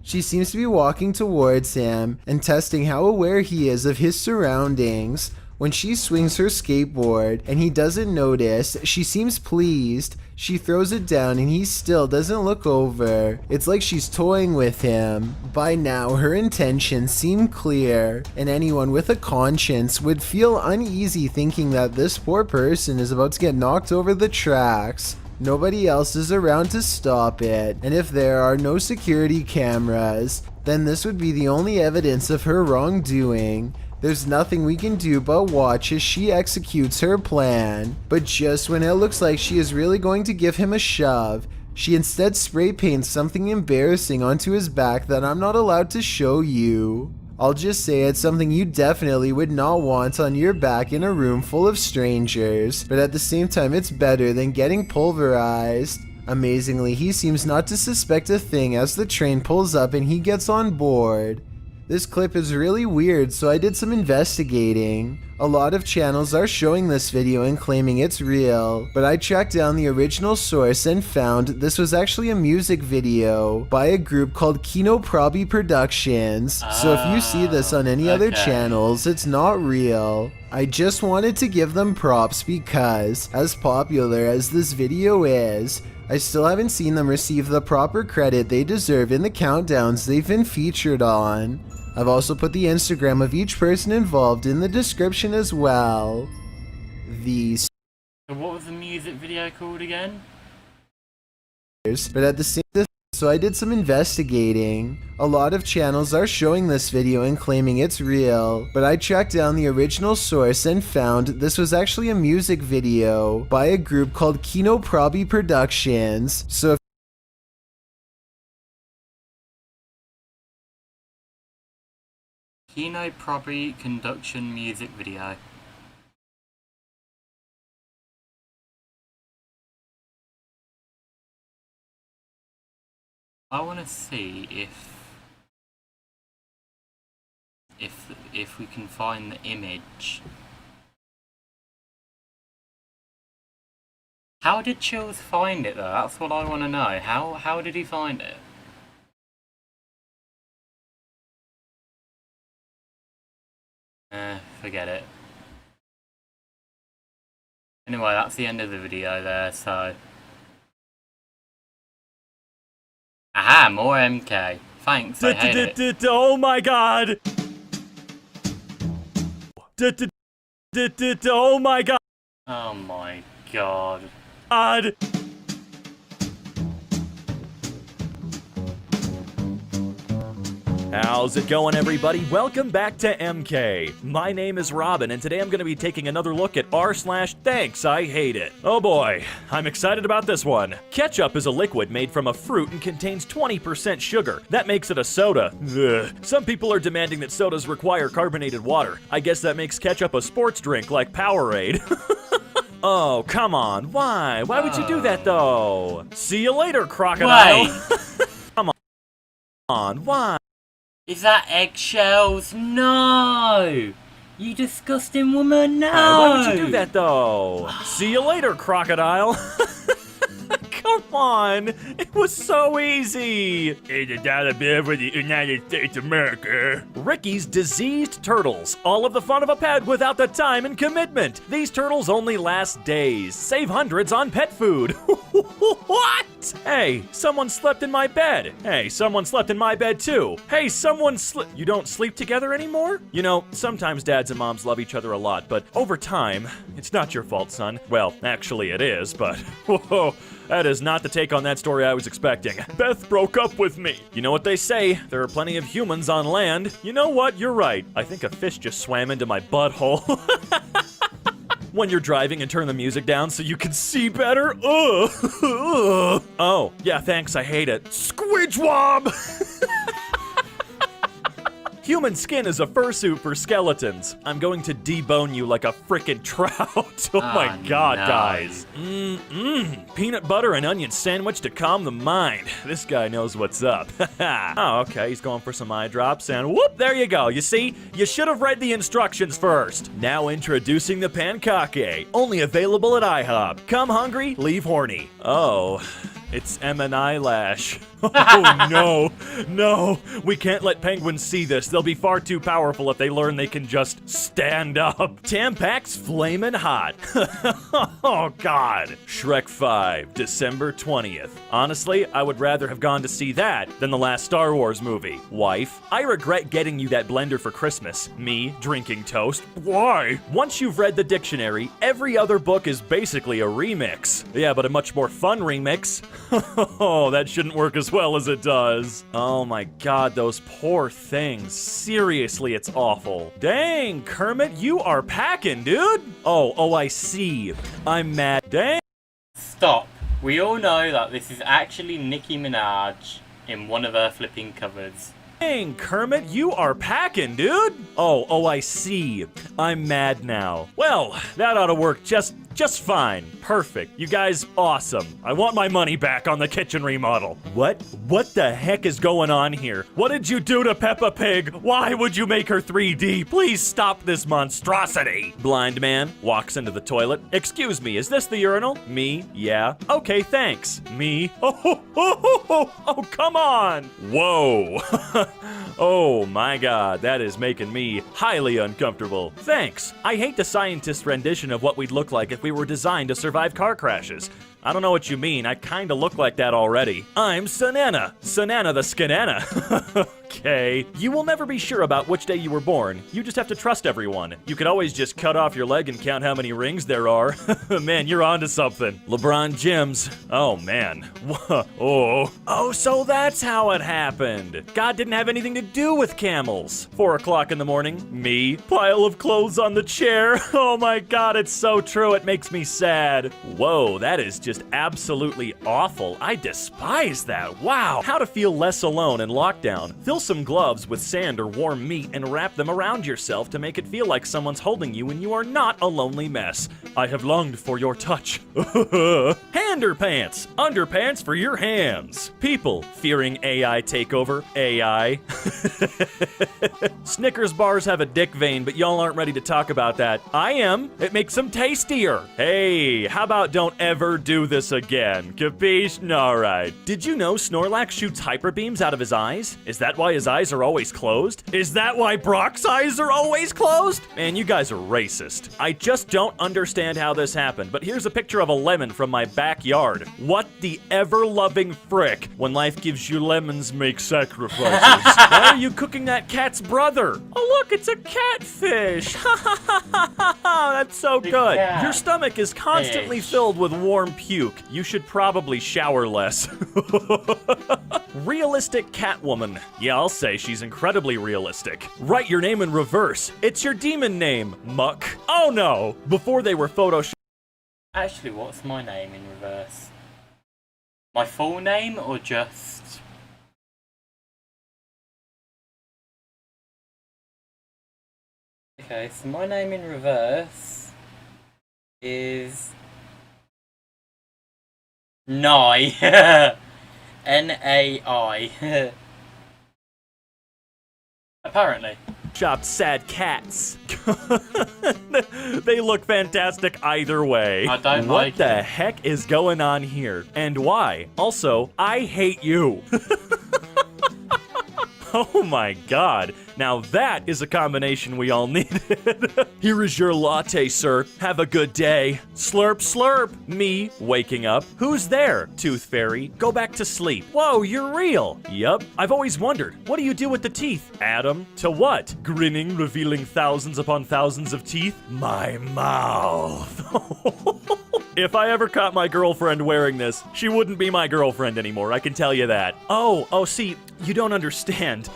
She seems to be walking towards him and testing how aware he is of his surroundings. When she swings her skateboard and he doesn't notice, she seems pleased. She throws it down and he still doesn't look over. It's like she's toying with him. By now, her intentions seem clear, and anyone with a conscience would feel uneasy thinking that this poor person is about to get knocked over the tracks. Nobody else is around to stop it, and if there are no security cameras, then this would be the only evidence of her wrongdoing. There's nothing we can do but watch as she executes her plan. But just when it looks like she is really going to give him a shove, she instead spray paints something embarrassing onto his back that I'm not allowed to show you. I'll just say it's something you definitely would not want on your back in a room full of strangers, but at the same time it's better than getting pulverized. Amazingly, he seems not to suspect a thing as the train pulls up and he gets on board. This clip is really weird, so I did some investigating. A lot of channels are showing this video and claiming it's real, but I tracked down the original source and found this was actually a music video by a group called Kino Probi Productions. So if you see this on any other channels, it's not real. I just wanted to give them props because, as popular as this video is, I still haven't seen them receive the proper credit they deserve in the countdowns they've been featured on. I've also put the Instagram of each person involved in the description as well. So what was the music video called again? But at the same time, so I did some investigating. A lot of channels are showing this video and claiming it's real, but I tracked down the original source and found this was actually a music video by a group called Kino Probi Productions. So if Kino Probi Conduction music video. I want to see if we can find the image. How did Chills find it though? That's what I want to know. How did he find it? Forget it. Anyway, that's the end of the video there, so... Aha, more MK. Thanks, I hate it. Oh my god! Oh my god! Oh my god. How's it going, everybody? Welcome back to MK. My name is Robin, and today I'm going to be taking another look at r/Thanks, I Hate It. Oh boy, I'm excited about this one. Ketchup is a liquid made from a fruit and contains 20% sugar. That makes it a soda. Ugh. Some people are demanding that sodas require carbonated water. I guess that makes ketchup a sports drink like Powerade. Oh, come on. Why? Why would you do that, though? See you later, crocodile. Come on. Why? Is that eggshells? No! You disgusting woman, no! Why would you do that, though? See you later, crocodile. Come on! It was so easy! It's a dollar bill for the United States of America. Ricky's Diseased Turtles. All of the fun of a pet without the time and commitment. These turtles only last days. Save hundreds on pet food. What? Hey, someone slept in my bed. Hey, someone slept in my bed too. Hey, someone You don't sleep together anymore? You know, sometimes dads and moms love each other a lot, but over time, it's not your fault, son. Well, actually it is, but whoa. That is not the take on that story I was expecting. Beth broke up with me. You know what they say, there are plenty of humans on land. You know what, you're right. I think a fish just swam into my butthole. When you're driving and turn the music down so you can see better. Ugh. Oh, yeah, thanks, I hate it. Squidward! Human skin is a fursuit for skeletons. I'm going to debone you like a frickin' trout. Oh my god, no. guys. Peanut butter and onion sandwich to calm the mind. This guy knows what's up. Oh, okay, he's going for some eye drops and whoop, there you go. You see, you should have read the instructions first. Now introducing the pankake, only available at IHOP. Come hungry, leave horny. Oh. It's M and Eyelash. Oh no, no, we can't let penguins see this. They'll be far too powerful if they learn they can just stand up. Tampax Flamin' Hot. Oh god. Shrek 5, December 20th. Honestly, I would rather have gone to see that than the last Star Wars movie. Wife, I regret getting you that blender for Christmas. Me, drinking toast. Why? Once you've read the dictionary, every other book is basically a remix. Yeah, but a much more fun remix. Oh, that shouldn't work as well as it does. Oh my god, those poor things. Seriously, it's awful. Dang, Kermit, you are packing, dude. Oh, I see. I'm mad. Dang. Stop. We all know that this is actually Nicki Minaj in one of her flipping covers. Dang, Kermit, you are packing, dude. Oh, I see. I'm mad now. Well, that ought to work just Just fine. Perfect. You guys, awesome. I want my money back on the kitchen remodel. What? What the heck is going on here? What did you do to Peppa Pig? Why would you make her 3D? Please stop this monstrosity. Blind man walks into the toilet. Excuse me, is this the urinal? Me? Yeah. Okay, thanks. Me? Oh, come on. Whoa. Oh my god, that is making me highly uncomfortable. Thanks. I hate the scientist's rendition of what we'd look like if we were designed to survive car crashes. I don't know what you mean, I kinda look like that already. I'm Sanana. Sanana the Skanana. Okay. You will never be sure about which day you were born. You just have to trust everyone. You could always just cut off your leg and count how many rings there are. Man, you're onto something. LeBron James. Oh, man. Oh, so that's how it happened. God didn't have anything to do with camels. 4 o'clock in the morning. Me. Pile of clothes on the chair. Oh my god, it's so true. It makes me sad. Whoa, that is just absolutely awful. I despise that. Wow. How to feel less alone in lockdown. Fill some gloves with sand or warm meat and wrap them around yourself to make it feel like someone's holding you and you are not a lonely mess. I have longed for your touch. Handerpants. Underpants for your hands. People fearing AI takeover. AI. Snickers bars have a dick vein, but y'all aren't ready to talk about that. I am. It makes them tastier. Hey, how about don't ever do this again? Capiche? Alright. Did you know Snorlax shoots hyper beams out of his eyes? Is that why his eyes are always closed? Is that why Brock's eyes are always closed? Man, you guys are racist. I just don't understand how this happened, but here's a picture of a lemon from my backyard. What the ever-loving frick? When life gives you lemons, make sacrifices. Why are you cooking that cat's brother? Oh look, it's a catfish. That's so good. Your stomach is constantly filled with warm puke. You should probably shower less. Realistic Catwoman. Yeah, I'll say she's incredibly realistic. Write your name in reverse. It's your demon name, Muck. Oh no! Before they were photoshopped. Actually, what's my name in reverse? My full name or just... Okay, so my name in reverse is... Nai. N-A-I. Apparently. Chopped sad cats. They look fantastic either way. I don't what like the it. heck is going on here? And why? Also, I hate you. Oh my god. Now that is a combination we all needed. Here is your latte, sir. Have a good day. Slurp, slurp. Me, waking up. Who's there? Tooth Fairy. Go back to sleep. Whoa, you're real. Yup. I've always wondered, what do you do with the teeth? Add 'em to what? Grinning, revealing thousands upon thousands of teeth? My mouth. If I ever caught my girlfriend wearing this, she wouldn't be my girlfriend anymore, I can tell you that. Oh, see, you don't understand.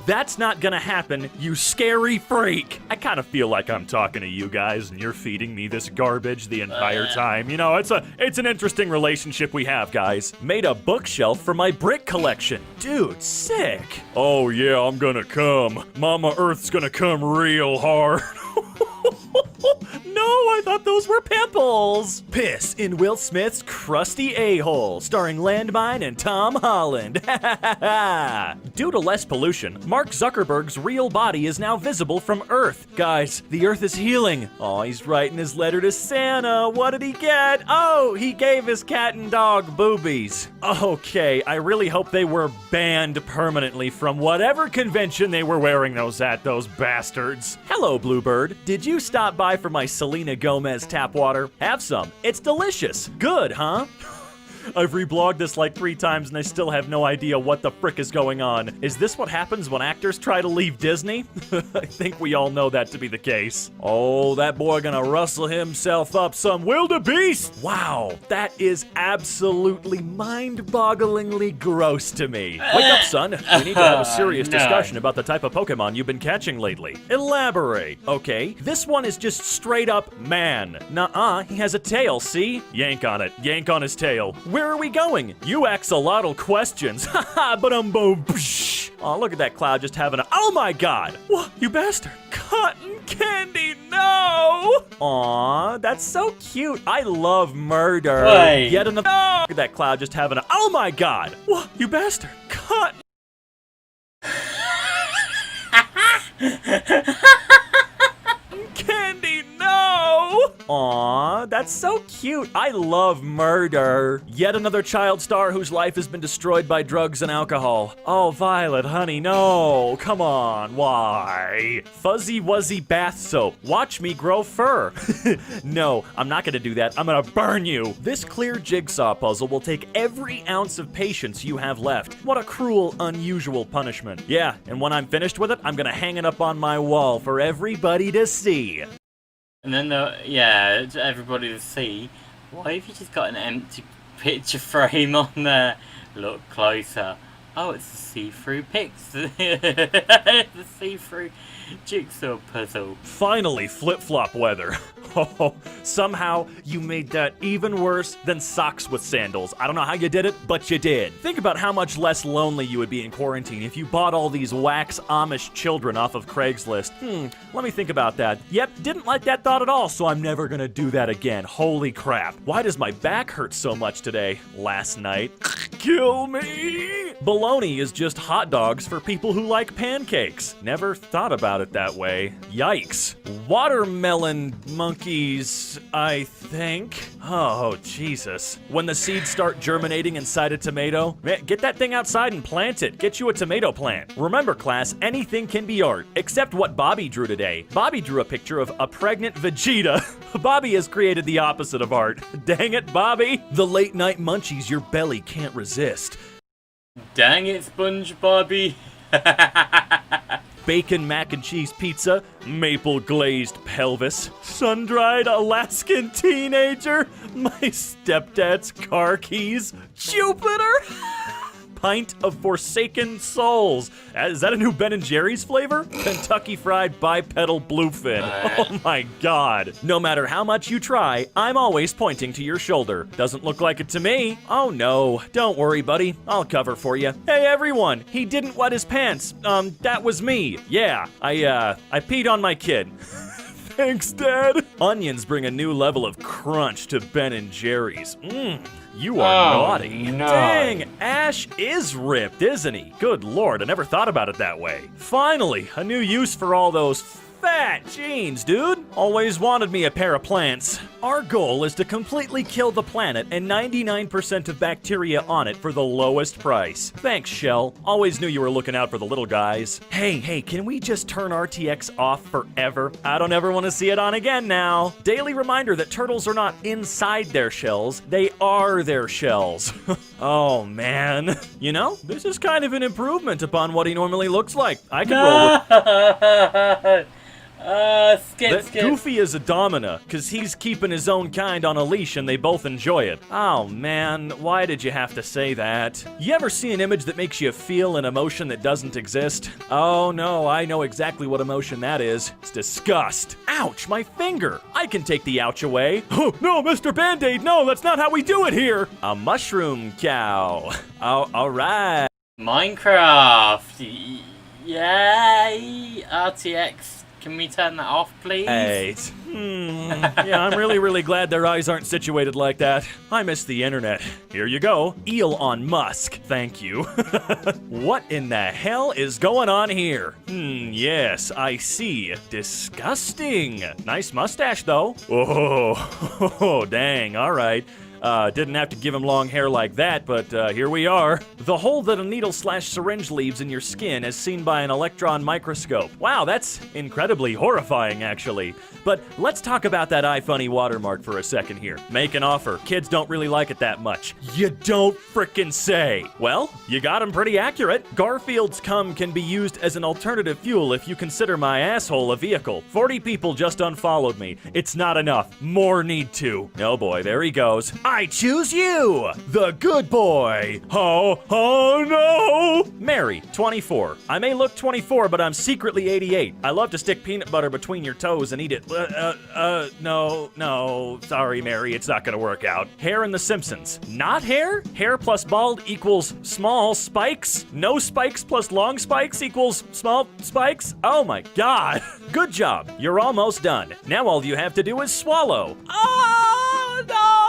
That's not gonna happen, you scary freak. I kind of feel like I'm talking to you guys and you're feeding me this garbage the entire time. You know, it's an interesting relationship we have, guys. Made a bookshelf for my brick collection. Dude, sick. Oh yeah, I'm gonna come. Mama Earth's gonna come real hard. No, I thought those were pimples. Piss in Will Smith's Crusty A-Hole, starring Landmine and Tom Holland. Due to less pollution, Mark Zuckerberg's real body is now visible from Earth. Guys, the Earth is healing. Oh, he's writing his letter to Santa. What did he get? Oh, he gave his cat and dog boobies. Okay, I really hope they were banned permanently from whatever convention they were wearing those at, those bastards. Hello, Bluebird. Did you stop by for my Selena Gomez tap water? Have some. It's delicious. Good, huh? I've reblogged this like 3 times and I still have no idea what the frick is going on. Is this what happens when actors try to leave Disney? I think we all know that to be the case. Oh, that boy gonna rustle himself up some wildebeest! Wow, that is absolutely mind-bogglingly gross to me. Wake up, son. We need to have a serious discussion about the type of Pokemon you've been catching lately. Elaborate. Okay, this one is just straight up man. Nuh-uh, he has a tail, see? Yank on it. Yank on his tail. Where are we going? You axolotl questions. Haha, ba-dum-boom. Oh, look at that cloud just having a... Oh my god! What? You bastard! Cotton candy, no! Aw, that's so cute. I love murder. Wait. Yet another. Oh, look at that cloud just having a. Oh my god. What? You bastard. Cut. Candy, no! Aw, that's so cute. I love murder. Yet another child star whose life has been destroyed by drugs and alcohol. Oh, Violet, honey, no. Come on, why? Fuzzy Wuzzy bath soap. Watch me grow fur. No, I'm not gonna do that. I'm gonna burn you. This clear jigsaw puzzle will take every ounce of patience you have left. What a cruel, unusual punishment. Yeah, and when I'm finished with it, I'm gonna hang it up on my wall for everybody to see. And then, yeah, to everybody to see. Why have you just got an empty picture frame on there? Look closer. Oh, it's a see-through it's a see-through jigsaw puzzle. Finally, flip-flop weather. Oh, somehow you made that even worse than socks with sandals. I don't know how you did it, but you did. Think about how much less lonely you would be in quarantine if you bought all these wax Amish children off of Craigslist. Let me think about that. Yep, didn't like that thought at all, so I'm never gonna do that again. Holy crap. Why does my back hurt so much today? Last night. Kill me! Bologna is just hot dogs for people who like pancakes. Never thought about it that way. Yikes. Watermelon monkeys, I think. Oh, Jesus. When the seeds start germinating inside a tomato, man, get that thing outside and plant it. Get you a tomato plant. Remember, class, anything can be art, except what Bobby drew today. Bobby drew a picture of a pregnant Vegeta. Bobby has created the opposite of art. Dang it, Bobby. The late night munchies your belly can't resist. Dang it, SpongeBobby. Bacon mac and cheese pizza, maple glazed pelvis, sun-dried Alaskan teenager, my stepdad's car keys, Jupiter, pint of Forsaken Souls. Is that a new Ben & Jerry's flavor? Kentucky Fried Bipedal Bluefin. Oh my god. No matter how much you try, I'm always pointing to your shoulder. Doesn't look like it to me. Oh no, don't worry, buddy. I'll cover for you. Hey everyone, he didn't wet his pants. That was me. Yeah, I peed on my kid. Thanks, Dad. Onions bring a new level of crunch to Ben & Jerry's. You are naughty. No. Dang, Ash is ripped, isn't he? Good lord, I never thought about it that way. Finally, a new use for all those fat jeans, dude. Always wanted me a pair of plants. Our goal is to completely kill the planet and 99% of bacteria on it for the lowest price. Thanks, Shell. Always knew you were looking out for the little guys. Hey, can we just turn RTX off forever? I don't ever want to see it on again now. Daily reminder that turtles are not inside their shells, they are their shells. Oh, man. You know, this is kind of an improvement upon what he normally looks like. I can roll with... Skip. Goofy is a domina, because he's keeping his own kind on a leash and they both enjoy it. Oh man, why did you have to say that? You ever see an image that makes you feel an emotion that doesn't exist? Oh no, I know exactly what emotion that is. It's disgust. Ouch, my finger. I can take the ouch away. Oh no, Mr. Band-Aid, no, that's not how we do it here. A mushroom cow. Oh, alright. Minecraft. Yay, RTX. Can we turn that off, please? Eight. Yeah, I'm really glad their eyes aren't situated like that. I miss the internet. Here you go. Elon Musk. Thank you. What in the hell is going on here? Yes, I see. Disgusting. Nice mustache, though. Oh, dang. All right. Didn't have to give him long hair like that, but here we are. The hole that a needle/syringe leaves in your skin as seen by an electron microscope. Wow, that's incredibly horrifying, actually. But let's talk about that iFunny watermark for a second here. Make an offer. Kids don't really like it that much. You don't frickin' say. Well, you got him pretty accurate. Garfield's cum can be used as an alternative fuel if you consider my asshole a vehicle. 40 people just unfollowed me. It's not enough. More need to. Oh boy, there he goes. I choose you, the good boy. Oh no! Mary, 24. I may look 24, but I'm secretly 88. I love to stick peanut butter between your toes and eat it. No. Sorry, Mary, it's not gonna work out. Hair in The Simpsons. Not hair? Hair plus bald equals small spikes? No spikes plus long spikes equals small spikes? Oh my god. Good job. You're almost done. Now all you have to do is swallow. Oh no!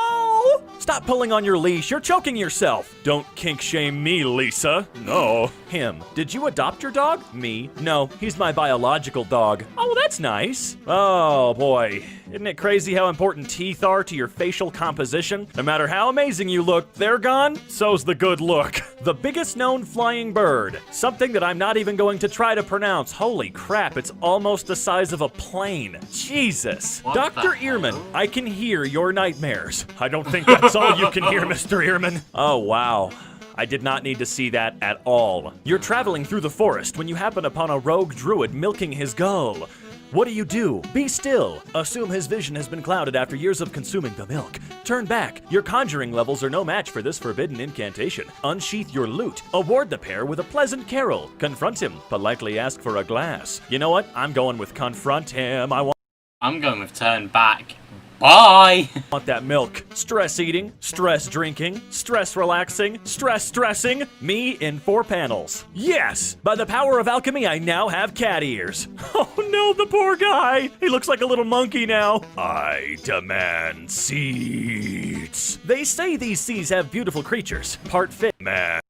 Stop pulling on your leash. You're choking yourself. Don't kink shame me, Lisa. No. Him. Did you adopt your dog? Me? No, he's my biological dog. Oh, that's nice. Oh boy. Isn't it crazy how important teeth are to your facial composition? No matter how amazing you look, they're gone, so's the good look. The biggest known flying bird. Something that I'm not even going to try to pronounce. Holy crap, it's almost the size of a plane. Jesus. Dr. Earman, I can hear your nightmares. I don't think that's all you can hear, Mr. Earman. Oh, wow. I did not need to see that at all. You're traveling through the forest when you happen upon a rogue druid milking his gull. What do? Be still. Assume his vision has been clouded after years of consuming the milk. Turn back. Your conjuring levels are no match for this forbidden incantation. Unsheath your lute. Award the pair with a pleasant carol. Confront him. Politely ask for a glass. You know what? I'm going with confront him. I'm going with turn back. Bye! Want that milk. Stress eating, stress drinking, stress relaxing, stress stressing. Me in 4 panels. Yes! By the power of alchemy, I now have cat ears. Oh no, the poor guy! He looks like a little monkey now. I demand seeds. They say these seas have beautiful creatures. Part fit, man.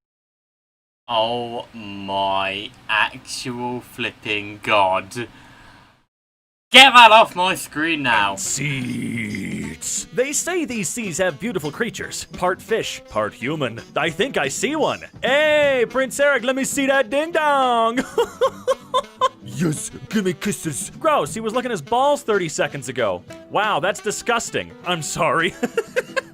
Oh my actual flipping god. Get that off my screen now. Seeds. They say these seas have beautiful creatures. Part fish, part human. I think I see one. Hey, Prince Eric, let me see that ding dong. Yes, give me kisses. Gross, he was licking his balls 30 seconds ago. Wow, that's disgusting. I'm sorry.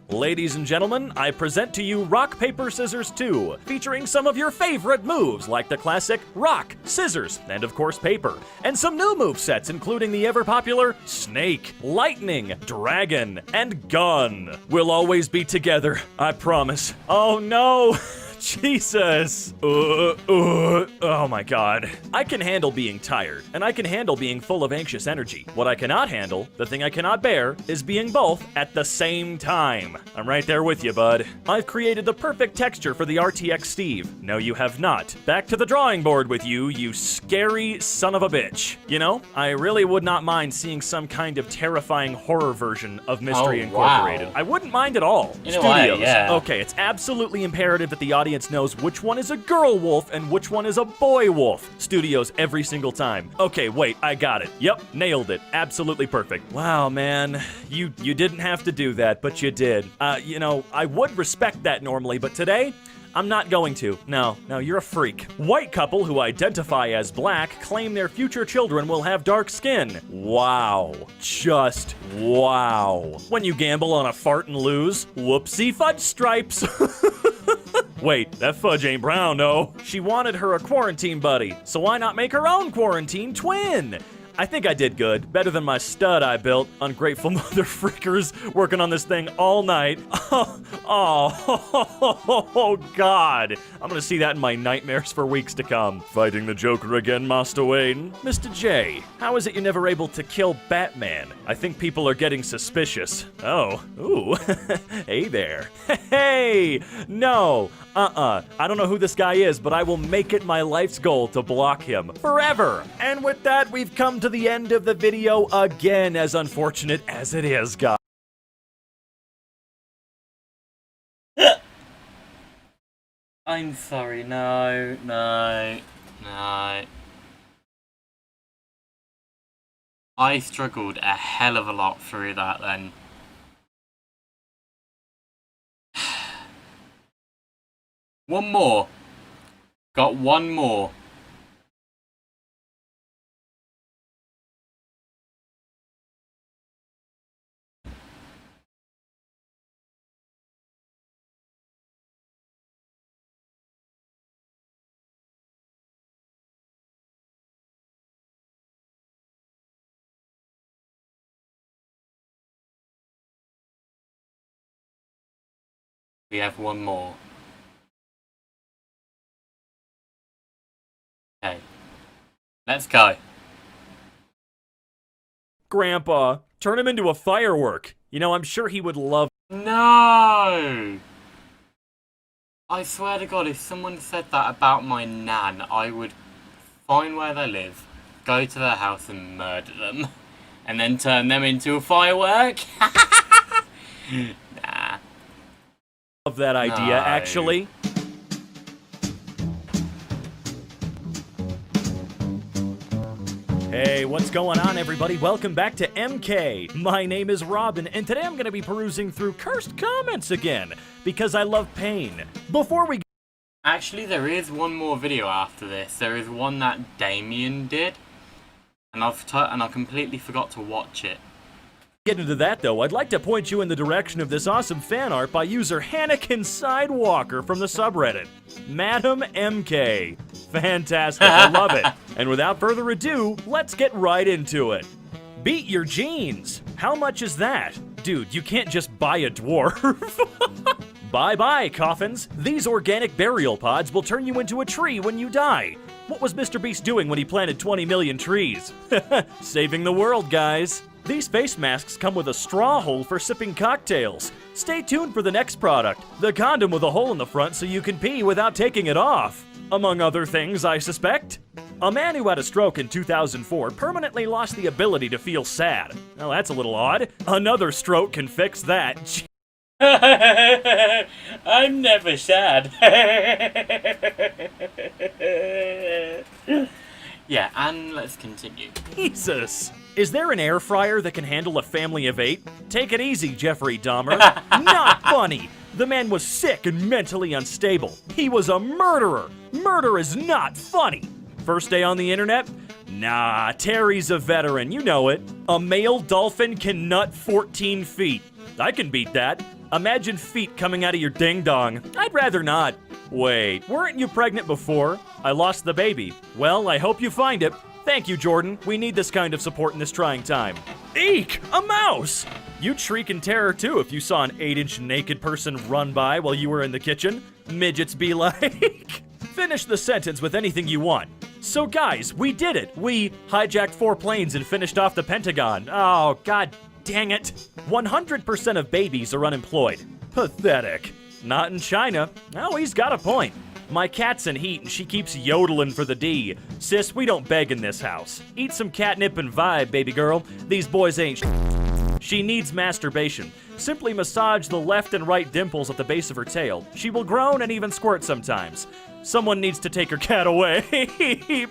Ladies and gentlemen, I present to you Rock, Paper, Scissors 2, featuring some of your favorite moves like the classic rock, scissors, and of course paper, and some new movesets including the ever-popular snake, lightning, dragon, and gun. We'll always be together, I promise. Oh no! Jesus. Oh my god. I can handle being tired, and I can handle being full of anxious energy. What I cannot handle, the thing I cannot bear, is being both at the same time. I'm right there with you, bud. I've created the perfect texture for the RTX Steve. No, you have not. Back to the drawing board with you, you scary son of a bitch. You know, I really would not mind seeing some kind of terrifying horror version of Mystery Incorporated. Wow. I wouldn't mind at all. In a way, Studios. yeah. Okay, it's absolutely imperative that the audience knows which one is a girl wolf and which one is a boy wolf. Studios every single time. Okay, wait, I got it. Yep, nailed it. Absolutely perfect. Wow, man. You didn't have to do that, but you did. You know, I would respect that normally, but today, I'm not going to. No, you're a freak. White couple who identify as black claim their future children will have dark skin. Wow. Just wow. When you gamble on a fart and lose, whoopsie fudge stripes. Wait, that fudge ain't brown, no. She wanted her a quarantine buddy, so why not make her own quarantine twin? I think I did good. Better than my stud I built. Ungrateful mother freakers working on this thing all night. Oh, God. I'm gonna see that in my nightmares for weeks to come. Fighting the Joker again, Master Wayne? Mr. J, how is it you're never able to kill Batman? I think people are getting suspicious. Oh, ooh. Hey there. Hey, no. I don't know who this guy is, but I will make it my life's goal to block him forever. And with that, we've come to the end of the video again, as unfortunate as it is, guys. I'm sorry, no. I struggled a hell of a lot through that then. One more. Got one more. We have one more. Okay. Let's go. Grandpa, turn him into a firework. You know, I'm sure he would love. No! I swear to God, if someone said that about my nan, I would find where they live, go to their house and murder them, and then turn them into a firework. Nah. Love that idea, No. actually. Hey, what's going on, everybody? Welcome back to MK. My name is Robin, and today I'm going to be perusing through cursed comments again, because I love pain. Before we Actually, there is one more video after this. There is one that Damien did, and I completely forgot to watch it. get into that, though, I'd like to point you in the direction of this awesome fan art by user Hannikin Sidewalker from the subreddit, Madam MK. Fantastic, I love it. And without further ado, let's get right into it. Beat your jeans. How much is that? Dude, you can't just buy a dwarf. Bye-bye, coffins. These organic burial pods will turn you into a tree when you die. What was Mr. Beast doing when he planted 20 million trees? Saving the world, guys. These face masks come with a straw hole for sipping cocktails. Stay tuned for the next product, the condom with a hole in the front so you can pee without taking it off. Among other things, I suspect. A man who had a stroke in 2004 permanently lost the ability to feel sad. Well, that's a little odd. Another stroke can fix that. I'm never sad. Yeah, and let's continue. Jesus! Is there an air fryer that can handle a family of 8? Take it easy, Jeffrey Dahmer. Not funny! The man was sick and mentally unstable. He was a murderer. Murder is not funny. First day on the internet? Nah, Terry's a veteran, you know it. A male dolphin can nut 14 feet. I can beat that. Imagine feet coming out of your ding-dong. I'd rather not. Wait, weren't you pregnant before? I lost the baby. Well, I hope you find it. Thank you, Jordan. We need this kind of support in this trying time. Eek! A mouse! You'd shriek in terror, too, if you saw an 8-inch naked person run by while you were in the kitchen. Midgets be like... Finish the sentence with anything you want. So, guys, we did it. We hijacked 4 planes and finished off the Pentagon. Oh, god dang it. 100% of babies are unemployed. Pathetic. Not in China. Oh, he's got a point. My cat's in heat and she keeps yodeling for the D. Sis, we don't beg in this house. Eat some catnip and vibe, baby girl. These boys ain't She needs masturbation. Simply massage the left and right dimples at the base of her tail. She will groan and even squirt sometimes. Someone needs to take her cat away.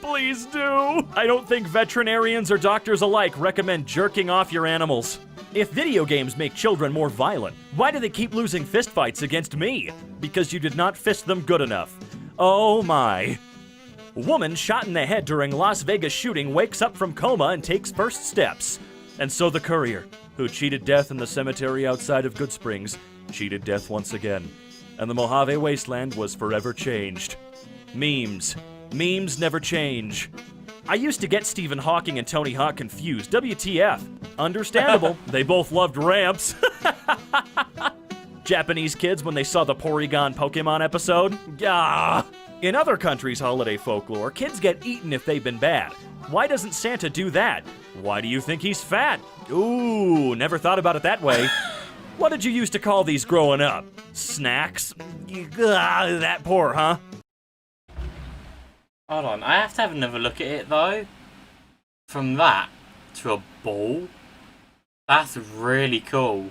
Please do. I don't think veterinarians or doctors alike recommend jerking off your animals. If video games make children more violent, why do they keep losing fistfights against me? Because you did not fist them good enough. Oh my. Woman shot in the head during Las Vegas shooting wakes up from coma and takes first steps. And so the courier, who cheated death in the cemetery outside of Good Springs, cheated death once again. And the Mojave wasteland was forever changed. Memes. Memes never change. I used to get Stephen Hawking and Tony Hawk confused. WTF. Understandable. They both loved ramps. Japanese kids when they saw the Porygon Pokemon episode? Gah. In other countries' holiday folklore, kids get eaten if they've been bad. Why doesn't Santa do that? Why do you think he's fat? Ooh, never thought about it that way. What did you used to call these growing up? Snacks? That poor, huh? Hold on, I have to have another look at it though. From that to a ball? That's really cool.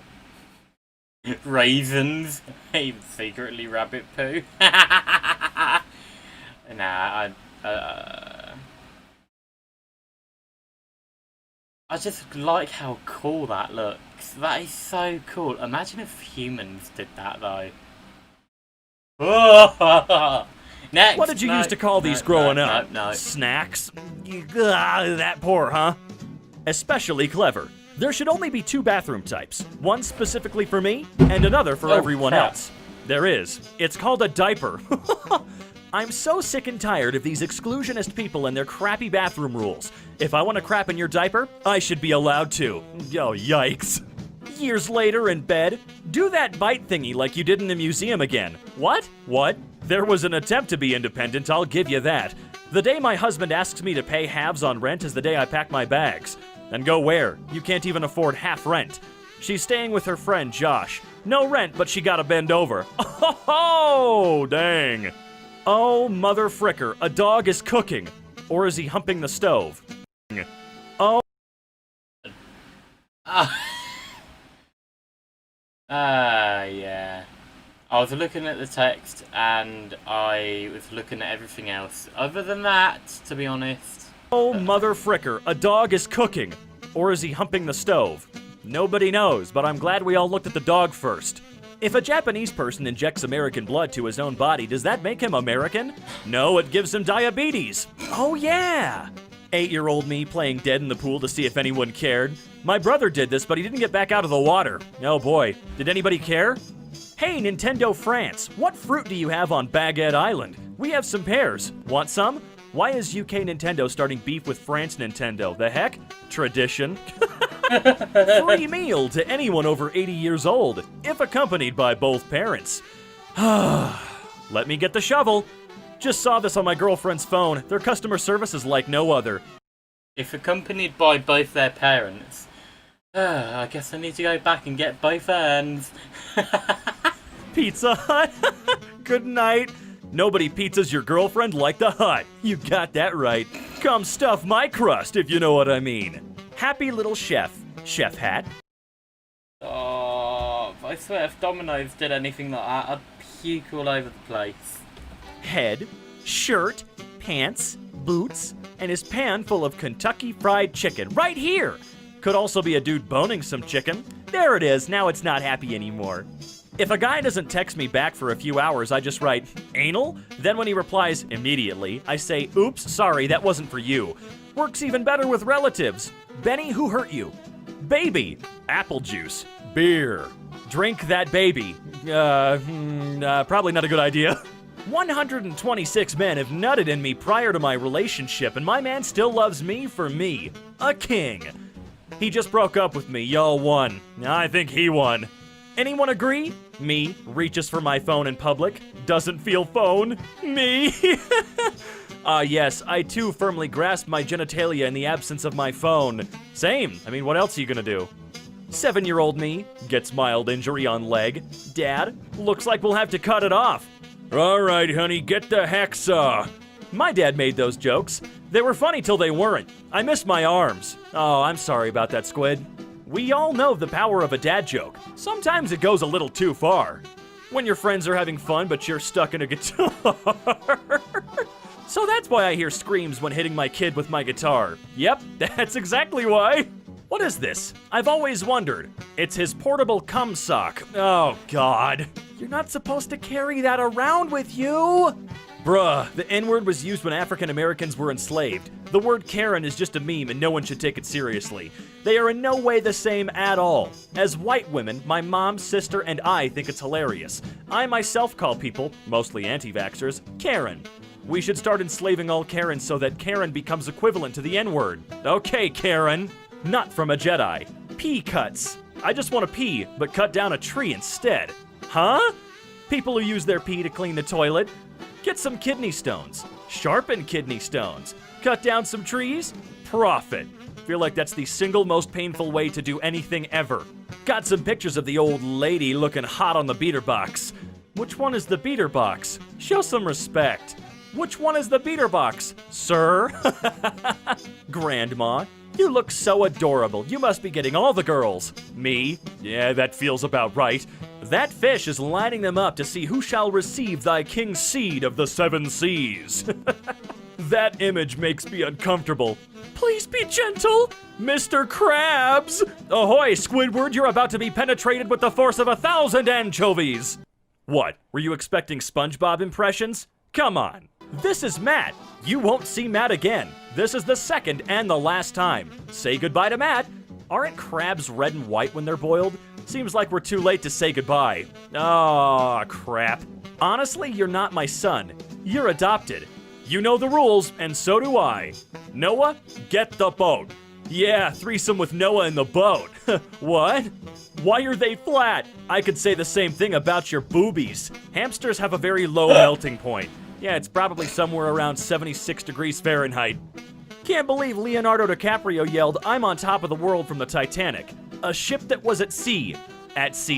Raisins. Even secretly rabbit poo. Nah, I just like how cool that looks. That is so cool. Imagine if humans did that though. Next. What did you used to call these growing up? No. Snacks? That poor, huh? Especially clever. There should only be 2 bathroom types. One specifically for me, and another for everyone else. There is. It's called a diaper. I'm so sick and tired of these exclusionist people and their crappy bathroom rules. If I want to crap in your diaper, I should be allowed to. Oh, yikes. Years later in bed, do that bite thingy like you did in the museum again. What? What? There was an attempt to be independent, I'll give you that. The day my husband asks me to pay halves on rent is the day I pack my bags. And go where? You can't even afford half rent. She's staying with her friend Josh. No rent, but she gotta bend over. Oh, dang. Oh, mother fricker, a dog is cooking. Or is he humping the stove? Oh. Yeah. I was looking at the text and I was looking at everything else. Other than that, to be honest. Oh, mother fricker, a dog is cooking. Or is he humping the stove? Nobody knows, but I'm glad we all looked at the dog first. If a Japanese person injects American blood to his own body, does that make him American? No, it gives him diabetes. Oh yeah! 8-year-old me playing dead in the pool to see if anyone cared. My brother did this, but he didn't get back out of the water. Oh boy, did anybody care? Hey, Nintendo France, what fruit do you have on Baguette Island? We have some pears. Want some? Why is UK Nintendo starting beef with France Nintendo? The heck? Tradition. Free meal to anyone over 80 years old, if accompanied by both parents. Let me get the shovel. Just saw this on my girlfriend's phone. Their customer service is like no other. If accompanied by both their parents, I guess I need to go back and get both ends. Pizza Hut. Good night. Nobody pizzas your girlfriend like the Hut. You got that right. Come stuff my crust, if you know what I mean. Happy little chef. Chef hat. Oh, I swear if Domino's did anything like that, I'd puke all over the place. Head, shirt, pants, boots, and his pan full of Kentucky Fried Chicken. Right here! Could also be a dude boning some chicken. There it is, now it's not happy anymore. If a guy doesn't text me back for a few hours, I just write, anal? Then when he replies immediately, I say, oops, sorry, that wasn't for you. Works even better with relatives. Benny, who hurt you? Baby, apple juice, beer. Drink that baby. Probably not a good idea. 126 men have nutted in me prior to my relationship, and my man still loves me for me. A king. He just broke up with me, y'all won. I think he won. Anyone agree? Me, reaches for my phone in public, doesn't feel phone. Me. Yes, I too firmly grasp my genitalia in the absence of my phone. Same, I mean, what else are you gonna do? 7-year-old me, gets mild injury on leg. Dad, looks like we'll have to cut it off. Alright, honey, get the hacksaw. My dad made those jokes. They were funny till they weren't. I missed my arms. Oh, I'm sorry about that, Squid. We all know the power of a dad joke. Sometimes it goes a little too far. When your friends are having fun, but you're stuck in a guitar. So that's why I hear screams when hitting my kid with my guitar. Yep, that's exactly why. What is this? I've always wondered. It's his portable cum sock. Oh, God. You're not supposed to carry that around with you. Bruh, the N-word was used when African Americans were enslaved. The word Karen is just a meme and no one should take it seriously. They are in no way the same at all. As white women, my mom, sister, and I think it's hilarious. I myself call people, mostly anti-vaxxers, Karen. We should start enslaving all Karens so that Karen becomes equivalent to the N-word. Okay, Karen. Not from a Jedi. Pea cuts. I just want to pee, but cut down a tree instead. Huh? People who use their pee to clean the toilet. Get some kidney stones. Sharpen kidney stones. Cut down some trees. Profit. Feel like that's the single most painful way to do anything ever. Got some pictures of the old lady looking hot on the beater box. Which one is the beater box? Show some respect. Which one is the beater box, sir? Grandma, you look so adorable. You must be getting all the girls. Me? Yeah, that feels about right. That fish is lining them up to see who shall receive thy king's seed of the 7 seas. That image makes me uncomfortable. Please be gentle, Mr. Krabs. Ahoy, Squidward, you're about to be penetrated with the force of 1,000 anchovies. What, were you expecting SpongeBob impressions? Come on. This is Matt. You won't see Matt again. This is the second and the last time. Say goodbye to Matt. Aren't crabs red and white when they're boiled? Seems like we're too late to say goodbye. Aw, crap. Honestly, you're not my son. You're adopted. You know the rules, and so do I. Noah, get the boat. Yeah, threesome with Noah in the boat. What? Why are they flat? I could say the same thing about your boobies. Hamsters have a very low melting point. Yeah, it's probably somewhere around 76 degrees Fahrenheit. Can't believe Leonardo DiCaprio yelled, "I'm on top of the world" from the Titanic. A ship that was at sea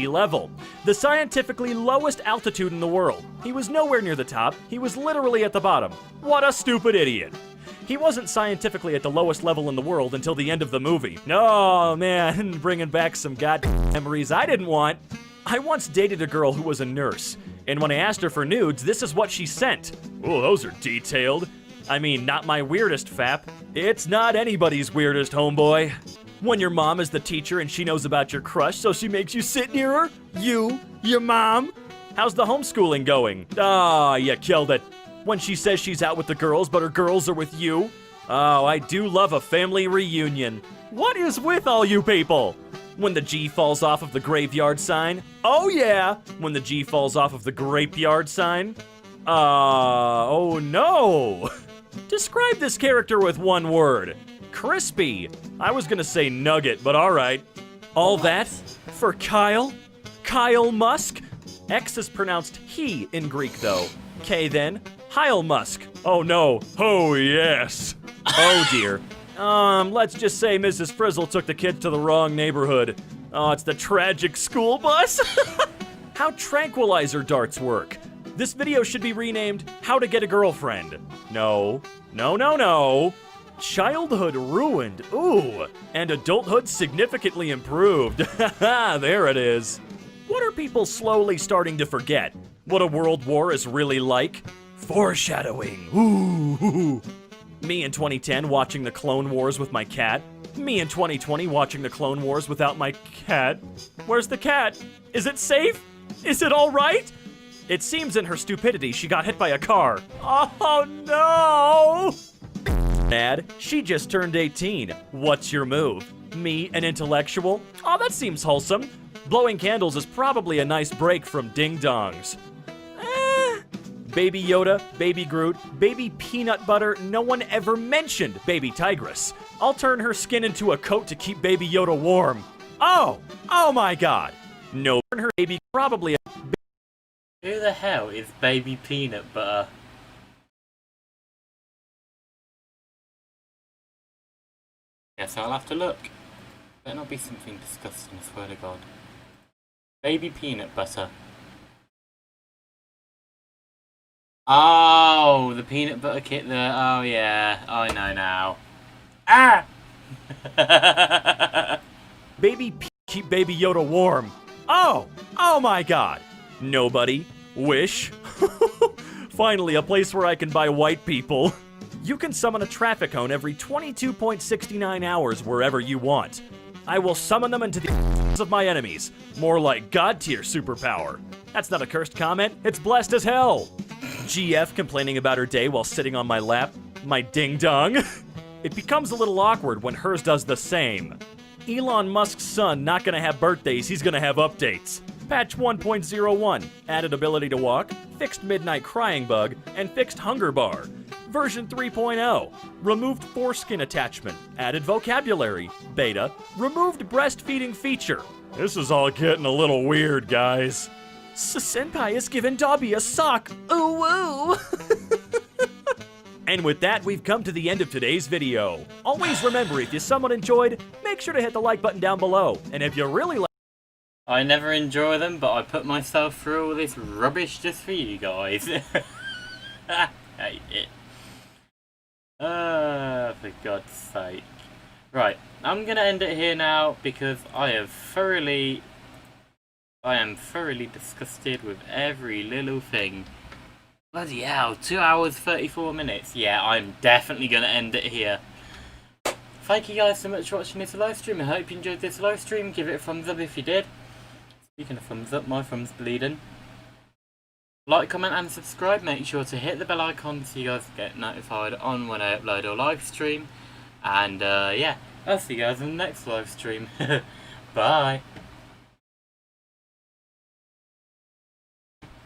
level. The scientifically lowest altitude in the world. He was nowhere near the top, he was literally at the bottom. What a stupid idiot. He wasn't scientifically at the lowest level in the world until the end of the movie. Oh man, bringing back some goddamn memories I didn't want. I once dated a girl who was a nurse, and when I asked her for nudes, this is what she sent. Oh, those are detailed. I mean, not my weirdest, Fap. It's not anybody's weirdest, homeboy. When your mom is the teacher and she knows about your crush, so she makes you sit near her? You? Your mom? How's the homeschooling going? Ah, you killed it. When she says she's out with the girls, but her girls are with you? Oh, I do love a family reunion. What is with all you people? When the G falls off of the graveyard sign? Oh yeah, when the G falls off of the grapeyard sign? Oh no. Describe this character with one word. Crispy. I was gonna say nugget, but alright. All that for Kyle? Kyle Musk? X is pronounced he in Greek though. K then, Kyle Musk. Oh no. Oh yes. Oh dear. Let's just say Mrs. Frizzle took the kids to the wrong neighborhood. Oh, it's the tragic school bus. How tranquilizer darts work. This video should be renamed How to Get a Girlfriend. No. Childhood ruined. Ooh. And adulthood significantly improved. Haha, there it is. What are people slowly starting to forget? What a world war is really like? Foreshadowing. Ooh. Me in 2010 watching the Clone Wars with my cat. Me in 2020 watching the Clone Wars without my cat. Where's the cat? Is it safe? Is it all right? It seems in her stupidity she got hit by a car. Oh no! Dad, she just turned 18. What's your move? Me, an intellectual? Oh, that seems wholesome. Blowing candles is probably a nice break from ding-dongs. Baby Yoda, Baby Groot, Baby Peanut Butter, no one ever mentioned Baby Tigress. I'll turn her skin into a coat to keep Baby Yoda warm. Oh my god. No, her baby probably a... Who the hell is Baby Peanut Butter? Yes, I'll have to look. Better not be something disgusting, I swear to God. Baby Peanut Butter. Oh, the peanut butter kit there. Oh yeah, I know now. Ah! Baby P keep Baby Yoda warm. Oh my god. Nobody. Wish. Finally, a place where I can buy white people. You can summon a traffic cone every 22.69 hours wherever you want. I will summon them into the of my enemies. More like God tier superpower. That's not a cursed comment, it's blessed as hell. GF complaining about her day while sitting on my lap. My ding-dong. It becomes a little awkward when hers does the same. Elon Musk's son not gonna have birthdays, he's gonna have updates. Patch 1.01, added ability to walk, fixed midnight crying bug, and fixed hunger bar. Version 3.0, removed foreskin attachment, added vocabulary. Beta, removed breastfeeding feature. This is all getting a little weird, guys. Senpai has given Dobby a sock. Ooh woo! And with that, we've come to the end of today's video. Always remember, if you somewhat enjoyed, make sure to hit the like button down below. And if you really like... I never enjoy them, but I put myself through all this rubbish just for you guys. Hate it. For God's sake. Right, I'm gonna end it here now because I am thoroughly disgusted with every little thing. Bloody hell, 2 hours 34 minutes. Yeah, I'm definitely gonna end it here. Thank you guys so much for watching this live stream. I hope you enjoyed this live stream. Give it a thumbs up if you did. Speaking of thumbs up, my thumb's bleeding. Like, comment and subscribe. Make sure to hit the bell icon so you guys get notified on when I upload or live stream. And yeah, I'll see you guys in the next live stream. Bye.